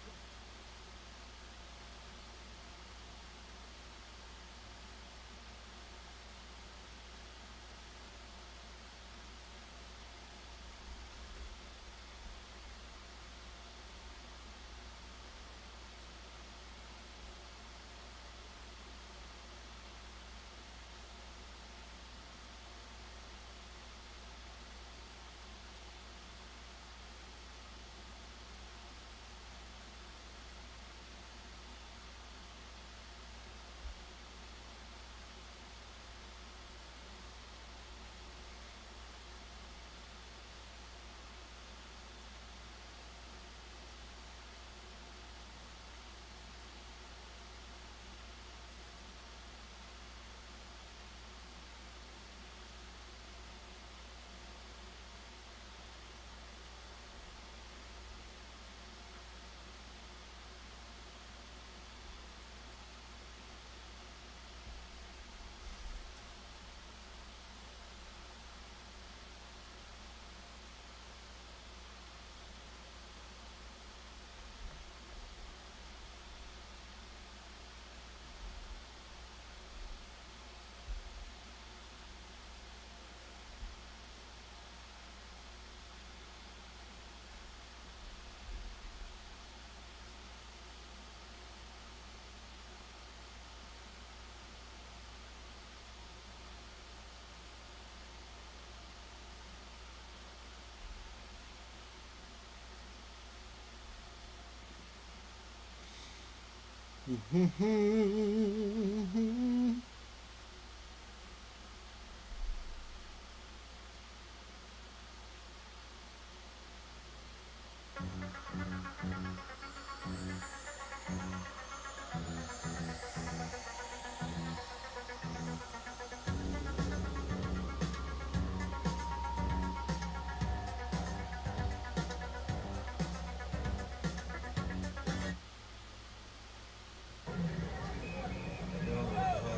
How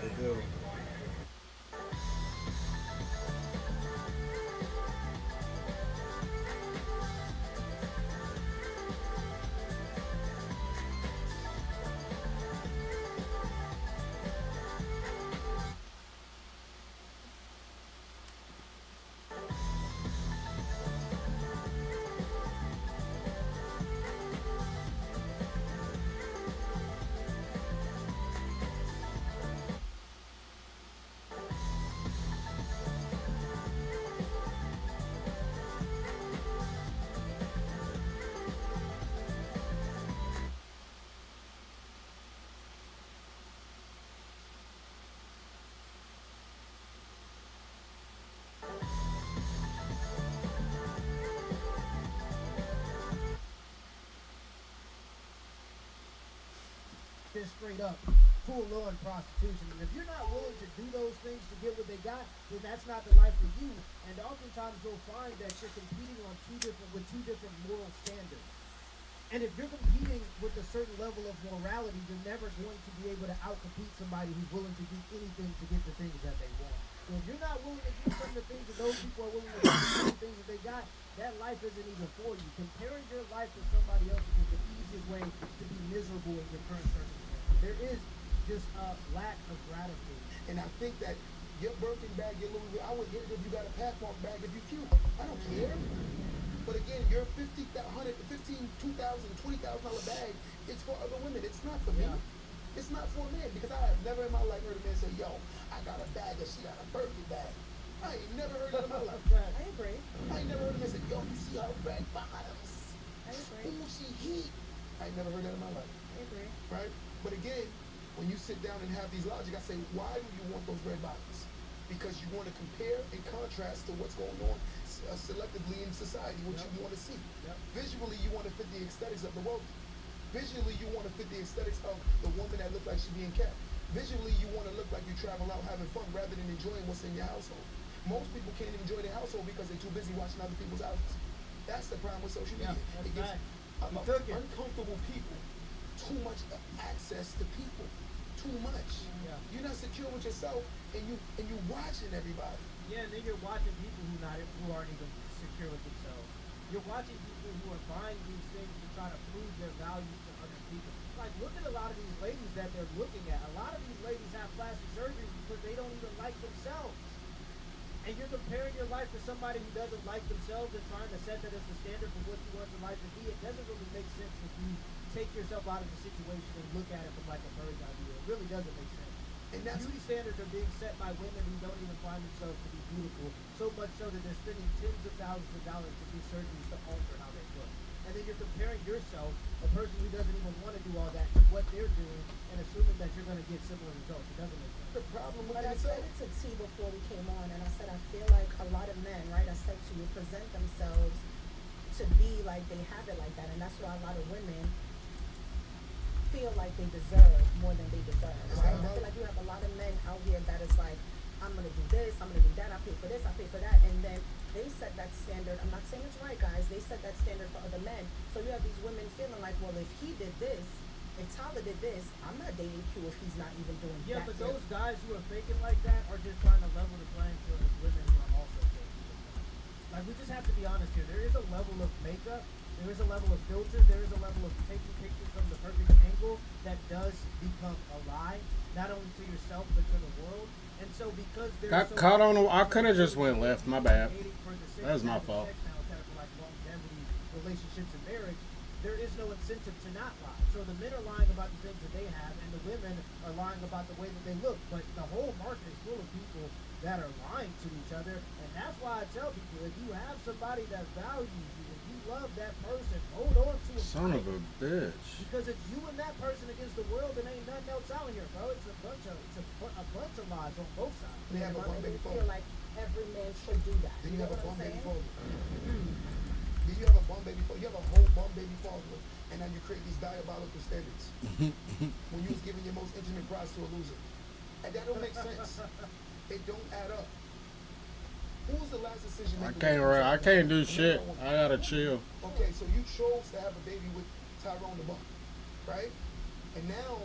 to do. Just straight up full-on prostitution. And if you're not willing to do those things to get what they got, then that's not the life for you. And oftentimes you'll find that you're competing on with two different moral standards. And if you're competing with a certain level of morality, you're never going to be able to outcompete somebody who's willing to do anything to get the things that they want. So if you're not willing to do some of the things that those people are willing to do, some of the things that they got, that life isn't even for you. Comparing your life to somebody else's is the easiest way to be miserable in your current circumstances. There is just a lack of gratitude. And I think that your Birkin bag, your Louis Vuitton, I would get it if you got a Pathmark bag if you cute. I don't care. But again, your $50,000, $15,000, $2,000, $20,000 bag is for other women. It's not for me. It's not for a man because I have never in my life heard a man say, "Yo, I got a bag and she got a Birkin bag." I ain't never heard that in my life. I agree. I ain't never heard a man say, "Yo, you see her red bottoms? I agree. Ooh, she heat." I ain't never heard that in my life. I agree. Right? But again, when you sit down and have these logic, I say, why do you want those red bottoms? Because you want to compare and contrast to what's going on selectively in society, what you want to see. Visually, you want to fit the aesthetics of the world. Visually, you want to fit the aesthetics of the woman that looks like she's being kept. Visually, you want to look like you travel out having fun rather than enjoying what's in your household. Most people can't even enjoy their household because they're too busy watching other people's houses. That's the problem with social media. It gives uncomfortable people too much access to people. Too much. You're not secure with yourself, and you watching everybody. Yeah, and then you're watching people who aren't even secure with themselves. You're watching people who are buying these things to try to prove their value to other people. Like, look at a lot of these ladies that they're looking at. A lot of these ladies have plastic surgery because they don't even like themselves. And you're comparing your life to somebody who doesn't like themselves and trying to set that as the standard for what you want your life to be. It doesn't really make sense if you take yourself out of the situation and look at it from like a bird's eye view. It really doesn't make sense. And beauty standards are being set by women who don't even find themselves to be beautiful, so much so that they're spending tens of thousands of dollars to do surgeries to alter how they look. And then you're comparing yourself, a person who doesn't even want to do all that, to what they're doing, and assuming that you're going to get similar results. It doesn't make sense. The problem with But I that said it to T before we came on, and I said I feel like a lot of men, right? I said to you, present themselves to be like they have it like that, and that's why a lot of women feel like they deserve more than they deserve. Right? I feel like you have a lot of men out here that is like, I'm gonna do this, I'm gonna do that, I pay for this, I pay for that, and then they set that standard. I'm not saying it's right, guys. They set that standard for other men. So you have these women feeling like, well, if he did this, if Tyler did this, I'm not dating Q if he's not even doing that. Yeah, but those guys who are faking like that are just trying to level the playing field with women who are also faking. Like, we just have to be honest here. There is a level of makeup, there is a level of filters, there is a level of taking pictures from the perfect angle that does become a lie, not only to yourself but to the world. And so because there's Got caught on I could have just went left. My bad. That was my fault. Like longevity, relationships, and marriage, there is no incentive to not lie. So the men are lying about the things that they have, and the women are lying about the way that they look. But the whole market is full of people that are lying to each other, and that's why I tell people, if you have somebody that values you, and you love that person, hold on to them. Son of a bitch. Because it's you and that person against the world, and ain't nothing else out here, bro. It's a bunch of lies on both sides. They have a bum baby feel father. like every man should do that. Then you have a bum baby father. Mm-hmm. Then you have a bum baby father. You have a whole bum baby father, and now you create these diabolical standards. When you was giving your most intimate prize to a loser. And that don't make sense. It don't add up. Who was the last decision maker? I can't do shit. I gotta chill. Okay, so you chose to have a baby with Tyrone the Bum, right? And now,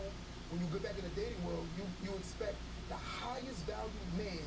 when you go back in the dating world, you expect the highest valued man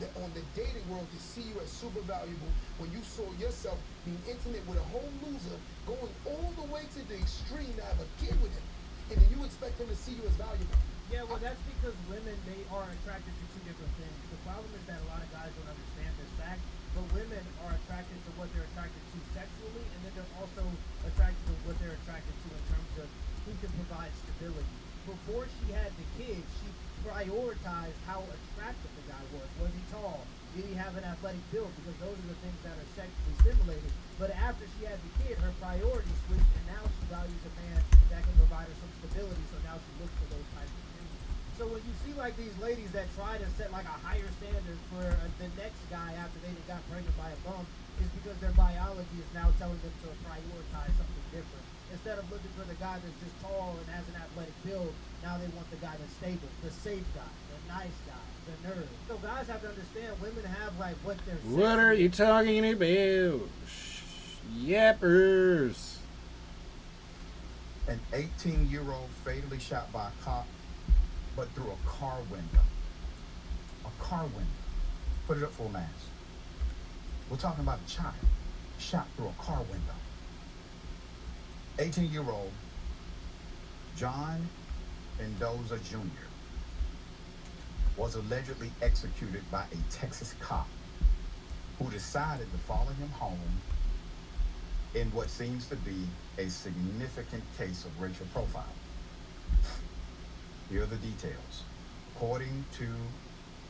that on the dating world to see you as super valuable when you saw yourself being intimate with a whole loser, going all the way to the extreme to have a kid with him, and then you expect him to see you as valuable. Yeah, well, that's because women, they are attracted to two different things. The problem is that a lot of guys don't understand this fact, but women are attracted to what they're attracted to sexually, and then they're also attracted to what they're attracted to in terms of who can provide stability. Before she had the kid, she prioritized how attractive the guy was. Was he tall? Did he have an athletic build? Because those are the things that are sexually stimulated. But after she had the kid, her priorities switched, and now she values a man that can provide her some stability, so now she looks for those types of things. So when you see like these ladies that try to set like a higher standard for the next guy after they got pregnant by a bum, is because their biology is now telling them to prioritize something different. Instead of looking for the guy that's just tall and has an athletic build, now they want the guy that's stable, the safe guy, the nice guy, the nerd. So guys have to understand, women have like what they're What are you talking about? Yappers. An 18-year-old fatally shot by a cop, but through a car window. A car window. Put it up for a mass. We're talking about a child shot through a car window. 18-year-old John Mendoza Jr. was allegedly executed by a Texas cop who decided to follow him home in what seems to be a significant case of racial profiling. Here are the details. According to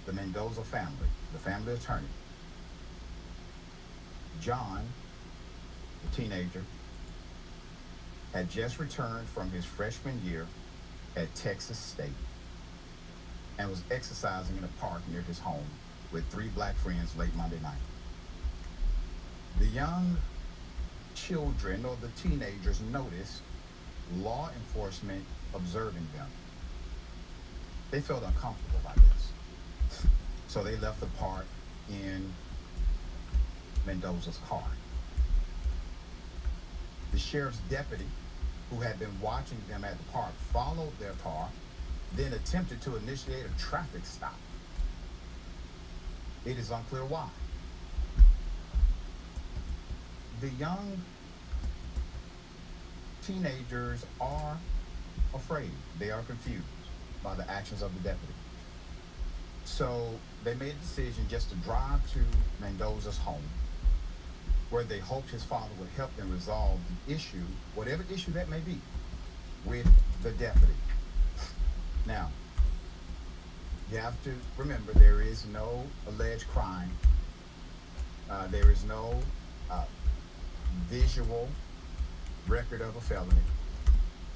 the Mendoza family, the family attorney, John, the teenager, had just returned from his freshman year at Texas State and was exercising in a park near his home with 3 black friends late Monday night. The young children or the teenagers noticed law enforcement observing them. They felt uncomfortable by this. So they left the park in Mendoza's car. The sheriff's deputy, who had been watching them at the park, followed their car, then attempted to initiate a traffic stop. It is unclear why. The young teenagers are afraid. They are confused by the actions of the deputy. So they made a decision just to drive to Mendoza's home, where they hoped his father would help them resolve the issue, whatever issue that may be, with the deputy. Now, you have to remember there is no alleged crime. There is no visual record of a felony.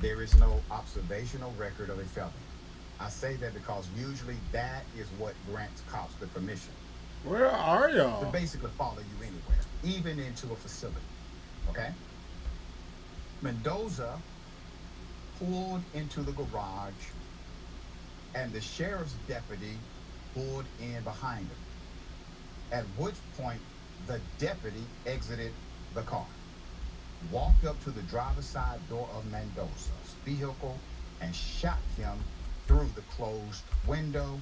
There is no observational record of a felony. I say that because usually that is what grants cops the permission. Where are y'all? To basically follow you anywhere, even into a facility. Okay? Mendoza pulled into the garage, and the sheriff's deputy pulled in behind him. At which point, the deputy exited the car, walked up to the driver's side door of Mendoza's vehicle, and shot him through the closed window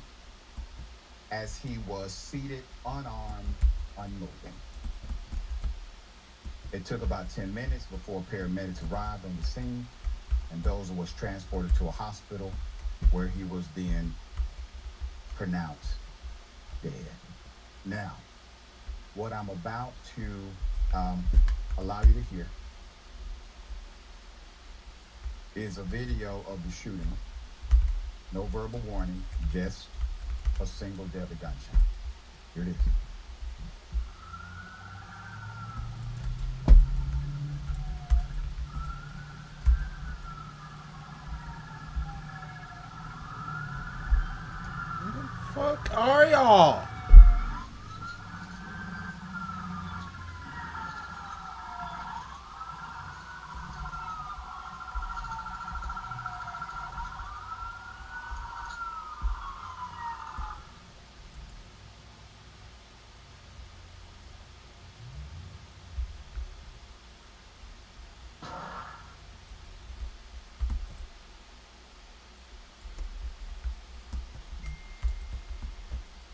as he was seated, unarmed, unmoving. It took about 10 minutes before paramedics arrived on the scene. Mendoza was transported to a hospital where he was then pronounced dead. Now, what I'm about to allow you to hear is a video of the shooting. No verbal warning, just a single deadly gunshot. Here it is. Fuck are y'all?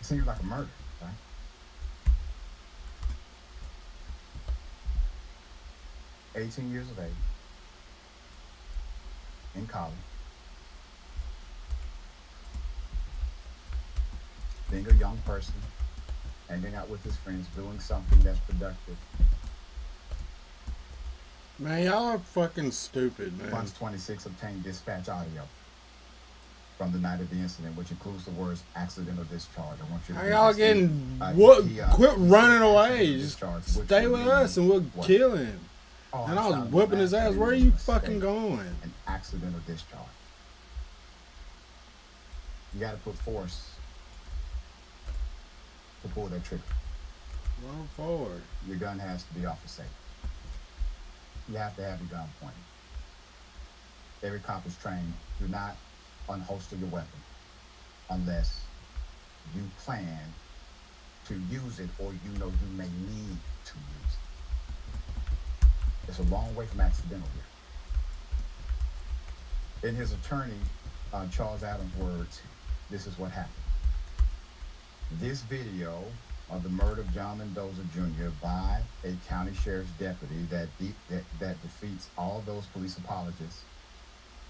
It seems like a murder, right? "18 years of age, in college, being a young person, hanging out with his friends, doing something that's productive. Man, y'all are fucking stupid, man. Funds 26 obtained dispatch audio from the night of the incident, which includes the words accidental discharge. I want you to Are read y'all this. getting He quit he running said away? accidental Just discharge, which stay would with mean us and we'll what? kill him. Oh, And I I was shot him whipping by his ass. accident. Where are It was you a fucking mistake. going? An accidental discharge. You got to put force to pull that trigger. Run forward. Your gun has to be off the safe. You have to have your gun pointed. Every cop is trained. Do not unholster your weapon unless you plan to use it or you know you may need to use it. It's a long way from accidental here. In his attorney, Charles Adams' words, this is what happened. This video of the murder of John Mendoza Jr. by a county sheriff's deputy that defeats all those police apologists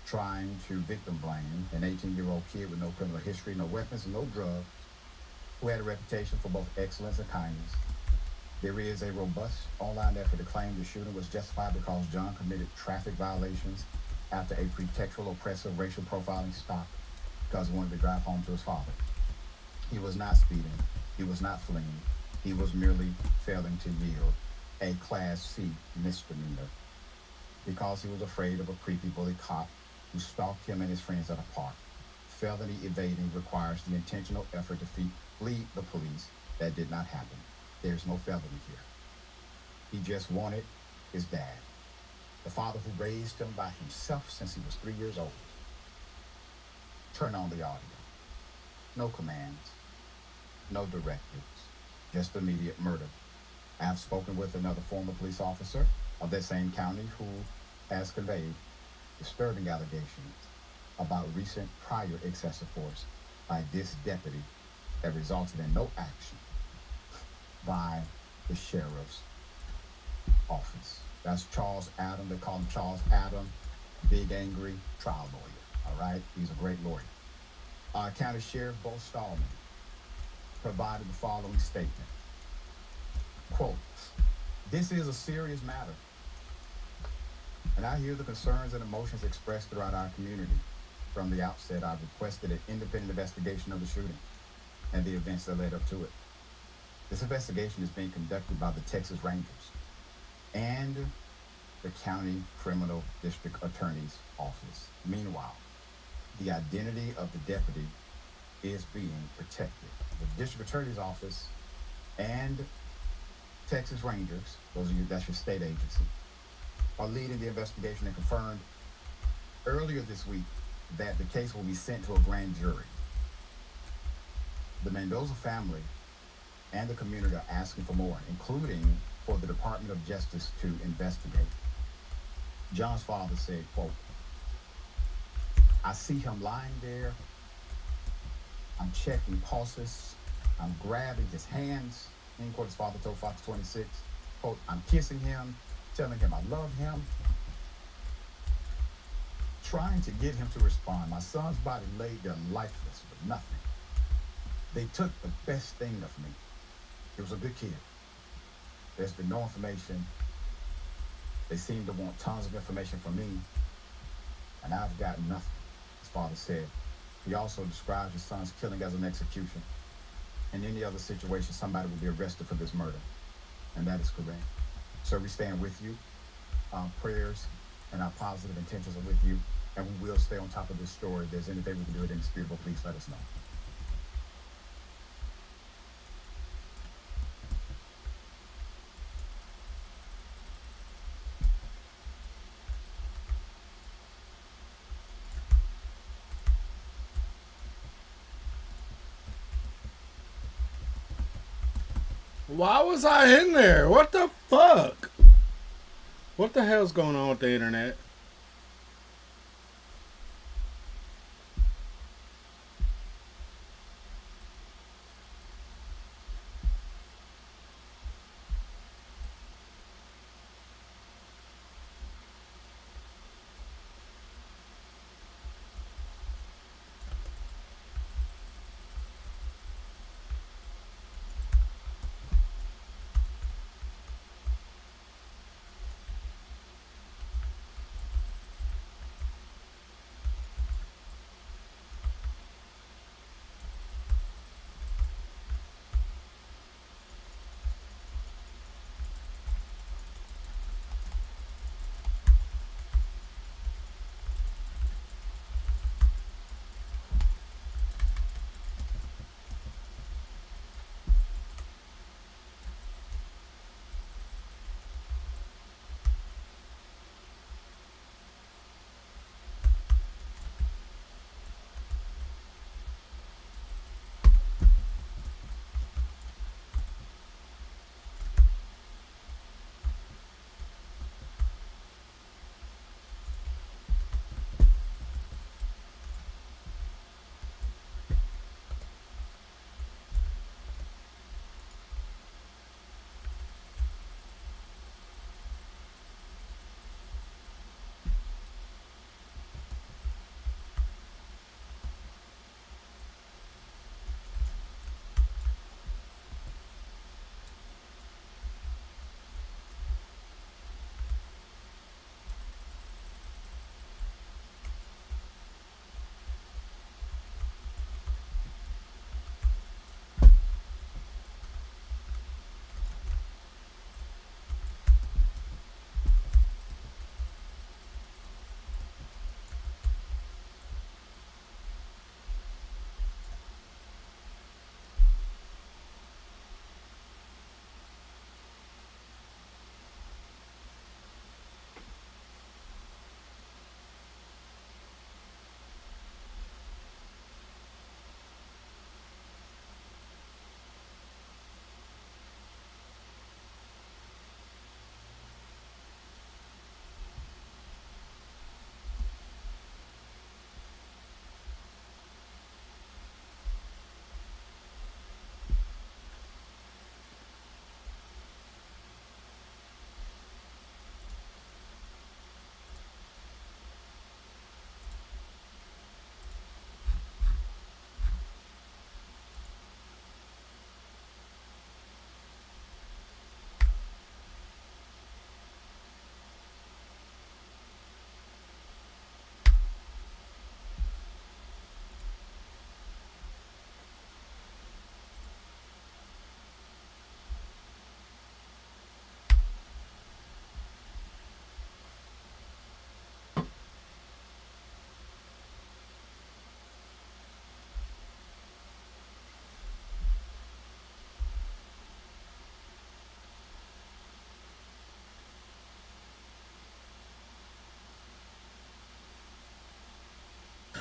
trying to victim blame an 18-year-old kid with no criminal history, no weapons, and no drugs, who had a reputation for both excellence and kindness. There is a robust online effort to claim the shooting was justified because John committed traffic violations after a pretextual oppressive racial profiling stop because he wanted to drive home to his father. He was not speeding. He was not fleeing. He was merely failing to yield, a Class C misdemeanor, because he was afraid of a creepy bully cop who stalked him and his friends at a park. Felony evading requires the intentional effort to flee the police. That did not happen. There's no felony here. He just wanted his dad, the father who raised him by himself since he was 3 years old. Turn on the audio. No commands, no directives, just immediate murder. I've spoken with another former police officer of that same county who has conveyed disturbing allegations about recent prior excessive force by this deputy that resulted in no action by the sheriff's office. That's Charles Adam. They call him Charles Adam, big angry trial lawyer. All right, he's a great lawyer. County Sheriff Bo Stallman provided the following statement. Quote, "This is a serious matter, and I hear the concerns and emotions expressed throughout our community. From the outset, I've requested an independent investigation of the shooting and the events that led up to it. This investigation is being conducted by the Texas Rangers and the County Criminal District Attorney's Office. Meanwhile, the identity of the deputy is being protected. The District Attorney's Office and Texas Rangers, that's your state agency, are leading the investigation and confirmed earlier this week that the case will be sent to a grand jury. The Mendoza family and the community are asking for more, including for the Department of Justice to investigate. John's father said, quote, "I see him lying there. I'm checking pulses. I'm grabbing his hands." End quote. His father told Fox 26, quote, "I'm kissing him, telling him I love him, trying to get him to respond. My son's body laid there lifeless with nothing. They took the best thing of me. He was a good kid. There's been no information. They seem to want tons of information from me, and I've got nothing," his father said. He also described his son's killing as an execution. In any other situation, somebody would be arrested for this murder, and that is correct. So we stand with you. Our prayers and our positive intentions are with you, and we will stay on top of this story. If there's anything we can do at Indisputable, please let us know. Why was I in there? What the fuck? What the hell's going on with the internet?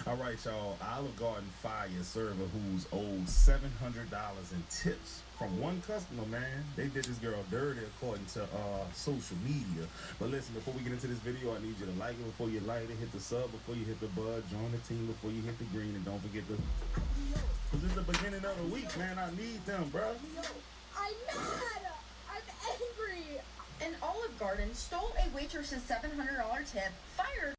All right, y'all. Olive Garden fired server who's owed $700 in tips from one customer. Man, they did this girl dirty according to social media. But listen, before we get into this video, I need you to like it before you like it, hit the sub before you hit the bud, join the team before you hit the green, and don't forget to. Cause it's the beginning of the week, man. I need them, bro. I'm mad. I'm angry. An Olive Garden stole a waitress's $700 tip, fired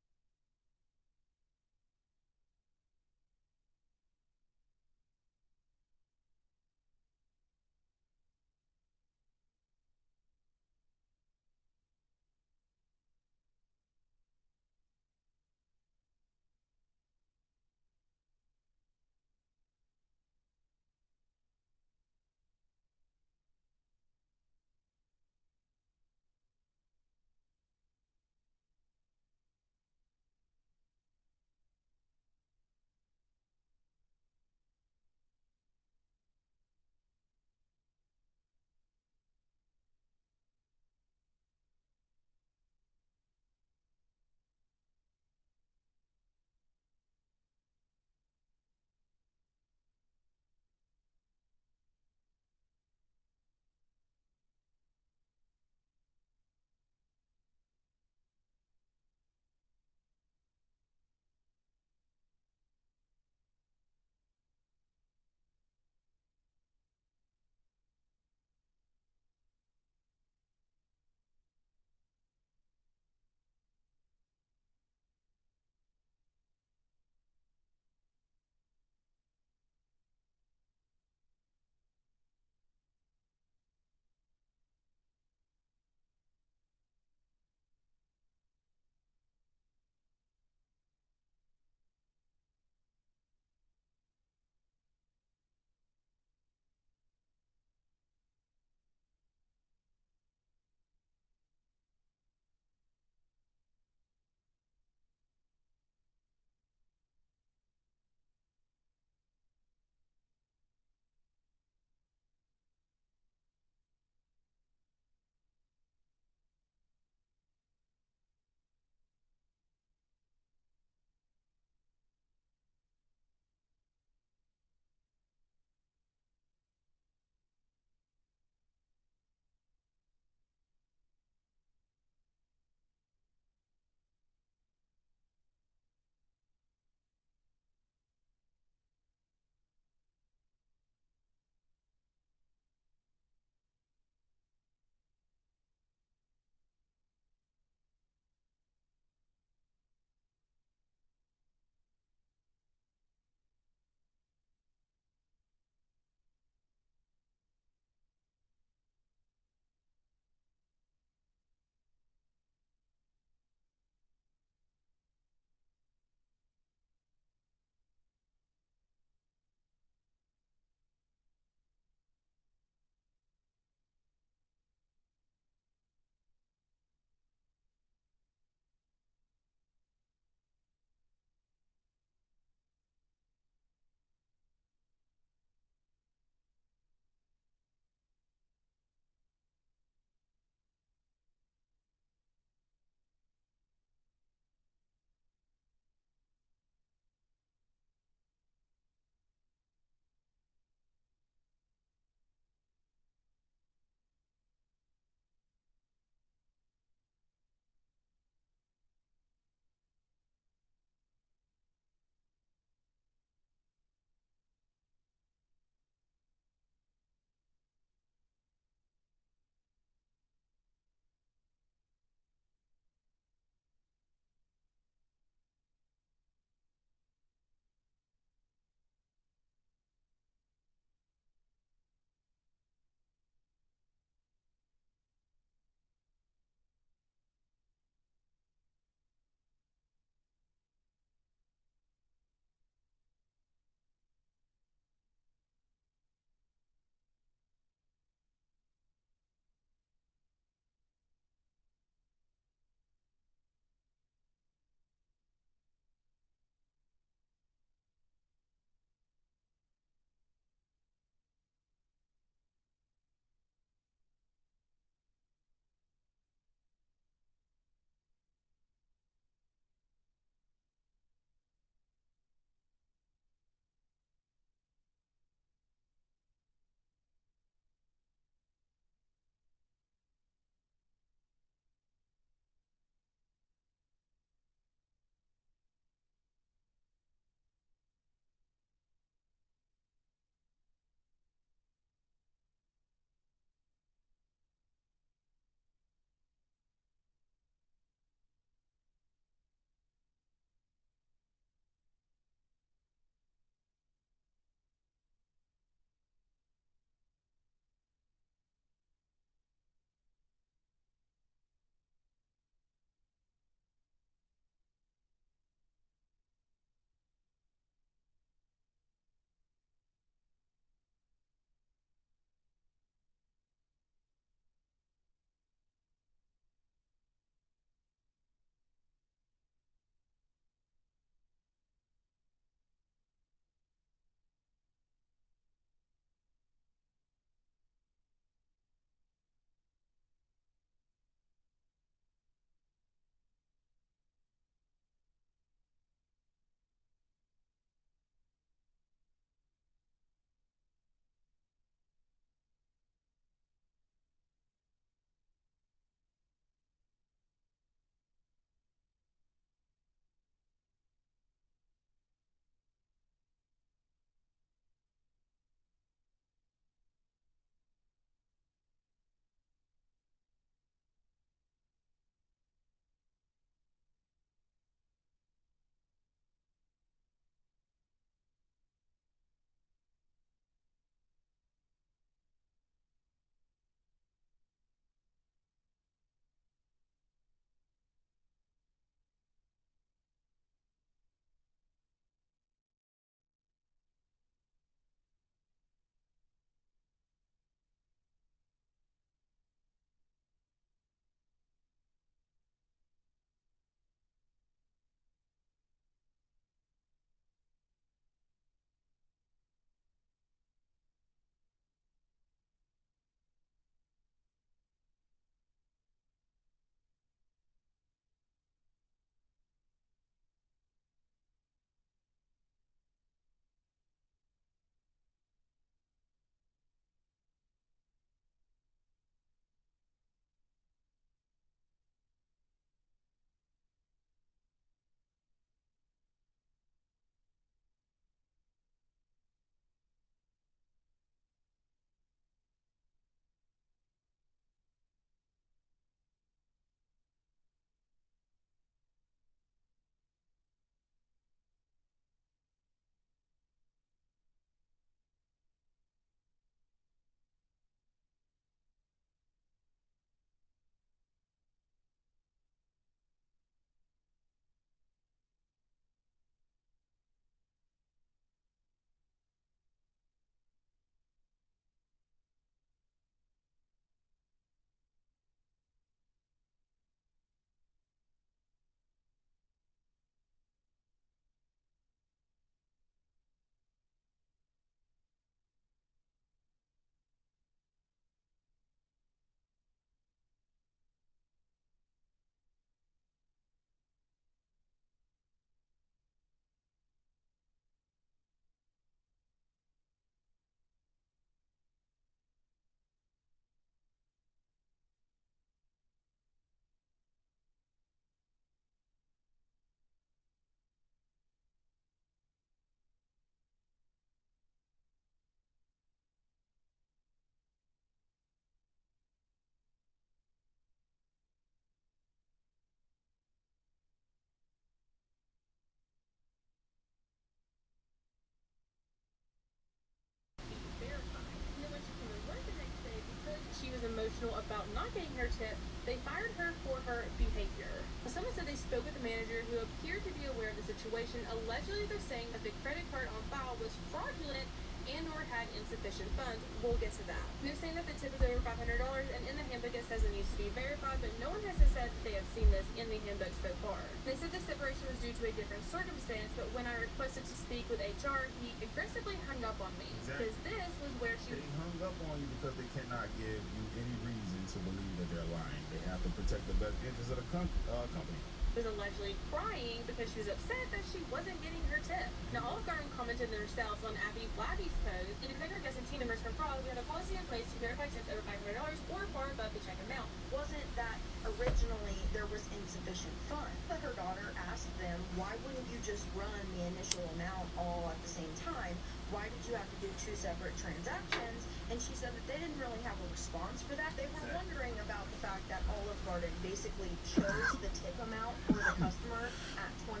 emotional about not getting her tip, they fired her for her behavior. Someone said they spoke with the manager who appeared to be aware of the situation. Allegedly, they're saying that the credit card on file was fraudulent and or had insufficient funds. We'll get to that. They're saying that the tip is over $500, and in the handbook it says it needs to be verified, but no one has said that they have seen this in the handbook so far. They said the separation was due to a different circumstance, but when I requested to speak with HR, he aggressively hung up on me. Because this was where she... They hung up on you because they cannot give you any reason to believe that they're lying. They have to protect the best interests of the company. Was allegedly crying because she was upset that she wasn't getting her tip. Now, Olive Garden commented themselves on Abby Blabby's post. To protect our guests and team members from fraud, we have a policy in place to verify tips over $500 or far above the check amount. Wasn't that originally there was insufficient funds? But her daughter asked them, why wouldn't you just run the initial amount all at the same time? Why did you have to do 2 separate transactions? And she said that they didn't really have a response for that. They were wondering about the fact that Olive Garden basically chose the tip amount for the customer at 20%.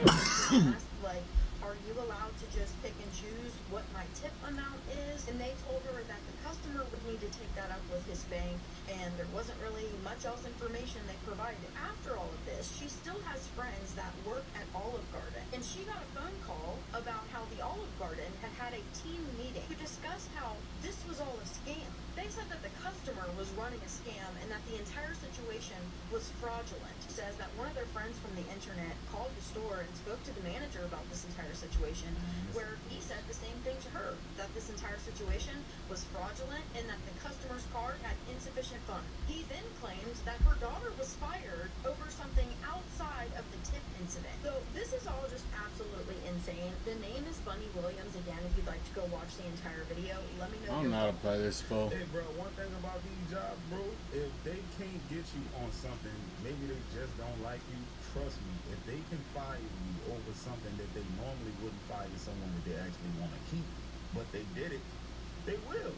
And she asked, like, are you allowed to just pick and choose what my tip amount is? And they told her that the customer would need to take that up with his bank, and there wasn't really much else information they provided. After all of this, she still has friends that work at Olive Garden, and she got a phone call about how the Olive Garden had a team meeting to discuss how this was all a scam. They said that the customer was running a scam and that the entire situation was fraudulent. She says that one of their friends from the internet called the store and spoke to the manager about this entire situation, where he said the same thing to her, that this entire situation was fraudulent and that the customer's card had insufficient funds. He then claimed that her daughter was fired over something outside of the tip incident. So this is all just absolutely insane. The name is Bunny Williams. Again, if you'd like to go watch the entire video, let me know. I don't know how to play this fool. Hey, bro, one thing about these jobs, bro, if they can't get you on something, maybe they just don't like you. Trust me, if they can fire you over something that they normally wouldn't fire someone that they actually want to keep, but they did it, they will.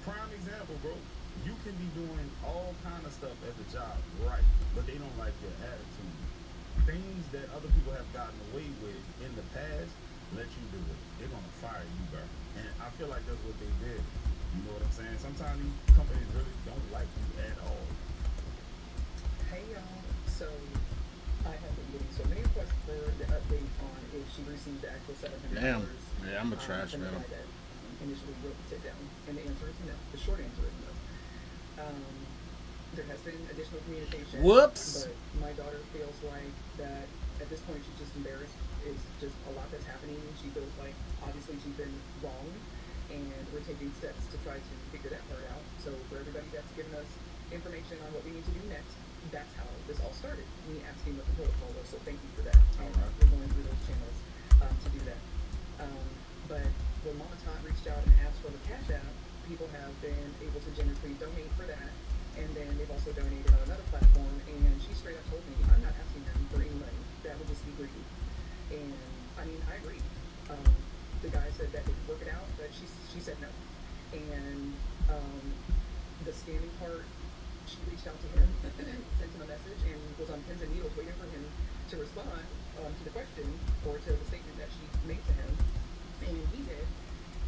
Prime example, bro. You can be doing all kind of stuff at the job, right, but they don't like your attitude. Things that other people have gotten away with in the past, let you do it. They're gonna fire you, bro. And I feel like that's what they did. You know what I'm saying? Sometimes these companies really don't like you at all. Hey y'all, so I have been getting so many requests for the update on if she received the actual $700. Damn. Yeah, I'm a trash from the metal. guy that initially wrote the tip down. And the answer is no. The short answer is no. There has been additional communication. Whoops. But my daughter feels like that at this point she's just embarrassed. It's just a lot that's happening. She feels like obviously she's been wrong, and we're taking steps to try to figure that part out. So for everybody that's given us information on what we need to do next, that's how this all started. Me asking what the protocol was. So thank you for that. And we're going through those channels to do that. But when Mama Todd reached out and asked for the Cash App, people have been able to generously donate for that. And then they've also donated on another platform, and she straight up told me, I'm not asking them for any money. That would just be greedy. And I mean, I agree. The guy said that they could work it out, but she said no. And the scamming part, she reached out to him, sent him a message, and was on pins and needles waiting for him to respond to the question or to the statement that she made to him. And he did,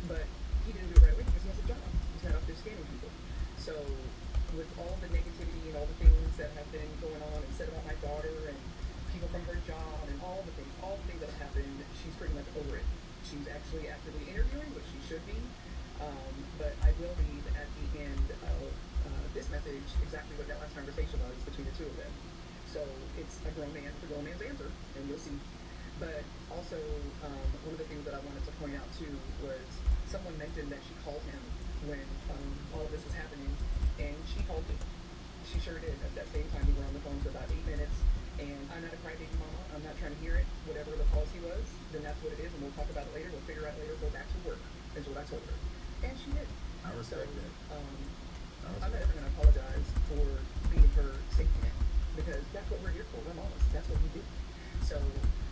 but he didn't do it right away because he has a job. He's not up there scamming people. So with all the negativity and all the things that have been going on and said about my daughter and people from her job and all the things that have happened, she's pretty much over it. She's actually actively interviewing, which she should be. But I will read at the end of this message exactly what that last conversation was between the two of them. So it's a grown man's answer, and you'll see. But also, one of the things that I wanted to point out too was someone mentioned that she called him when all of this was happening, and she called me. She sure did. At that same time, we were on the phone for about 8 minutes, and I'm not a crybaby mama. I'm not trying to hear it. Whatever the policy was, then that's what it is, and we'll talk about it later. We'll figure out later. Go back to work, is what I told her. And she did. I respect that. I'm not ever going to apologize for being her safety net, because that's what we're here for. We're mamas. That's what we do. So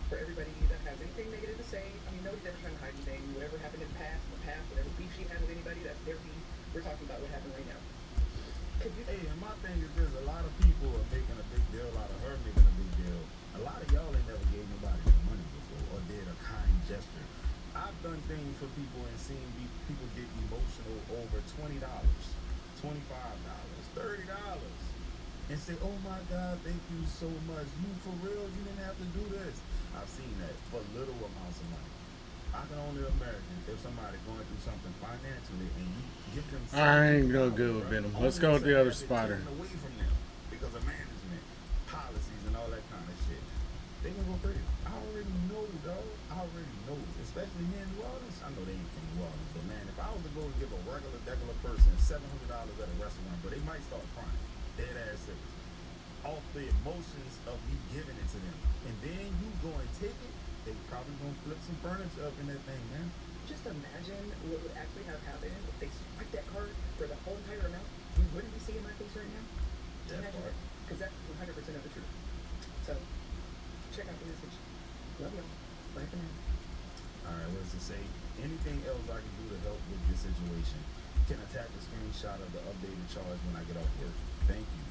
for everybody that has anything negative to say, I mean, nobody's ever trying to hide anything. Whatever happened in the past, whatever beef she had with anybody, that's their beef. We're talking about what happened right now. Hey, and my thing is this, a lot of people are making a big deal out of her making a big deal. A lot of y'all ain't never gave nobody money before or did a kind gesture. I've done things for people and seen people get emotional over $20. $20 $25, $30, and say, "Oh my God, thank you so much. You for real? You didn't have to do this." I've seen that for little amounts of money. I can only imagine if somebody going through something financially and you give them. I ain't no good with Venom. Let's go with the other spider. Away from them because of management, policies, and all that kind of shit. They gonna go crazy. I already know, dog. I already know. Especially here in New Orleans. I know they ain't from New Orleans, but man, if I was to go and give a regular person $700 at a restaurant, but they might start crying, dead ass serious, off the emotions of me giving it to them, and then you go and take it, they probably gonna flip some furniture up in that thing, man. Just imagine what would actually have happened if they swiped that card for the whole entire amount. You wouldn't be seeing my face right now. That part. Because that's 100% of the truth. So, check out the message. Love y'all. Bye for now. Alright, what does it say? Anything else I can do to help with your situation? Can attach a screenshot of the updated charge when I get off work. Thank you.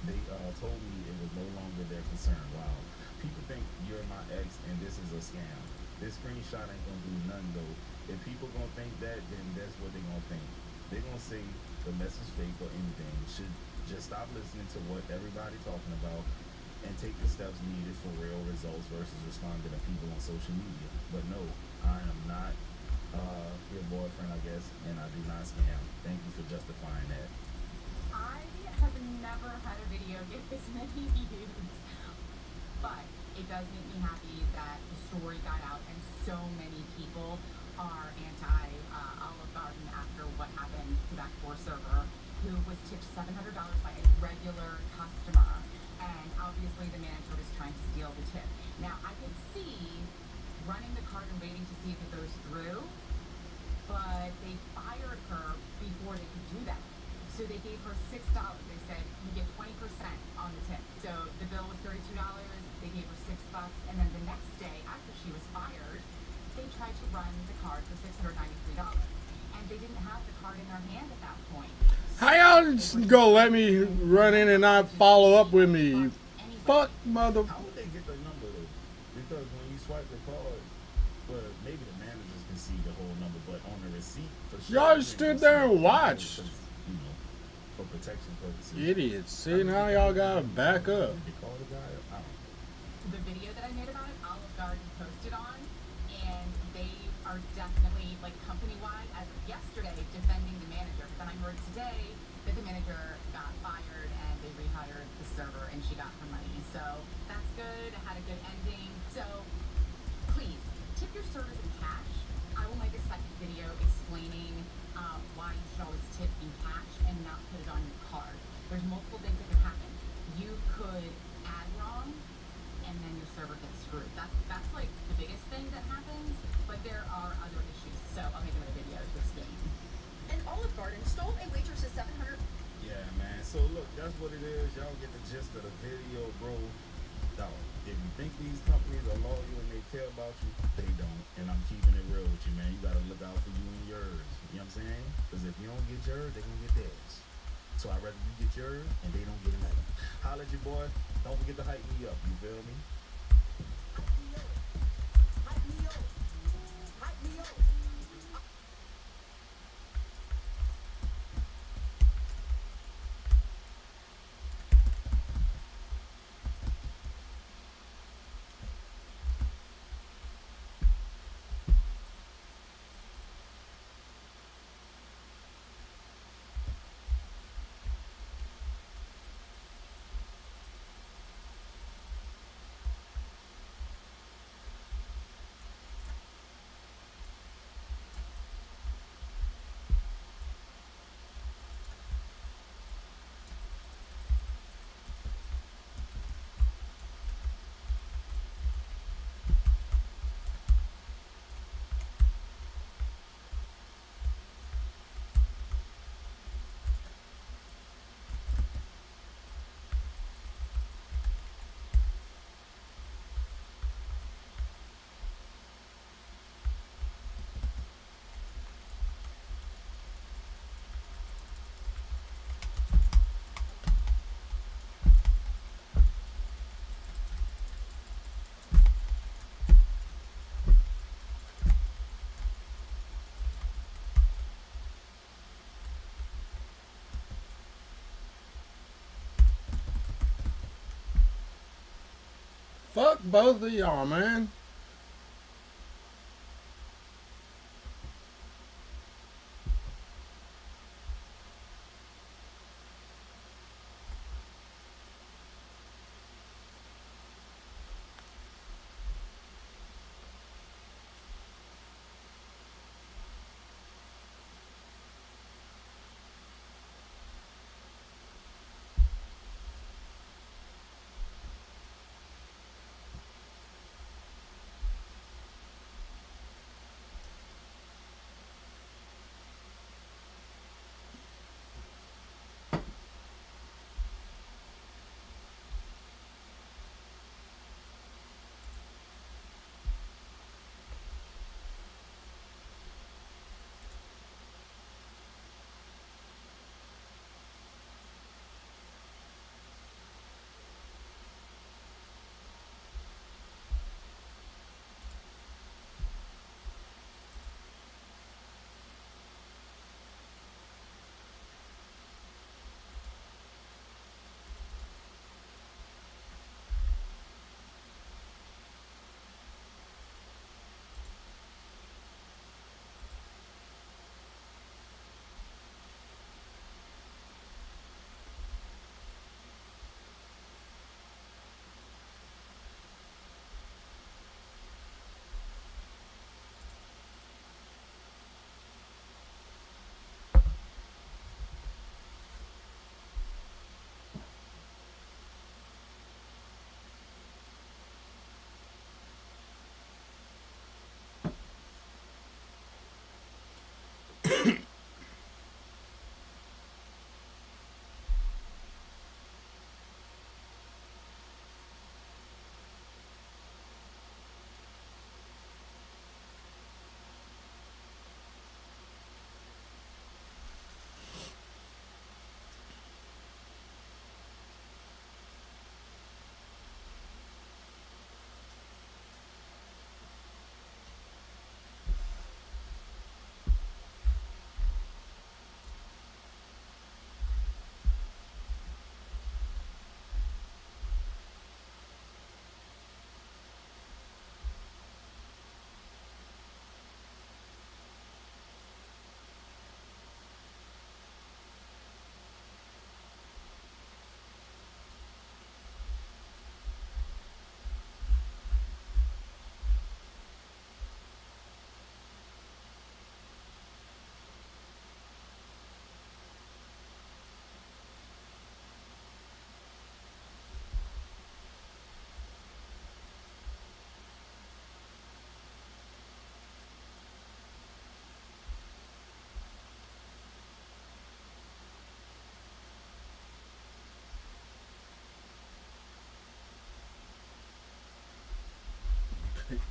They told me it was no longer their concern. Wow. People think you're my ex and this is a scam. This screenshot ain't gonna do nothing though. If people gonna think that, then that's what they gonna think. They gonna say the message fake or anything. Should just stop listening to what everybody talking about and take the steps needed for real results versus responding to people on social media. But no, I am not your boyfriend, I guess, and I do not scam. Thank you for justifying that. I have never had a video get this many views, but it does make me happy that the story got out and so many people are anti-Olive Garden after what happened to that poor server who was tipped $700 by a regular customer, and obviously the manager was trying to steal the tip. Now, I could see running the card and waiting to see if it goes through, but they fired her before they could do that. So they gave her $6. They said, you get 20% on the tip. So the bill was $32. They gave her $6. And then the next day, after she was fired, they tried to run the card for $693. And they didn't have the card in their hand at that point. How y'all just go let me run in and not follow up with me? You fuck mother. How would they get the number though? Because when you swipe the card, well, maybe the managers can see the whole number, but on the receipt for sure. Y'all just stood there and watched. You know, for protection purposes. Idiots. See, now y'all gotta back up. They call the guy up. I don't know. The video that I made about it, Olive Garden posted on, and they are definitely, like, company-wide, as of yesterday, defending the manager. But then I heard today that the manager got fired and they rehired the server and she got her money. So that's good. It had a good ending. So please, tip your servers in cash. I will make a second video explaining why you should always tip in cash and not put it on your card. There's multiple things that could happen. You could add wrong, and then your server gets screwed. That's like the biggest thing that happens, but there are other issues. So I'll make another video to explain. And Olive Garden stole a waitress's $700. Yeah, man. So look, that's what it is. Y'all get the gist of the video, bro. Dog, if you think these companies are loyal and they care about you, they don't. And I'm keeping it real with you, man. You gotta look out for you and yours. You know what I'm saying? Because if you don't get yours, they're gonna get theirs. So I'd rather you get yours and they don't get another. Holla at your boy. Don't forget to hype me up. You feel me? Fuck both of y'all, man.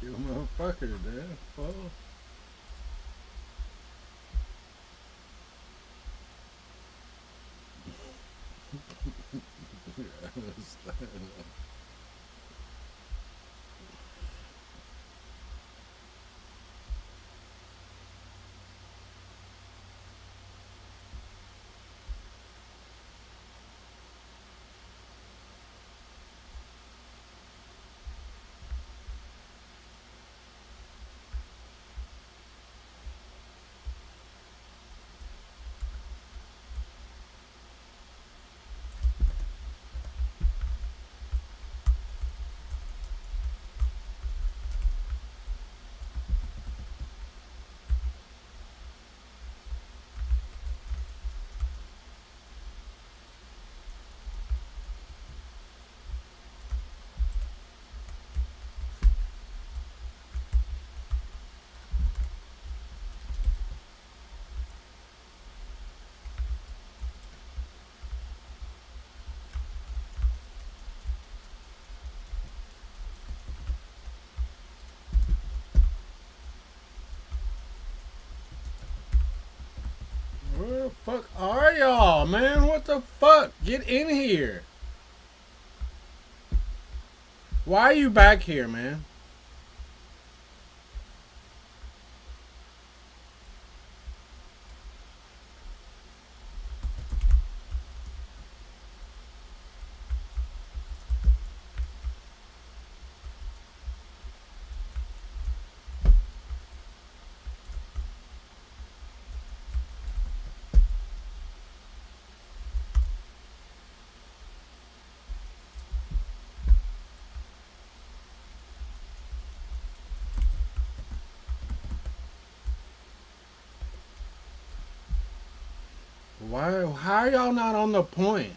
You motherfucker, damn fool. Where the fuck are y'all, man? What the fuck? Get in here. Why are you back here, man? Why? How y'all not on the point?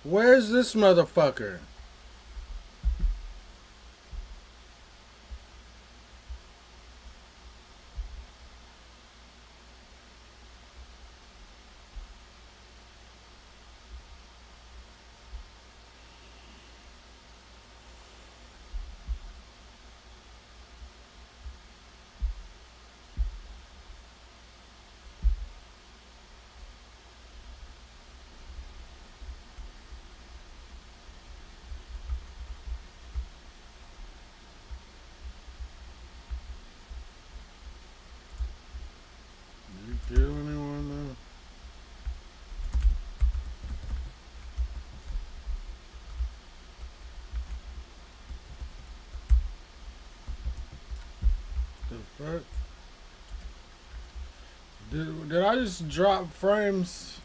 Where's this motherfucker? You kill anyone though? The fuck? Did I just drop frames?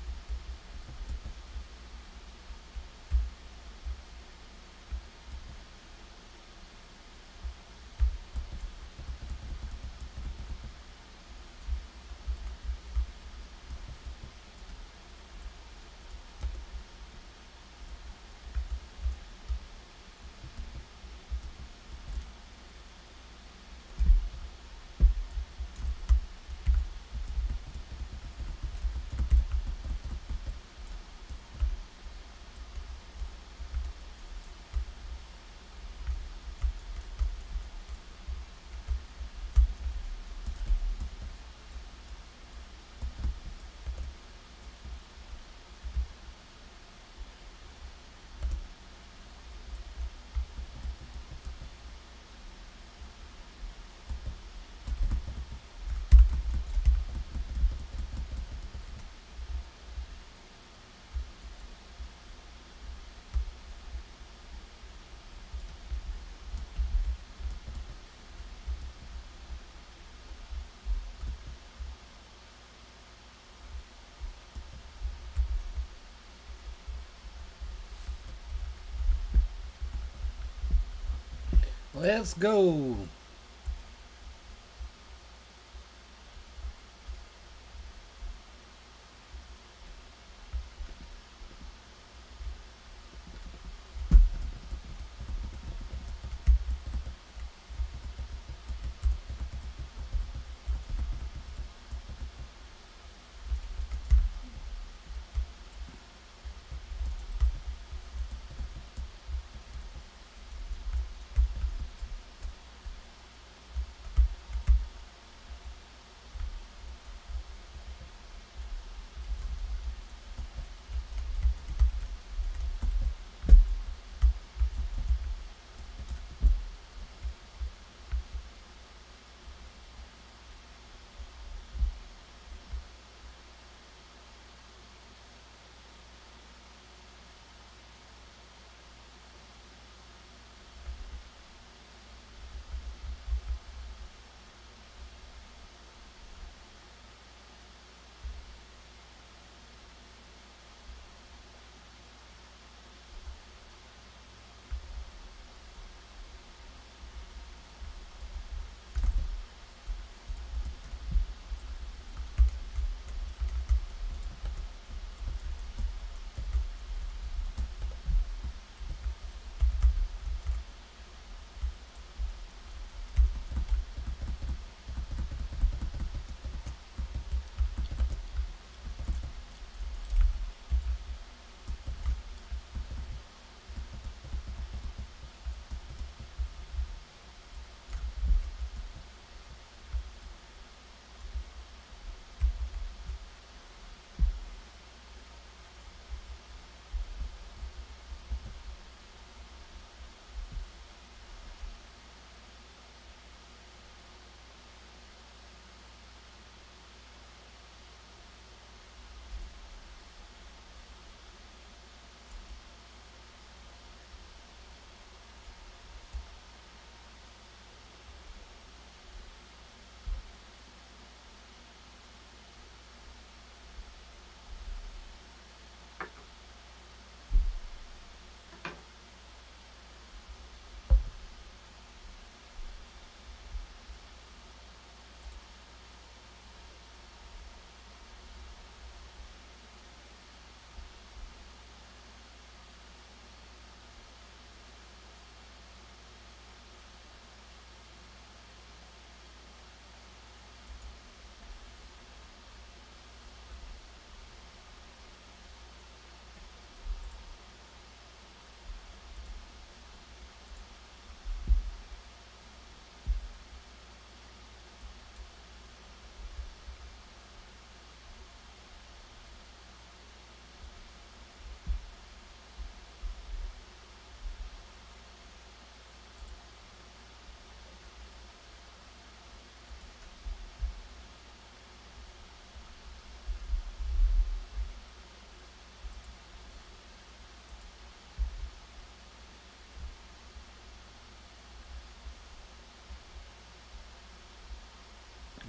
Let's go.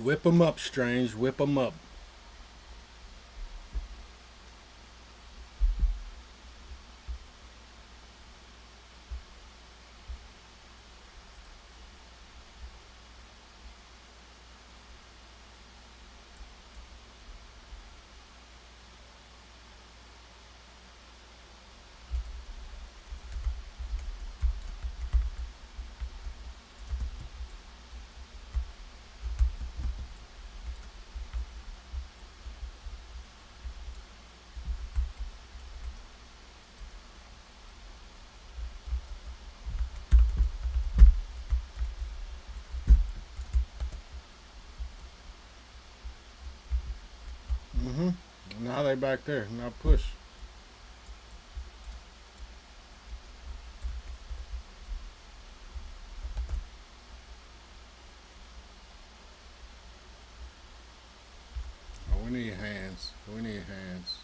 Whip 'em up, Strange. Whip 'em up. Now they back there. Now push. Oh, we need hands. We need hands.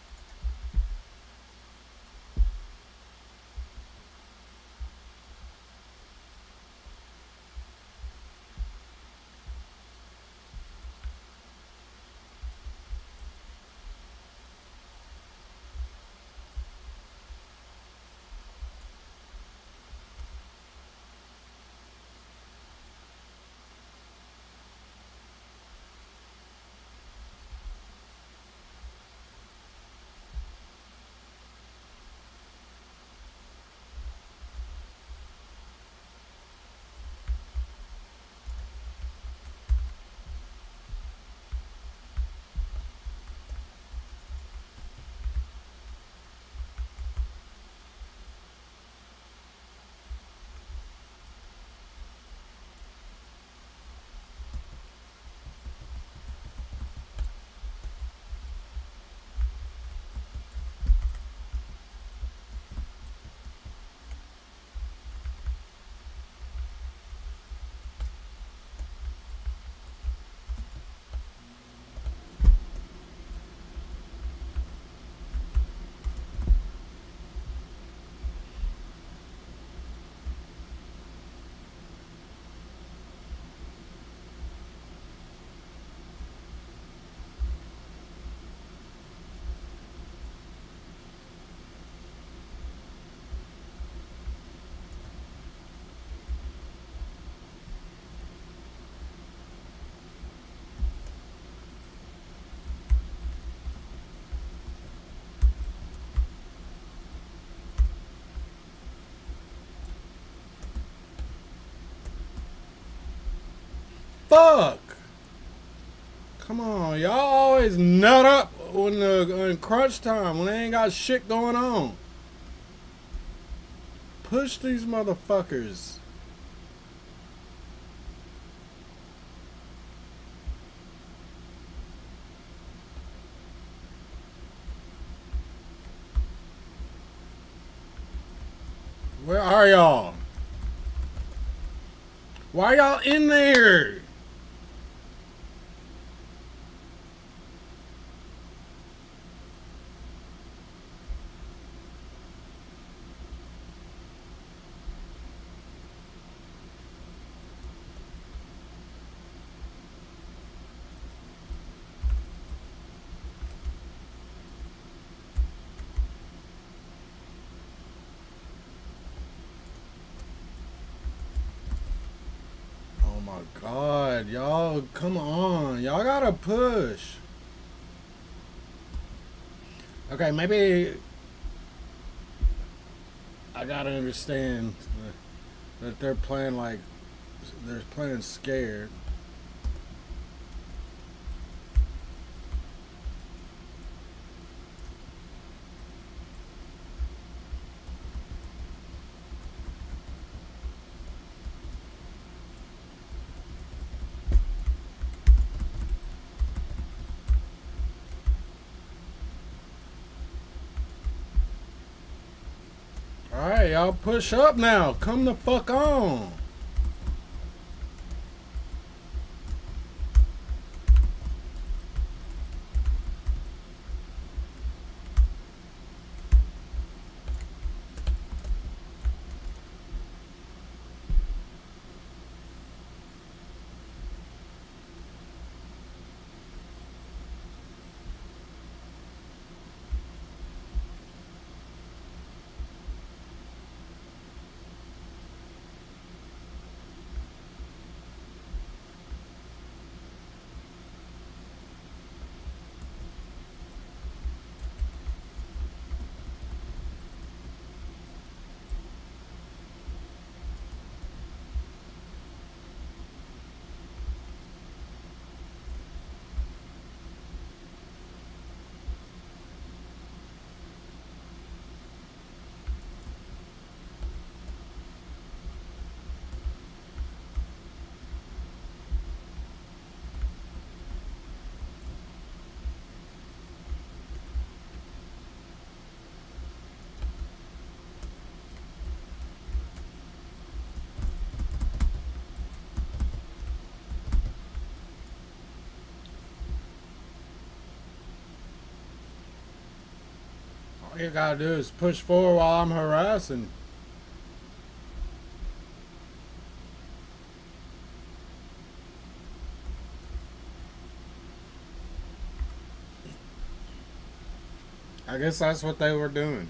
Fuck! Come on, y'all always nut up when in crunch time when they ain't got shit going on. Push these motherfuckers. Where are y'all? Why y'all in there? Oh my God, y'all, come on. Y'all gotta push. Okay, maybe I gotta understand that they're playing like, they're playing scared. Alright, y'all push up now. Come the fuck on. All you gotta do is push forward while I'm harassing. I guess that's what they were doing.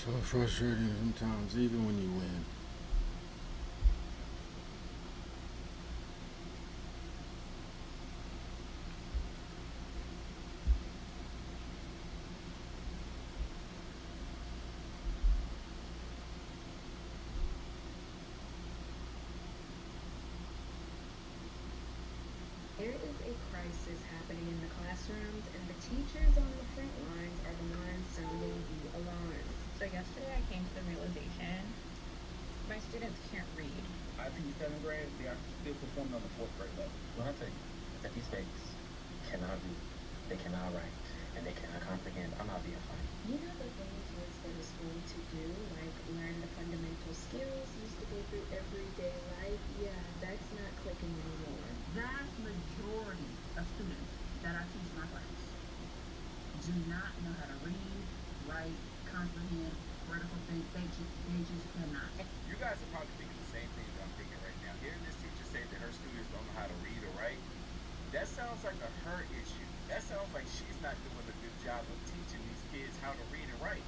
So frustrating sometimes, even when you win. There is a crisis happening in the classrooms, and the teachers on the front lines are the ones sounding the alarm. So yesterday I came to the realization my students can't read. I think 7th grade, they are still performing on the 4th grade level. What I'll tell you is that these babies cannot read, they cannot write, and they cannot comprehend. I'm not being funny. You know the things you're supposed to do, like learn the fundamental skills you used to go through everyday life? Yeah, that's not clicking anymore. Vast majority of students that I teach in my class do not know how to read, write, comprehend, critical think. They just cannot. You guys are probably thinking the same thing that I'm thinking right now. Hearing this teacher say that her students don't know how to read or write, that sounds like a her issue. That sounds like she's not doing a good job of teaching these kids how to read and write.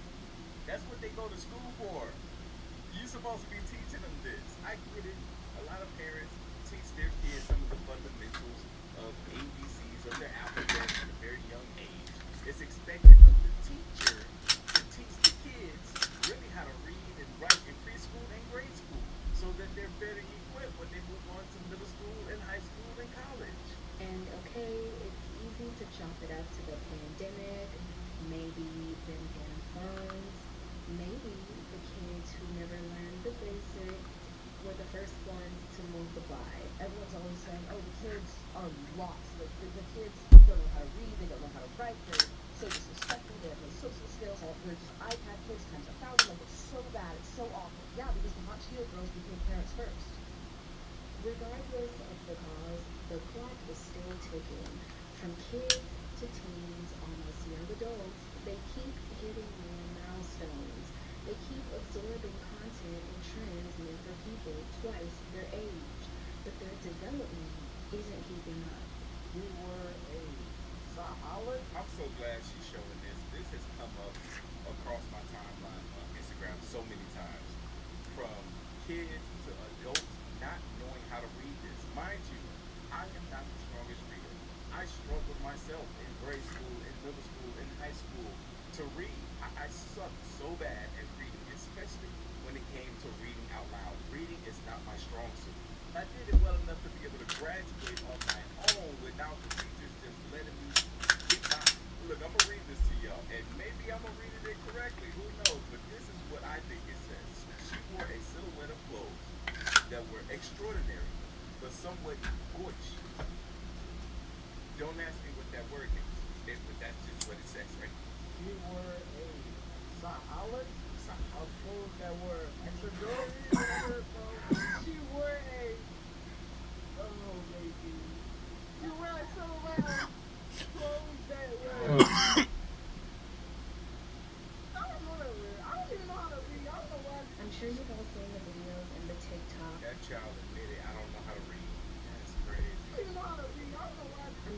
That's what they go to school for. You're supposed to be teaching them this. I get it. A lot of parents teach their kids some of the fundamentals of ABCs of their alphabet at a very young age. It's expected of the teacher to teach the kids really how to read and write in preschool and grade school so that they're better equipped when they move on to middle school and high school and college. And okay, it's easy to chalk it up to the pandemic, maybe them getting phones, maybe the kids who never learned the basics were the first ones to move the vibe. Everyone's always saying, oh, the kids are lost. The kids don't know how to read, they don't know how to write, they're so disrespectful, they have no social skills, they're just iPad kids times 1,000, like it's so bad, it's so awful. Yeah, because the hot Cheeto girls became parents first. Regardless of the cause, the clock is still ticking. From kids to teens, almost young adults, they keep hitting new milestones. They keep absorbing content and trends meant for people twice their age, but their development isn't keeping up. We were a solid. I'm so glad she's showing this. This has come up across my timeline on Instagram so many times. From kids to adults not knowing how to read this. Mind you, I am not the strongest reader. I struggled myself in grade school, in middle school, in high school to read. I sucked so bad at reading, especially when it came to reading out loud. Reading is not my strong suit. I did it well enough to be able to graduate on my own without the teachers just letting me get by. Look, I'm gonna read this to y'all, and maybe I'm gonna read it incorrectly. Who knows? But this is what I think it says. She wore a silhouette of clothes that were extraordinary, but somewhat boyish. Don't ask me what that word means, but that's just what it says, right? She wore a solid of clothes that were extraordinary. She wore a baby. She wore a silhouette of clothes that were. I don't know how to read. I don't even know how to read. I don't know why. I'm sure you've all seen the videos and the TikToks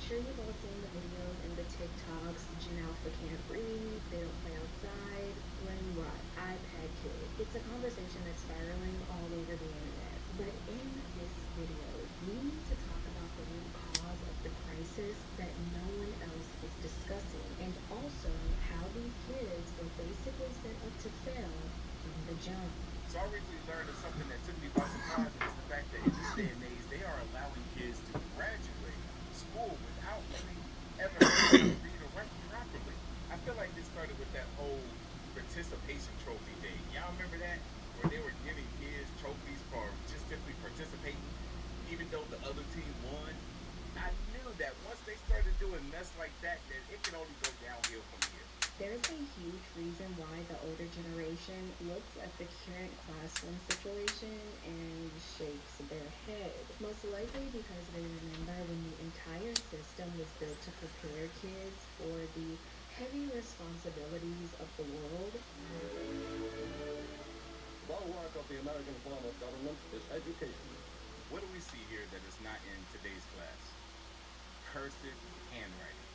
sure you've all seen the videos and the TikToks. Gen Alpha can't read, they don't play outside, brain rot, iPad kid. It's a conversation that's spiraling all over the internet. But in this video, we need to talk about the root cause of the crisis that no one else is discussing, and also how these kids were basically set up to fail from the jump. So I recently learned of something that took me by surprise, and it's the fact that in this day and age, they are allowing kids to graduate school without really ever learning to read or write properly. I feel like this started with that whole participation trophy thing. Y'all remember that? Where they were giving kids trophies for just simply participating, even though the other team won. I knew that once they started doing mess like that it can only go downhill from here. There's a huge reason why the older generation looks at the current classroom situation and shakes their head. Most likely because they remember when the entire system was built to prepare kids for the heavy responsibilities of the world. The bulwark of the American form of government is education. What do we see here that is not in today's class? Cursive handwriting.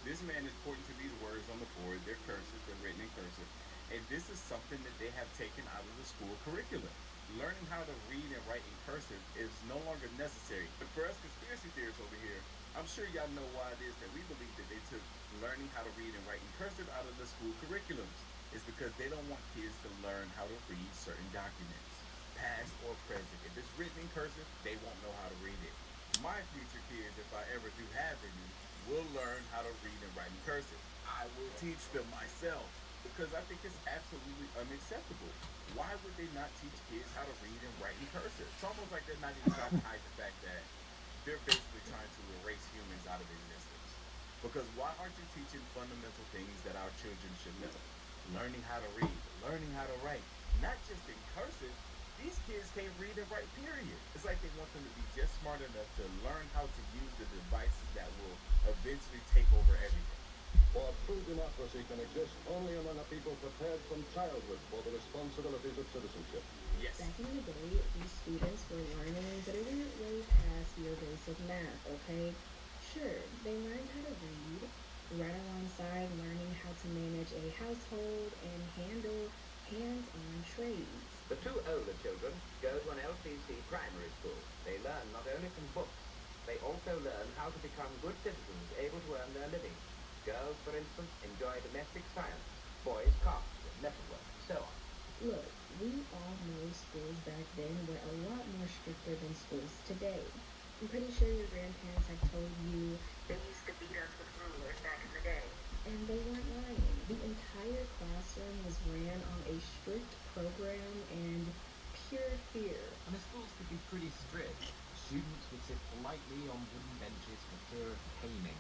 This man is pointing to these words on the board. They're cursive, they're written in cursive. And this is something that they have taken out of the school curriculum. Learning how to read and write in cursive is no longer necessary. But for us conspiracy theorists over here, I'm sure y'all know why it is that we believe that they took learning how to read and write in cursive out of the school curriculums. It's because they don't want kids to learn how to read certain documents, past or present. If it's written in cursive, they won't know how to read it. My future kids, if I ever do have any, will learn how to read and write in cursive. I will teach them myself because I think it's absolutely unacceptable. Why would they not teach kids how to read and write in cursive? It's almost like they're not even trying to hide the fact that they're basically trying to erase humans out of existence. Because why aren't you teaching fundamental things that our children should know? Learning how to read, learning how to write, not just in cursive. These kids can't read and write, period. It's like they want them to be just smart enough to learn how to use the devices that will eventually take over everything. For true democracy can exist only among a people prepared from childhood for the responsibilities of citizenship. Yes. Back in the day, these students were learning, but it went way past your basic math, okay? Sure, they learned how to read, right alongside learning how to manage a household and handle hands-on trades. The two older children go to an LCC primary school. They learn not only from books, they also learn how to become good citizens able to earn their living. Girls, for instance, enjoy domestic science, boys carpentry, metalwork, and so on. Look, we all know schools back then were a lot more stricter than schools today. I'm pretty sure your grandparents have told you they used to beat us with rulers back in the day. And they weren't lying. The entire classroom was ran on a strict program and pure fear. And the schools could be pretty strict. Students would sit politely on wooden benches for fear of caning.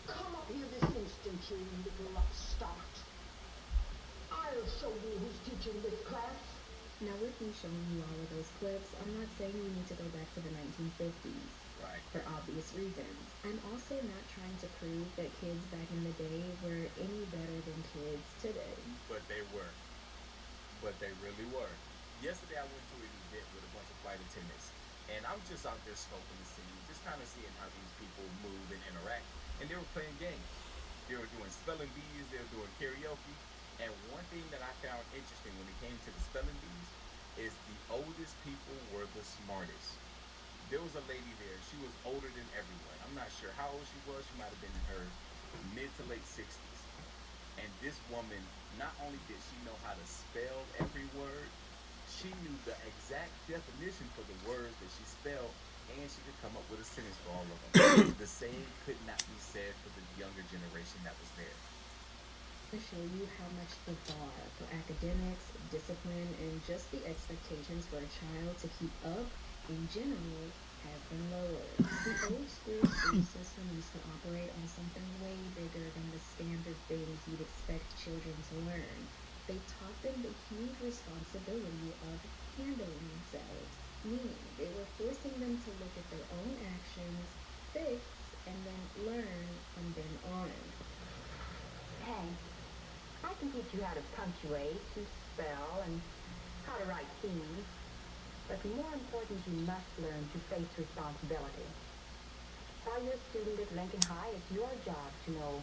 Come up here this instant, you little upstart. I'll show you who's teaching this class. Now, with me showing you all of those clips, I'm not saying you need to go back to the 1950s. Right. For obvious reasons. I'm also not trying to prove that kids back in the day were any better than kids today. But they were. But they really were. Yesterday I went to an event with a bunch of flight attendants, and I'm just out there scoping the scene, just kind of seeing how these people move and interact. And they were playing games. They were doing spelling bees, they were doing karaoke. And one thing that I found interesting when it came to the spelling bees is the oldest people were the smartest. There was a lady there. She was older than everyone. I'm not sure how old she was. She might have been in her mid to late 60s. And this woman, not only did she know how to spell every word, she knew the exact definition for the words that she spelled, and she could come up with a sentence for all of them. The same could not be said for the younger generation that was there. To show you how much the bar for academics, discipline, and just the expectations for a child to keep up in general have been lowered. The old school system used to operate on something way bigger than the standard things you'd expect children to learn. They taught them the huge responsibility of handling themselves, meaning they were forcing them to look at their own actions, fix, and then learn from then on. Hey, I can teach you how to punctuate and spell and how to write themes. But more important, you must learn to face responsibility. While you're a student at Lincoln High, it's your job to know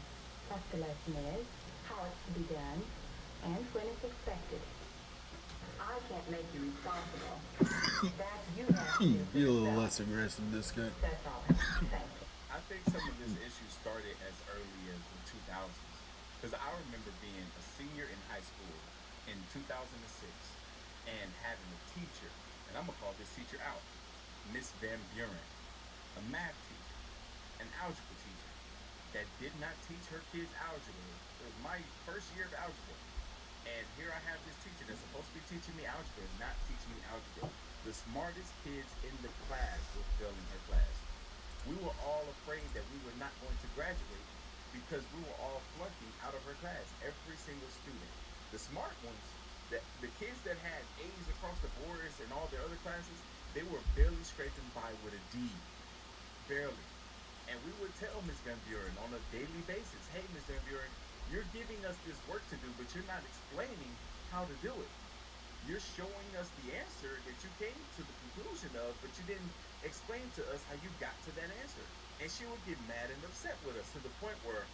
what the lesson is, how it's to be done, and when it's expected. I can't make you responsible. That you have to do for Be a little yourself. less aggressive, this guy. That's all I have to say. I think some of this issue started as early as the 2000s. Because I remember being a senior in high school in 2006 and having a teacher, and I'm going to call this teacher out, Miss Van Buren, a math teacher, an algebra teacher, that did not teach her kids algebra. It was my first year of algebra. And here I have this teacher that's supposed to be teaching me algebra and not teaching me algebra. The smartest kids in the class were failing her class. We were all afraid that we were not going to graduate because we were all flunking out of her class. Every single student. The smart ones, the kids that had A's across the boards and all their other classes, they were barely scraping by with a D. Barely. And we would tell Ms. Van Buren on a daily basis, hey, Ms. Van Buren, you're giving us this work to do, but you're not explaining how to do it. You're showing us the answer that you came to the conclusion of, but you didn't explain to us how you got to that answer. And she would get mad and upset with us to the point where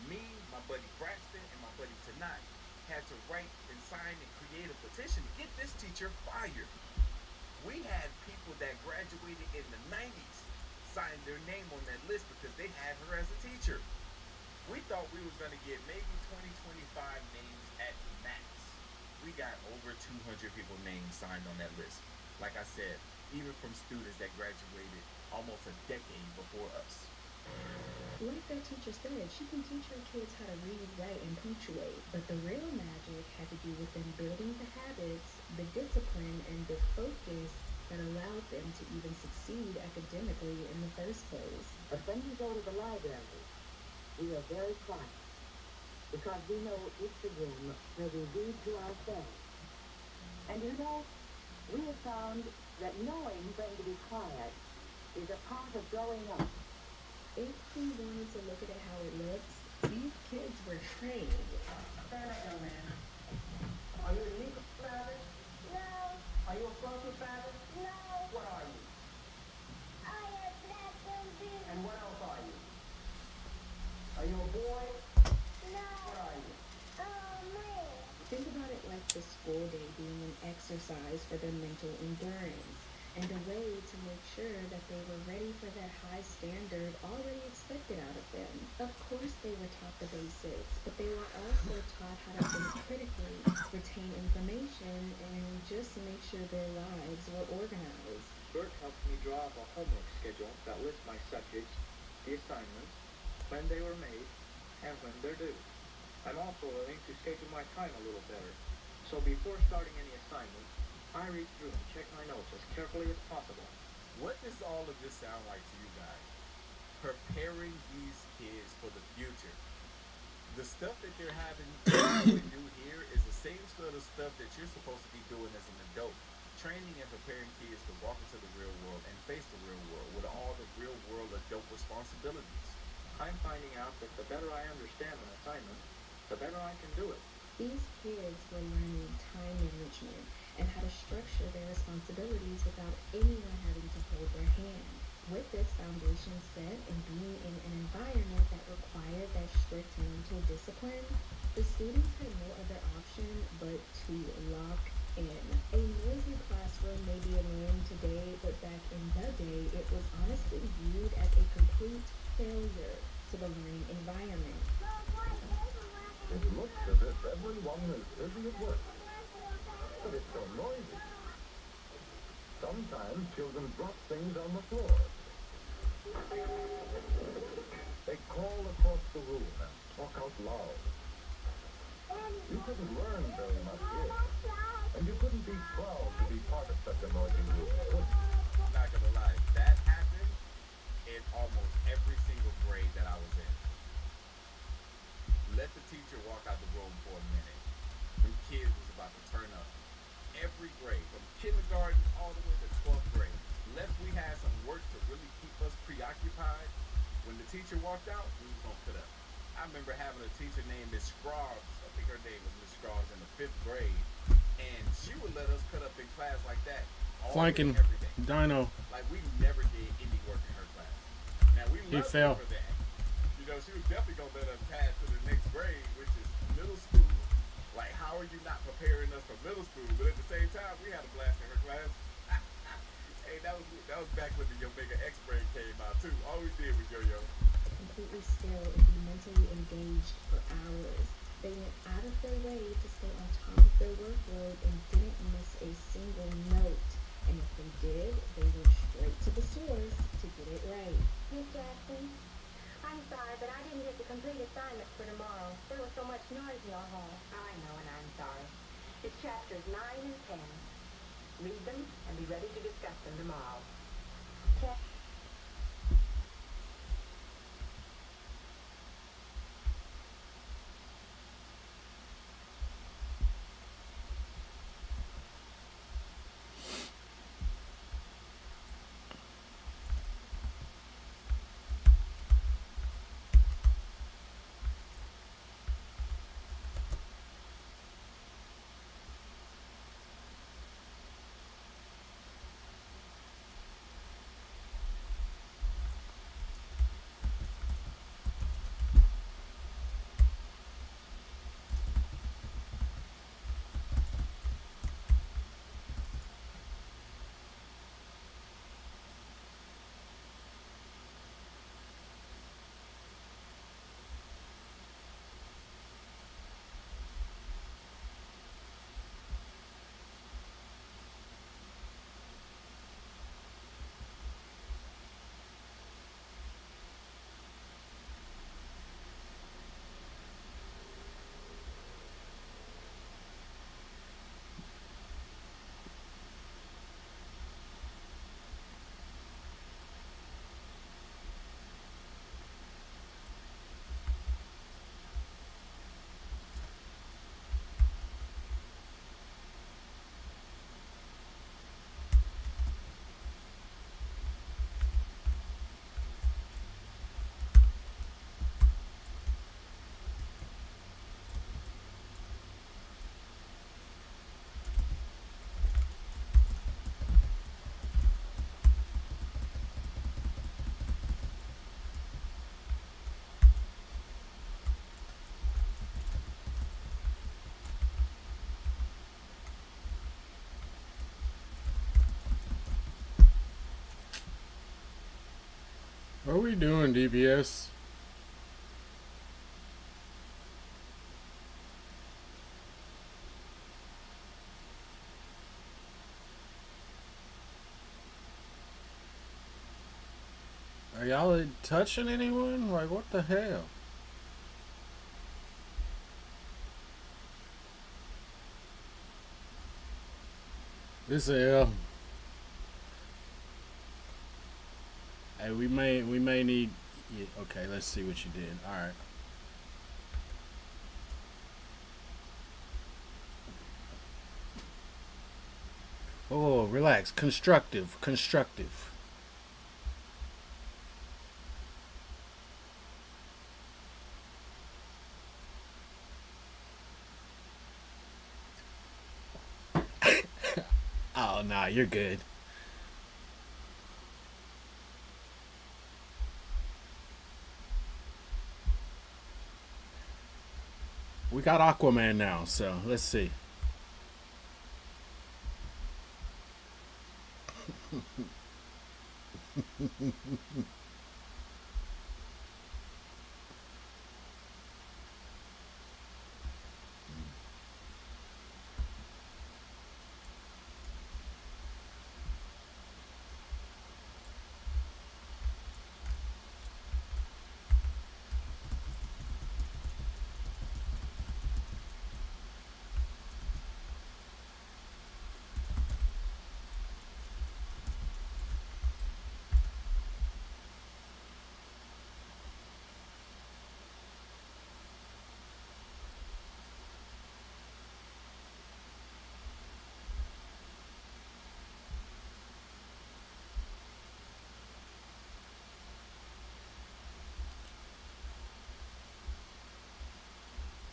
me, my buddy Braxton, and my buddy Tanat had to write and sign and create a petition to get this teacher fired. We had people that graduated in the 90s sign their name on that list because they had her as a teacher. We thought we was going to get maybe 20, 25 names at max. We got over 200 people names signed on that list. Like I said, even from students that graduated almost a decade before us. Like that teacher said, she can teach her kids how to read, write, and punctuate, but the real magic had to do with them building the habits, the discipline, and the focus that allowed them to even succeed academically in the first place. But when we go to the library, we are very quiet, because we know it's a room where we read to ourselves. And you know, we have found that knowing when to be quiet is a part of growing up. If we wanted to look at it how it looks, these kids were trained. There I go, man. Are you a legal Travis? No, Are you a funky Travis? no, What are you? I am black and blue. And what else are you? Are you a boy? No, What are you? man. Think about it like the school day being an exercise for their mental endurance and a way to make sure that they were ready for that high standard already expected out of them. Of course they were taught the basics, but they were also taught how to think critically, retain information, and just make sure their lives were organized. Bert helps me draw up a homework schedule that lists my subjects, the assignments, when they were made, and when they're due. I'm also learning to schedule my time a little better. So before starting any assignment, I read through and check my notes as carefully as possible. What does all of this sound like to you guys? Preparing these kids for the future. The stuff that they're having to do here is the same sort of stuff that you're supposed to be doing as an adult. Training and preparing kids to walk into the real world and face the real world with all the real world adult responsibilities. I'm finding out that the better I understand an assignment, the better I can do it. These kids were learning time management and how to structure their responsibilities without anyone having to hold their hand. With this foundation set and being in an environment that required that strict mental discipline, the students had no other option but to lock in. A noisy classroom may be annoying today, but back in the day, it was honestly viewed as a complete failure to the learning environment. It looks as if everyone is busy at work, but it's so noisy. Sometimes children drop things on the floor. They call across the room and talk out loud. You couldn't learn very much here, and you couldn't be proud to be part of such a noisy group, could you? I'm not gonna lie, that happened in almost every single grade that I was in. Let the teacher walk out the room for a minute. Them kids was about to turn up. Every grade, from kindergarten all the way to 12th grade. Unless we had some work to really keep us preoccupied, when the teacher walked out, we was gonna cut up. I remember having a teacher named Miss Scroggs. I think her name was Miss Scroggs in the 5th grade. And she would let us cut up in class like that. All Flanking day, every day. Dino. Like we never did any work in her class. Now, we He loved fell. her for that. You know, she was definitely going to let us pass to the next grade, which is middle school. Like, how are you not preparing us for middle school? But at the same time, we had a blast in her class. Hey, that was back when the Omega X brain came out, too. All we did was yo-yo. Completely still and be mentally engaged for hours. They went out of their way to stay on top of their workload and didn't miss a single note. And if they did, they went straight to the source to get it right. Miss Jackson, I'm sorry, but I didn't get the complete assignment for tomorrow. There was so much noise in your hall. I know, and I'm sorry. It's chapters 9 and 10. Read them and be ready to discuss them tomorrow. What are we doing, DBS? Are y'all touching anyone? Like, what the hell? This L. Hey, we may need. Yeah, okay, let's see what you did. All right. Oh, relax. Constructive. Constructive. Oh, nah, you're good. We got Aquaman now, so let's see.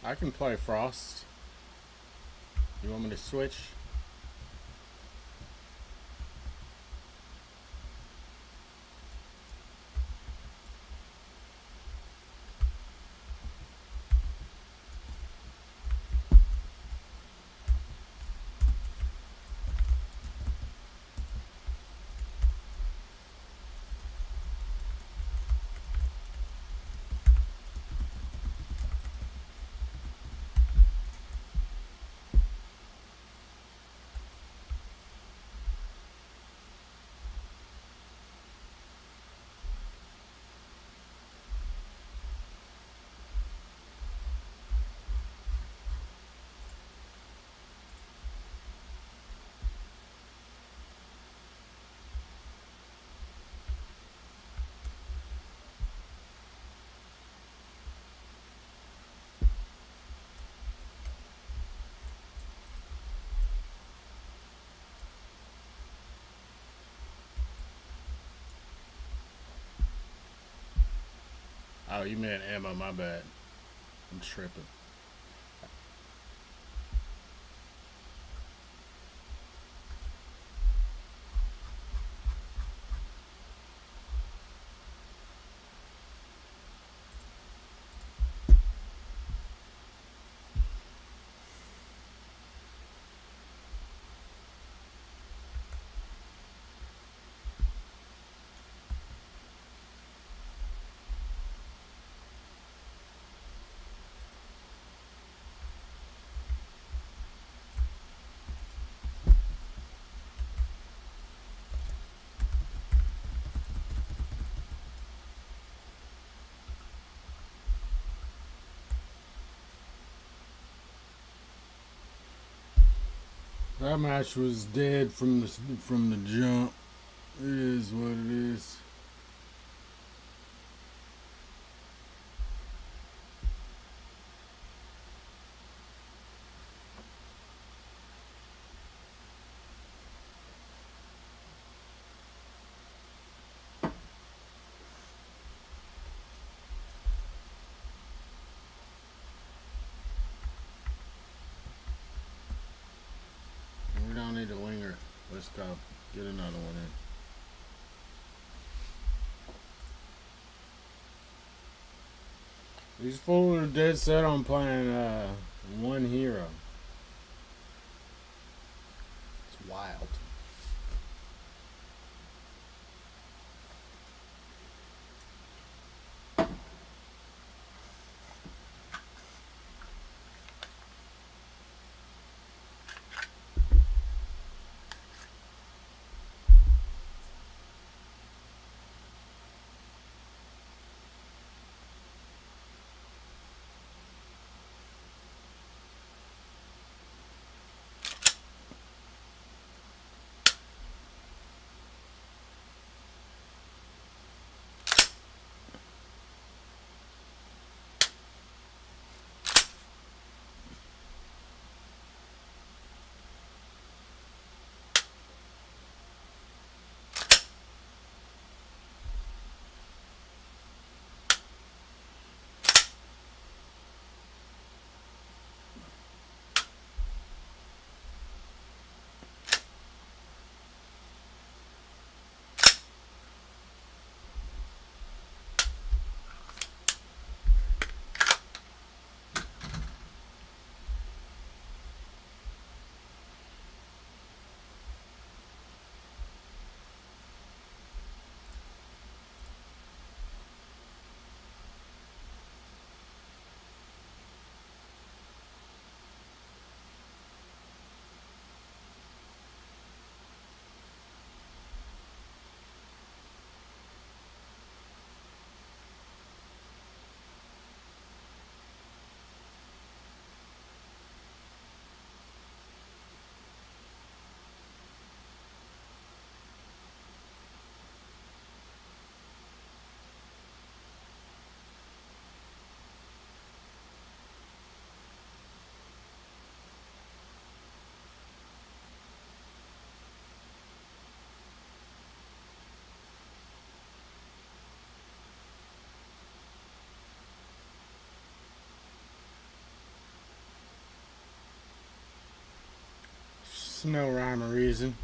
I can play Frost. You want me to switch? you meant Emma, my bad. I'm tripping. That match was dead from the jump. It is what it is. We don't need to linger. Let's go. Get another one in. These fools are dead set on playing one hero. It's wild. It's no rhyme or reason.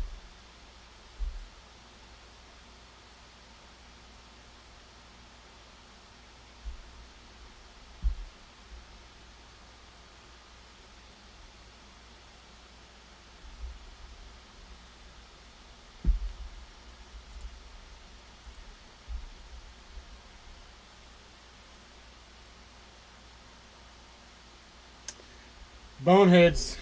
Boneheads.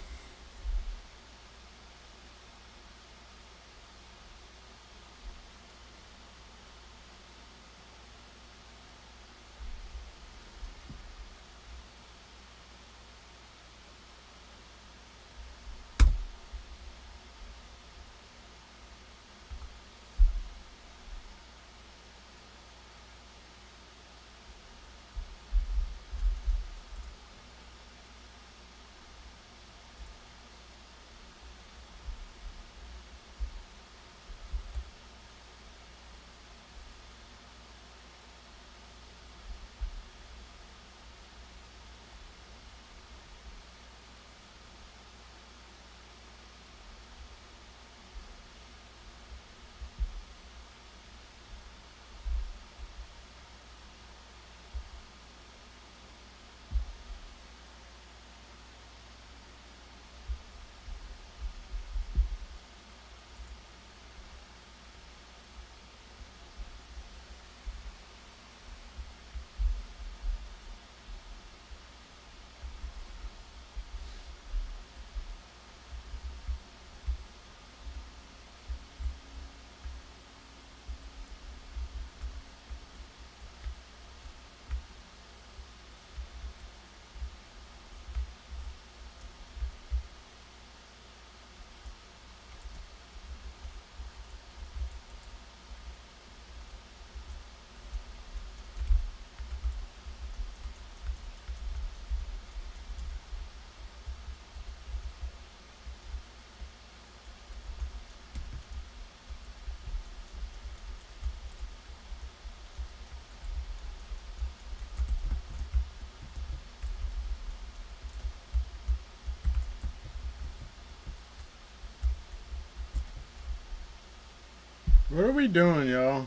What are we doing, y'all?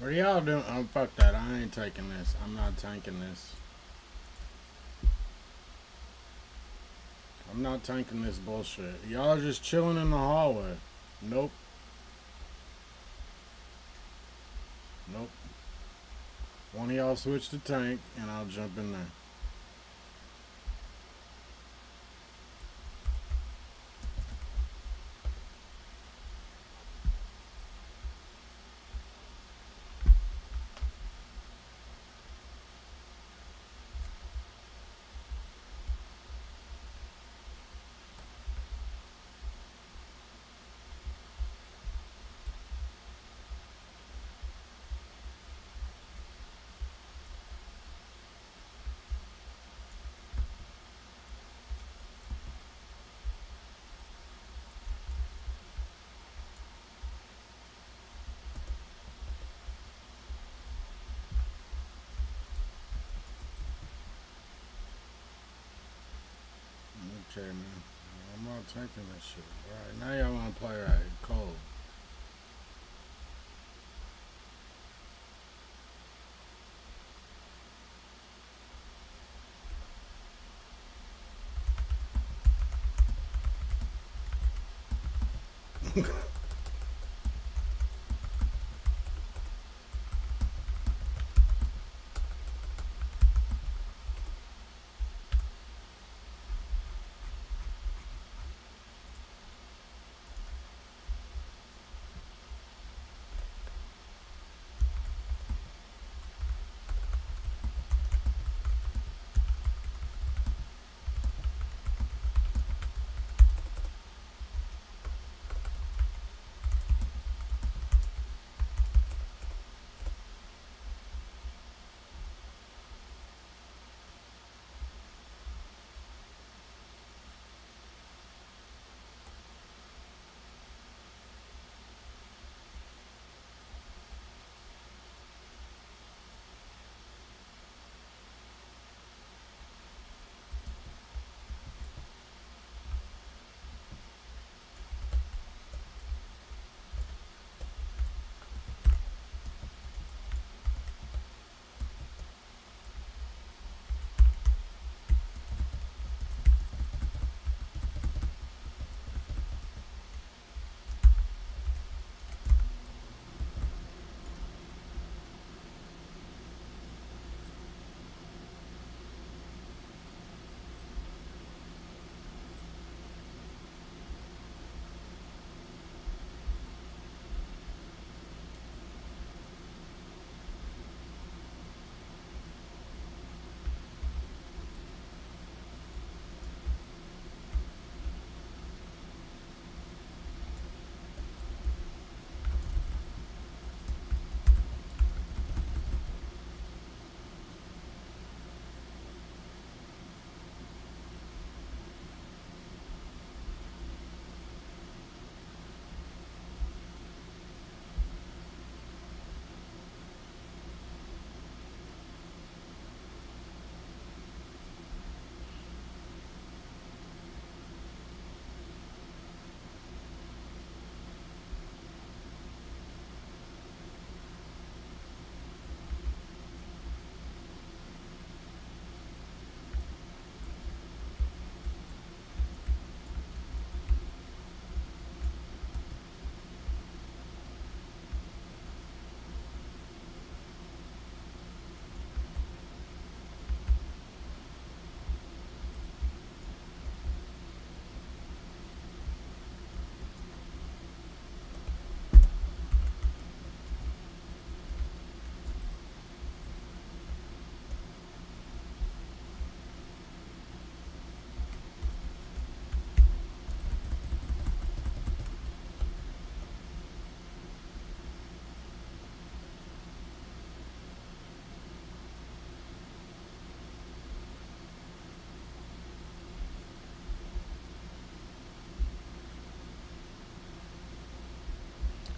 What are y'all doing? Oh, fuck that. I ain't taking this. I'm not tanking this. I'm not tanking this bullshit. Y'all are just chilling in the hallway. Nope. Nope. One of y'all switch to tank, and I'll jump in there. Okay, man. I'm not taking this shit. Alright, now y'all want to play right. Cold.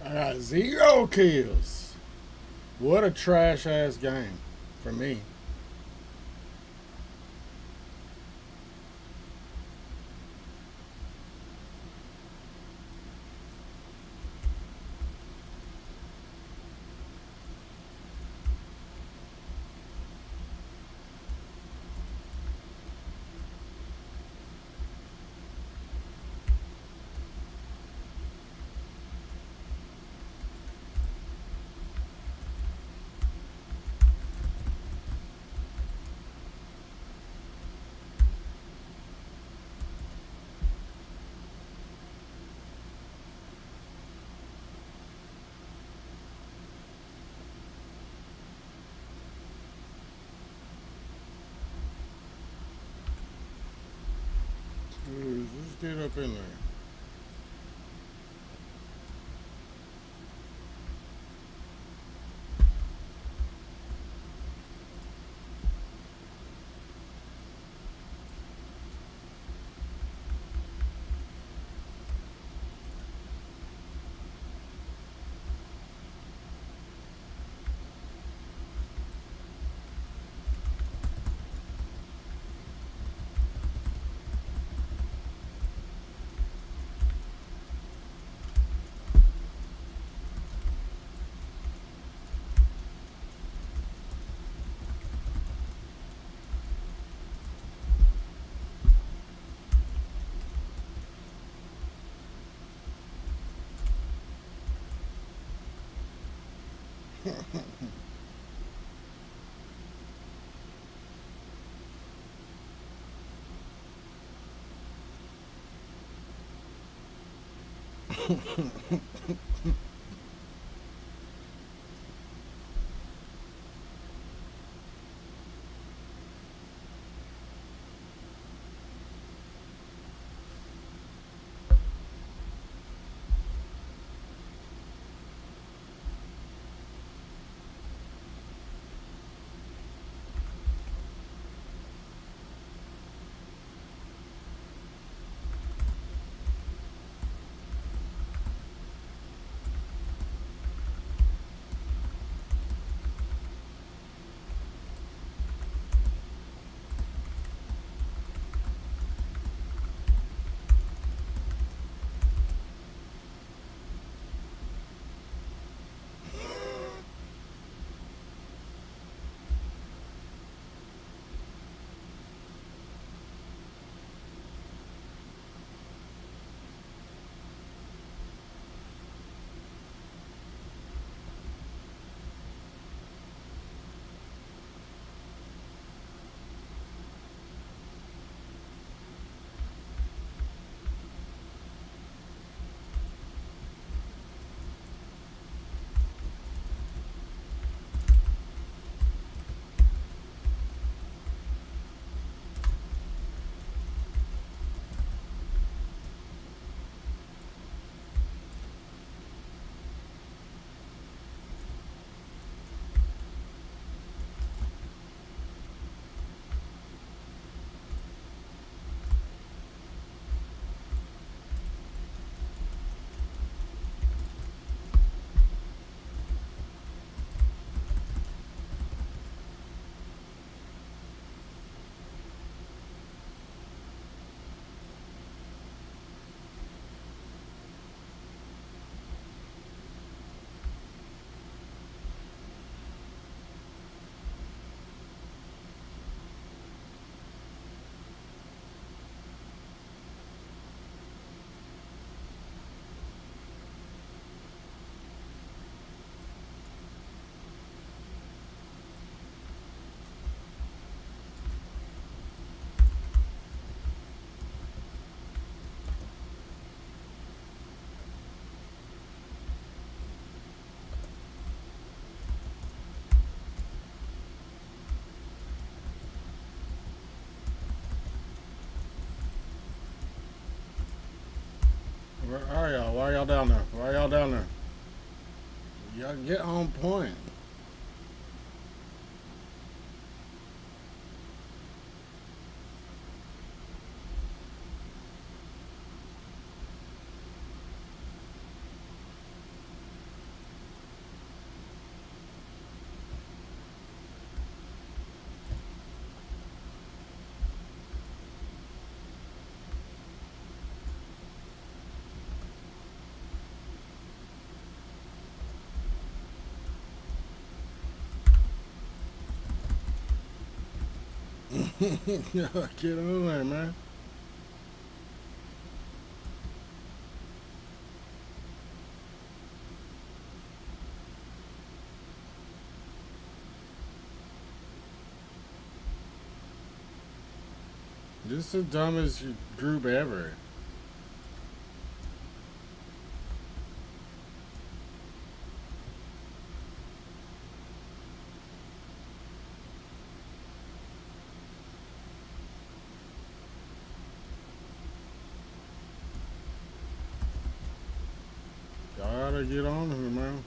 I got 0 kills. What a trash ass game for me. Let's get up in there. Where are y'all? Why y'all down there? Why y'all down there? Y'all get on point. Get on there, man. This is the dumbest group ever. Gotta get on here, man.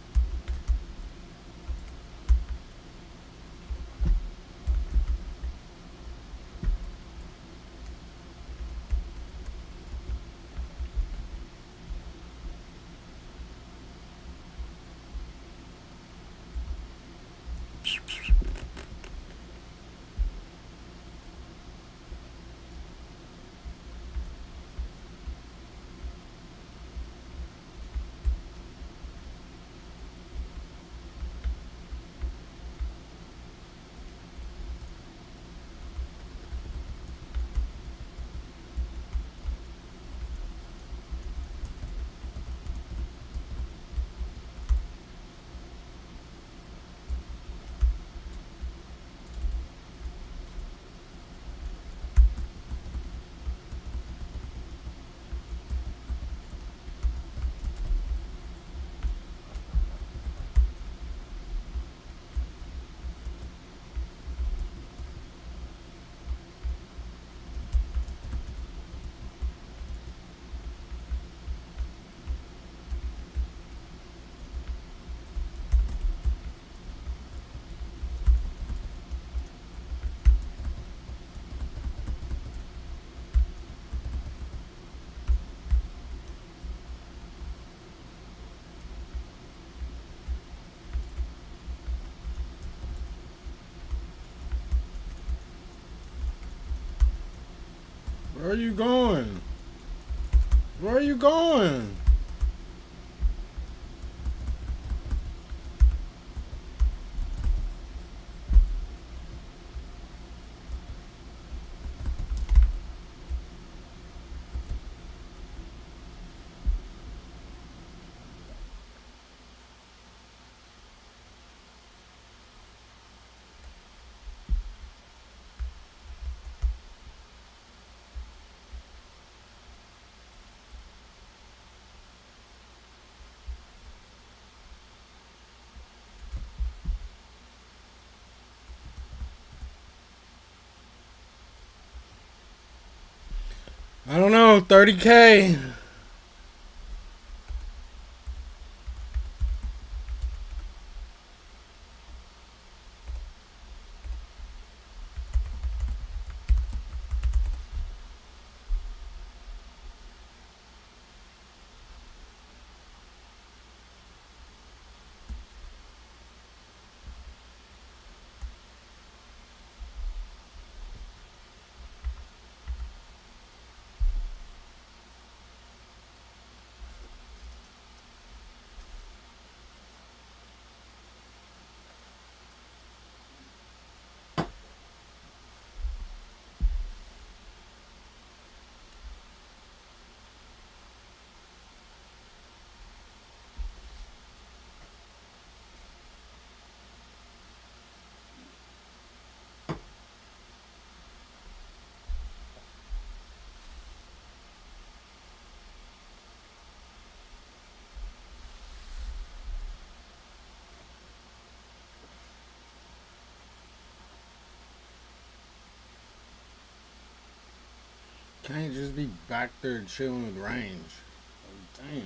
Where are you going? Where are you going? I don't know, 30K. Can't just be back there chilling with range. Oh, damn.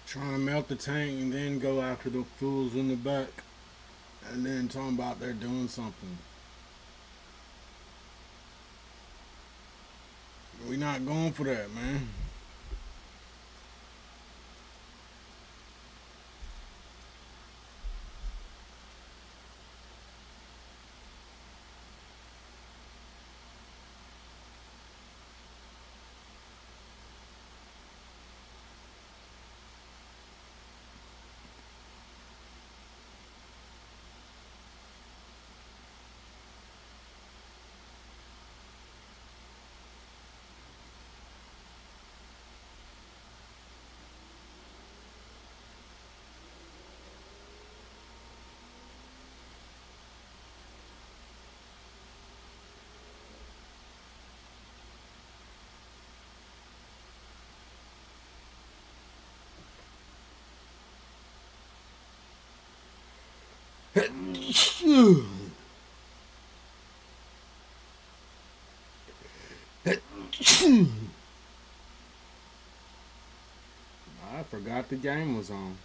Trying to melt the tank and then go after the fools in the back. And then talking about they're doing something. We not going for that, man. I forgot the game was on.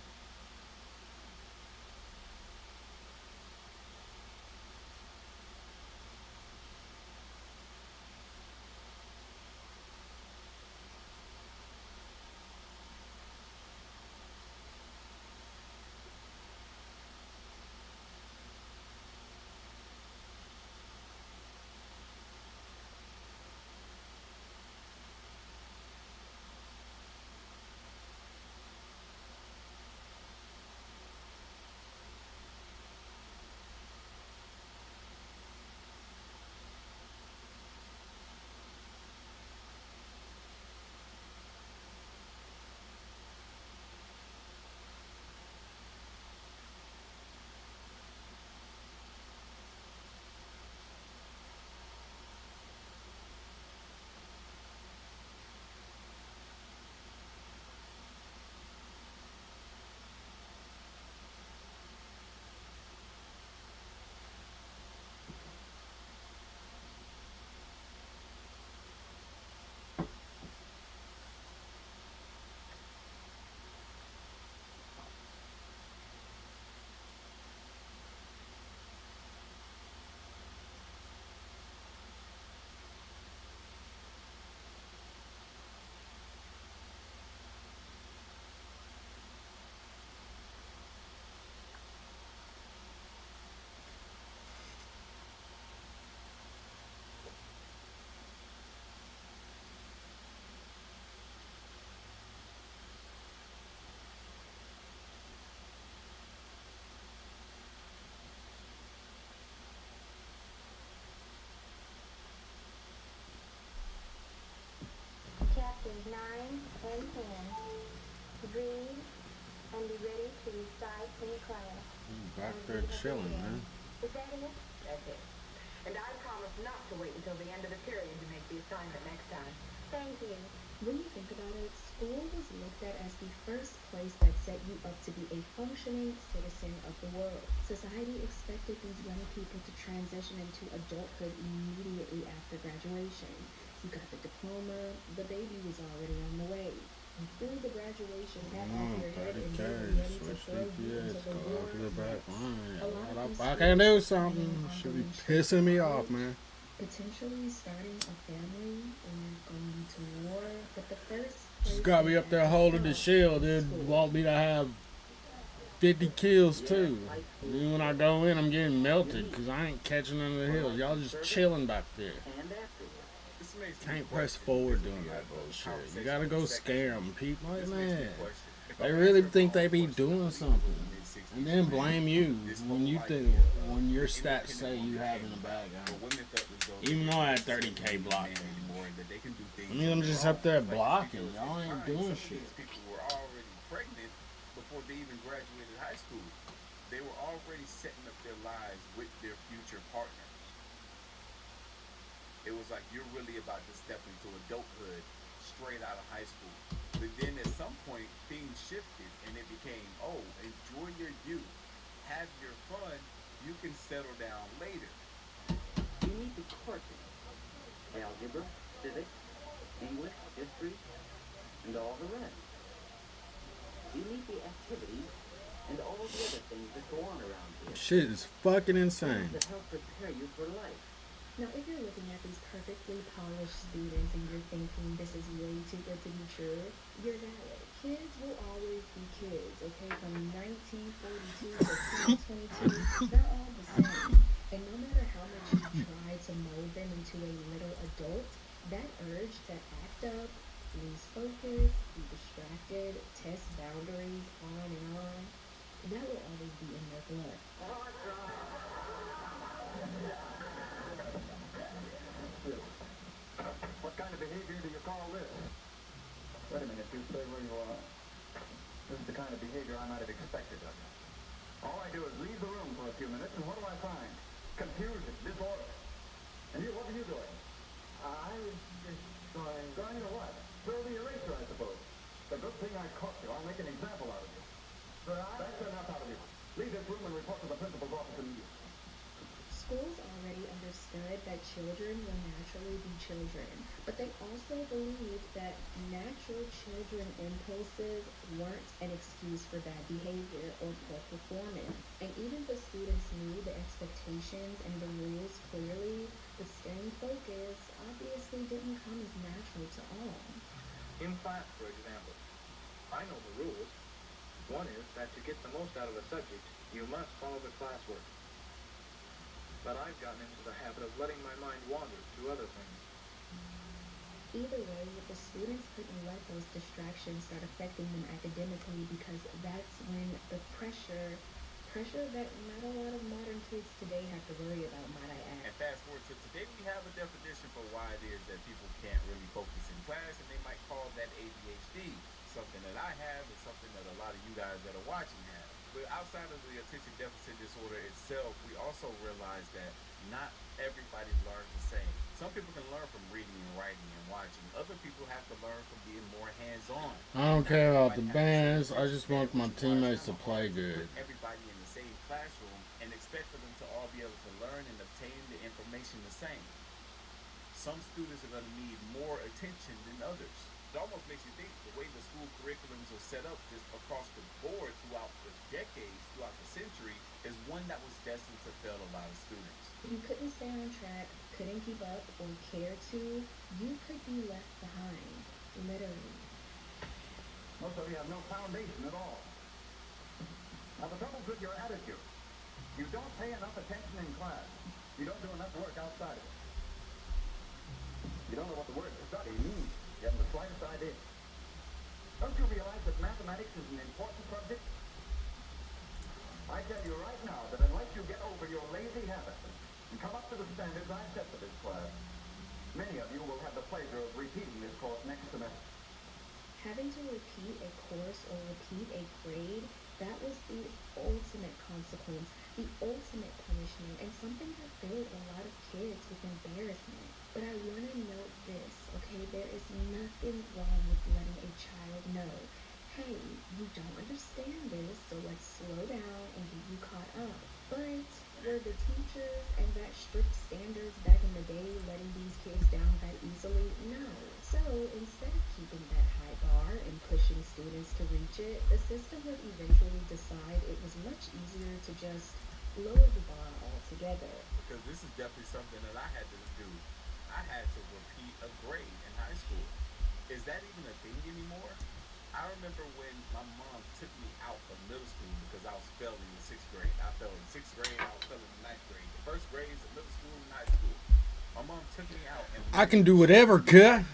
Chapters 9 and 10. Read and be ready to recite in class. Back there chilling, man. Is that it? That's it. And I promise not to wait until the end of the period to make the assignment next time. Thank you. When you think about it, school was looked at as the first place that set you up to be a functioning citizen of the world. Society expected these young people to transition into adulthood immediately after graduation. You got the diploma, the baby was already on the way. You threw the graduation hat off your head and you were ready to throw you into the world. If I can do something, should be pissing me off, man. Potentially starting a family or going to war, but the first place She's got me up there holding the shield, dude. Want me to have 50 kills too. Then when I go in, I'm getting melted because I ain't catching none of the hills. Y'all just chilling back there. Can't press forward doing that bullshit. You gotta go scare them, people. Like, man, they really think they be doing something, and then blame you when you think when your stats say you having a bad guy. Even though I had 30K blocking, I mean, I'm just up there blocking. Y'all ain't doing shit. People were already pregnant before they even graduated high school. They were already setting up their lives with their future partner. It was like you're really about to step into adulthood straight out of high school. But then at some point, things shifted and it became, oh, enjoy your youth, have your fun, you can settle down later. You need the courses, algebra, civics, English, history, and all the rest. You need the activities and all the other things that go on around here. Shit is fucking insane. That help prepare you for life. Now, if you're looking at these perfectly polished students and you're thinking this is way too good to be true, you're valid. Kids will always be kids, okay? From 1942 to 2022, they're all the same. And no matter how much you try to mold them into a little adult, that urge to act up, lose focus, be distracted, test boundaries, on and on, that will always be in their blood. What kind of behavior do you call this? Wait a minute, you stay where you are. This is the kind of behavior I might have expected of you. All I do is leave the room for a few minutes, and what do I find? Confusion, disorder. And you, what are you doing? I was just going... Going to what? Throw the eraser, I suppose. The good thing I caught you. I'll make an example out of you. But that's enough out of you. Leave this room and report to the principal's office immediately. understood that children will naturally be children, but they also believed that natural children impulses weren't an excuse for bad behavior or poor performance. And even the students knew the expectations and the rules clearly, but staying focused obviously didn't come as natural to all. In class, for example, I know the rules. One is that to get the most out of a subject, you must follow the classwork. But I've gotten into the habit of letting my mind wander to other things. Either way, the students couldn't let those distractions start affecting them academically because that's when the pressure that not a lot of modern kids today have to worry about, might I add. And fast forward to today, we have a definition for why it is that people can't really focus in class, and they might call that ADHD. Something that I have and something that a lot of you guys that are watching have. But outside of the attention deficit disorder itself, we also realize that not everybody learns the same. Some people can learn from reading and writing and watching. Other people have to learn from being more hands-on. I don't care about the bands. I just want my teammates to play good. Everybody in the same classroom and expect for them to all be able to learn and obtain the information the same. Some students are going to need more attention than others. It almost makes you think the way the school curriculums are set up just across the board throughout the decades, throughout the century, is one that was destined to fail a lot of students. If you couldn't stay on track, couldn't keep up, or care to, you could be left behind, literally. Most of you have no foundation at all. Now the trouble's with your attitude. You don't pay enough attention in class. You don't do enough work outside of it. You don't know what the word study means. You haven't the slightest idea. Don't you realize that mathematics is an important subject? I tell you right now that unless you get over your lazy habit and come up to the standards I've set for this class, many of you will have the pleasure of repeating this course next semester. Having to repeat a course or repeat a grade, that was the ultimate consequence, the ultimate punishment, and something that filled a lot of kids with embarrassment. But I want to note this, okay? There is nothing wrong with letting a child know, hey, you don't understand this, so let's slow down and get you caught up. But were the teachers and that strict standards back in the day letting these kids down that easily? No. So instead of keeping that high bar and pushing students to reach it, the system would eventually decide it was much easier to just lower the bar altogether. Because this is definitely something that I had to do. I had to repeat a grade in high school. Is that even a thing anymore? I remember when my mom took me out of middle school because I was failing in 6th grade. I failed in 6th grade, I was failing in 9th grade. The first grades of middle school and high school. My mom took me out and I can do whatever, cuh.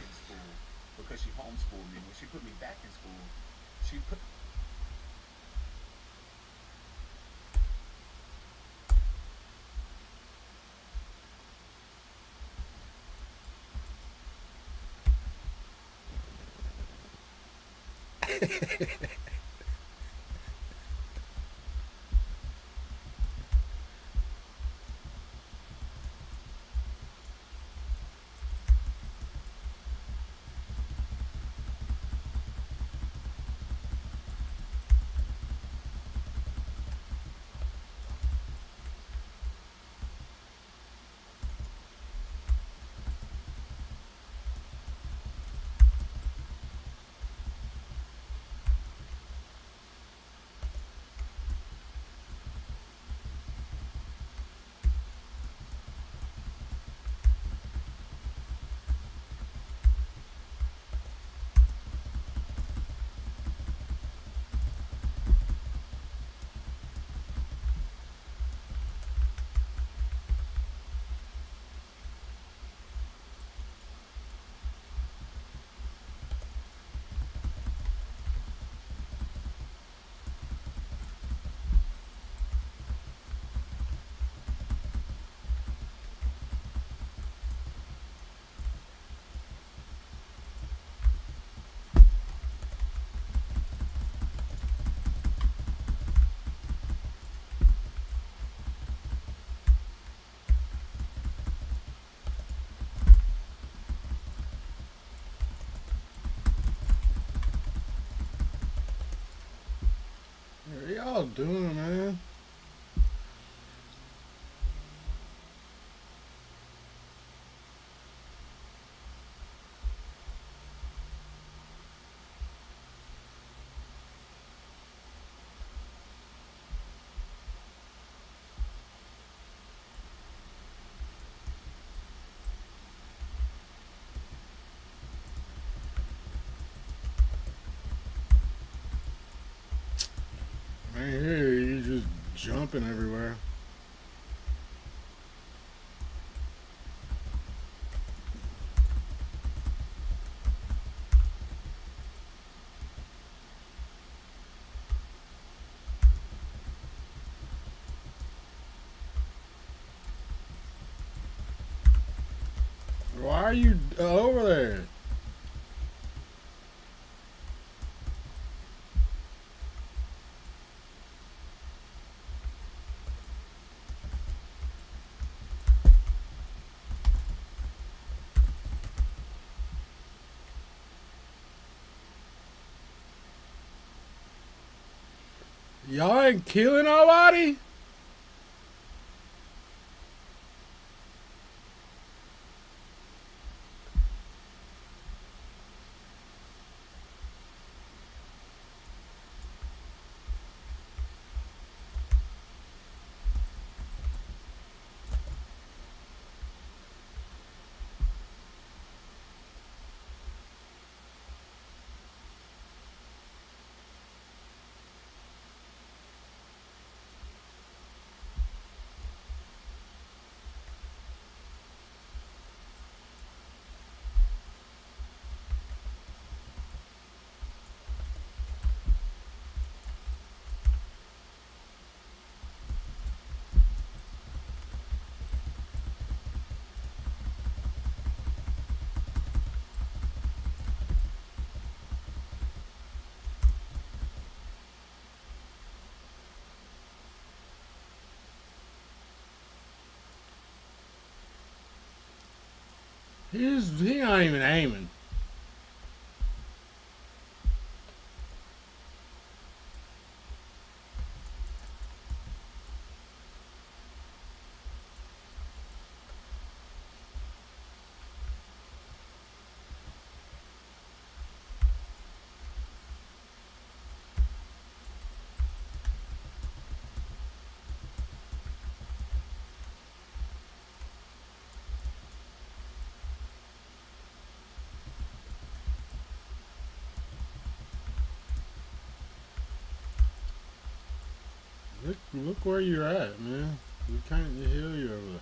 because she homeschooled me. When she put me back in school, she put What are y'all doing, man? I ain't hear you. You just jumping everywhere. Why are you over there? Y'all ain't killing nobody? He not even aiming. Look where you're at, man. We can't hear you over there.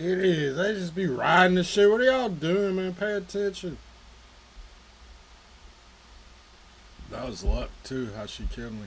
It is. They just be riding the shit. What are y'all doing, man? Pay attention. That was luck, too, how she killed me.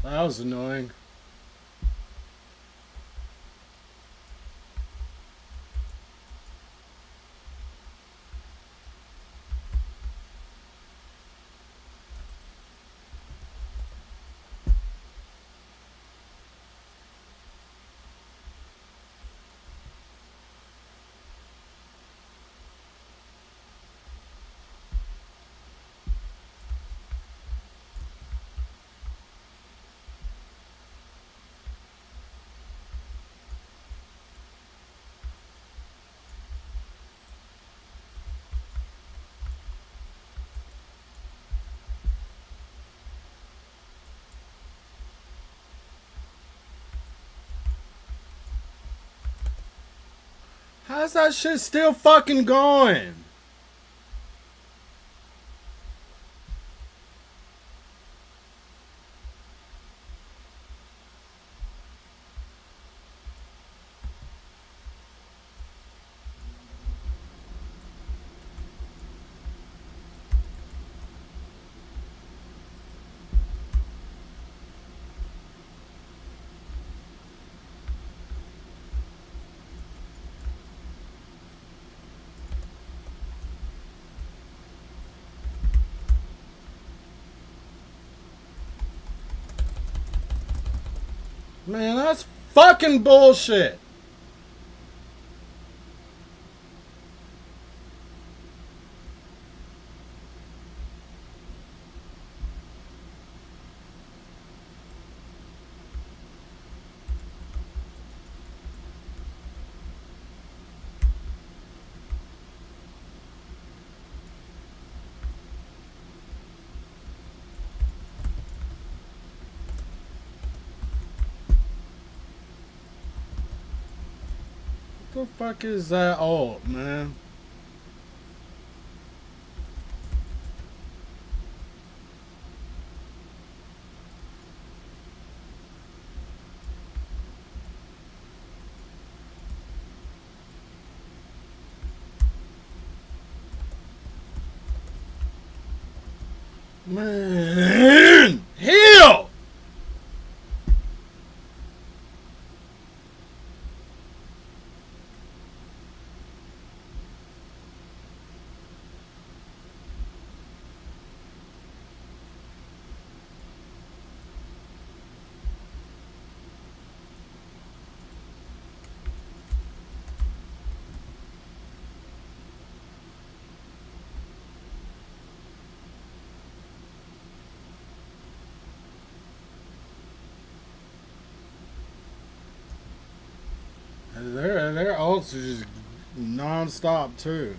That was annoying. How's that shit still fucking going? Man, that's fucking bullshit. What the fuck is that alt, man? Man, heal! Their ults are just non-stop too.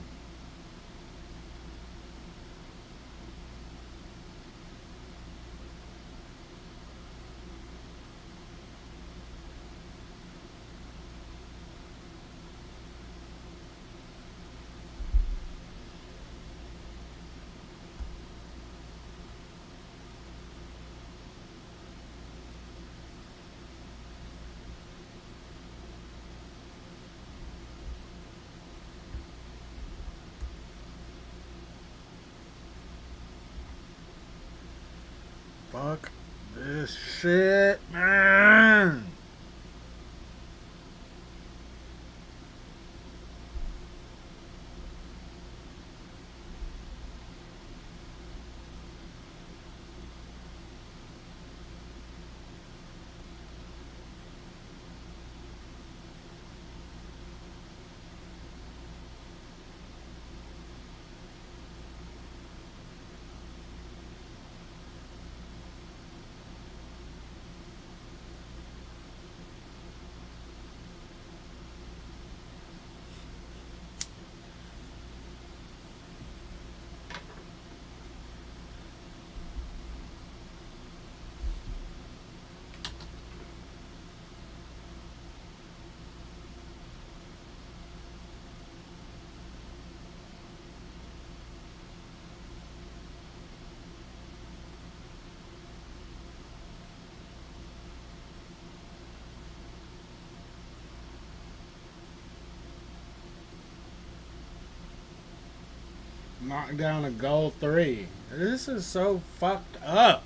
Fuck this shit, man. knock down a goal 3. This is so fucked up.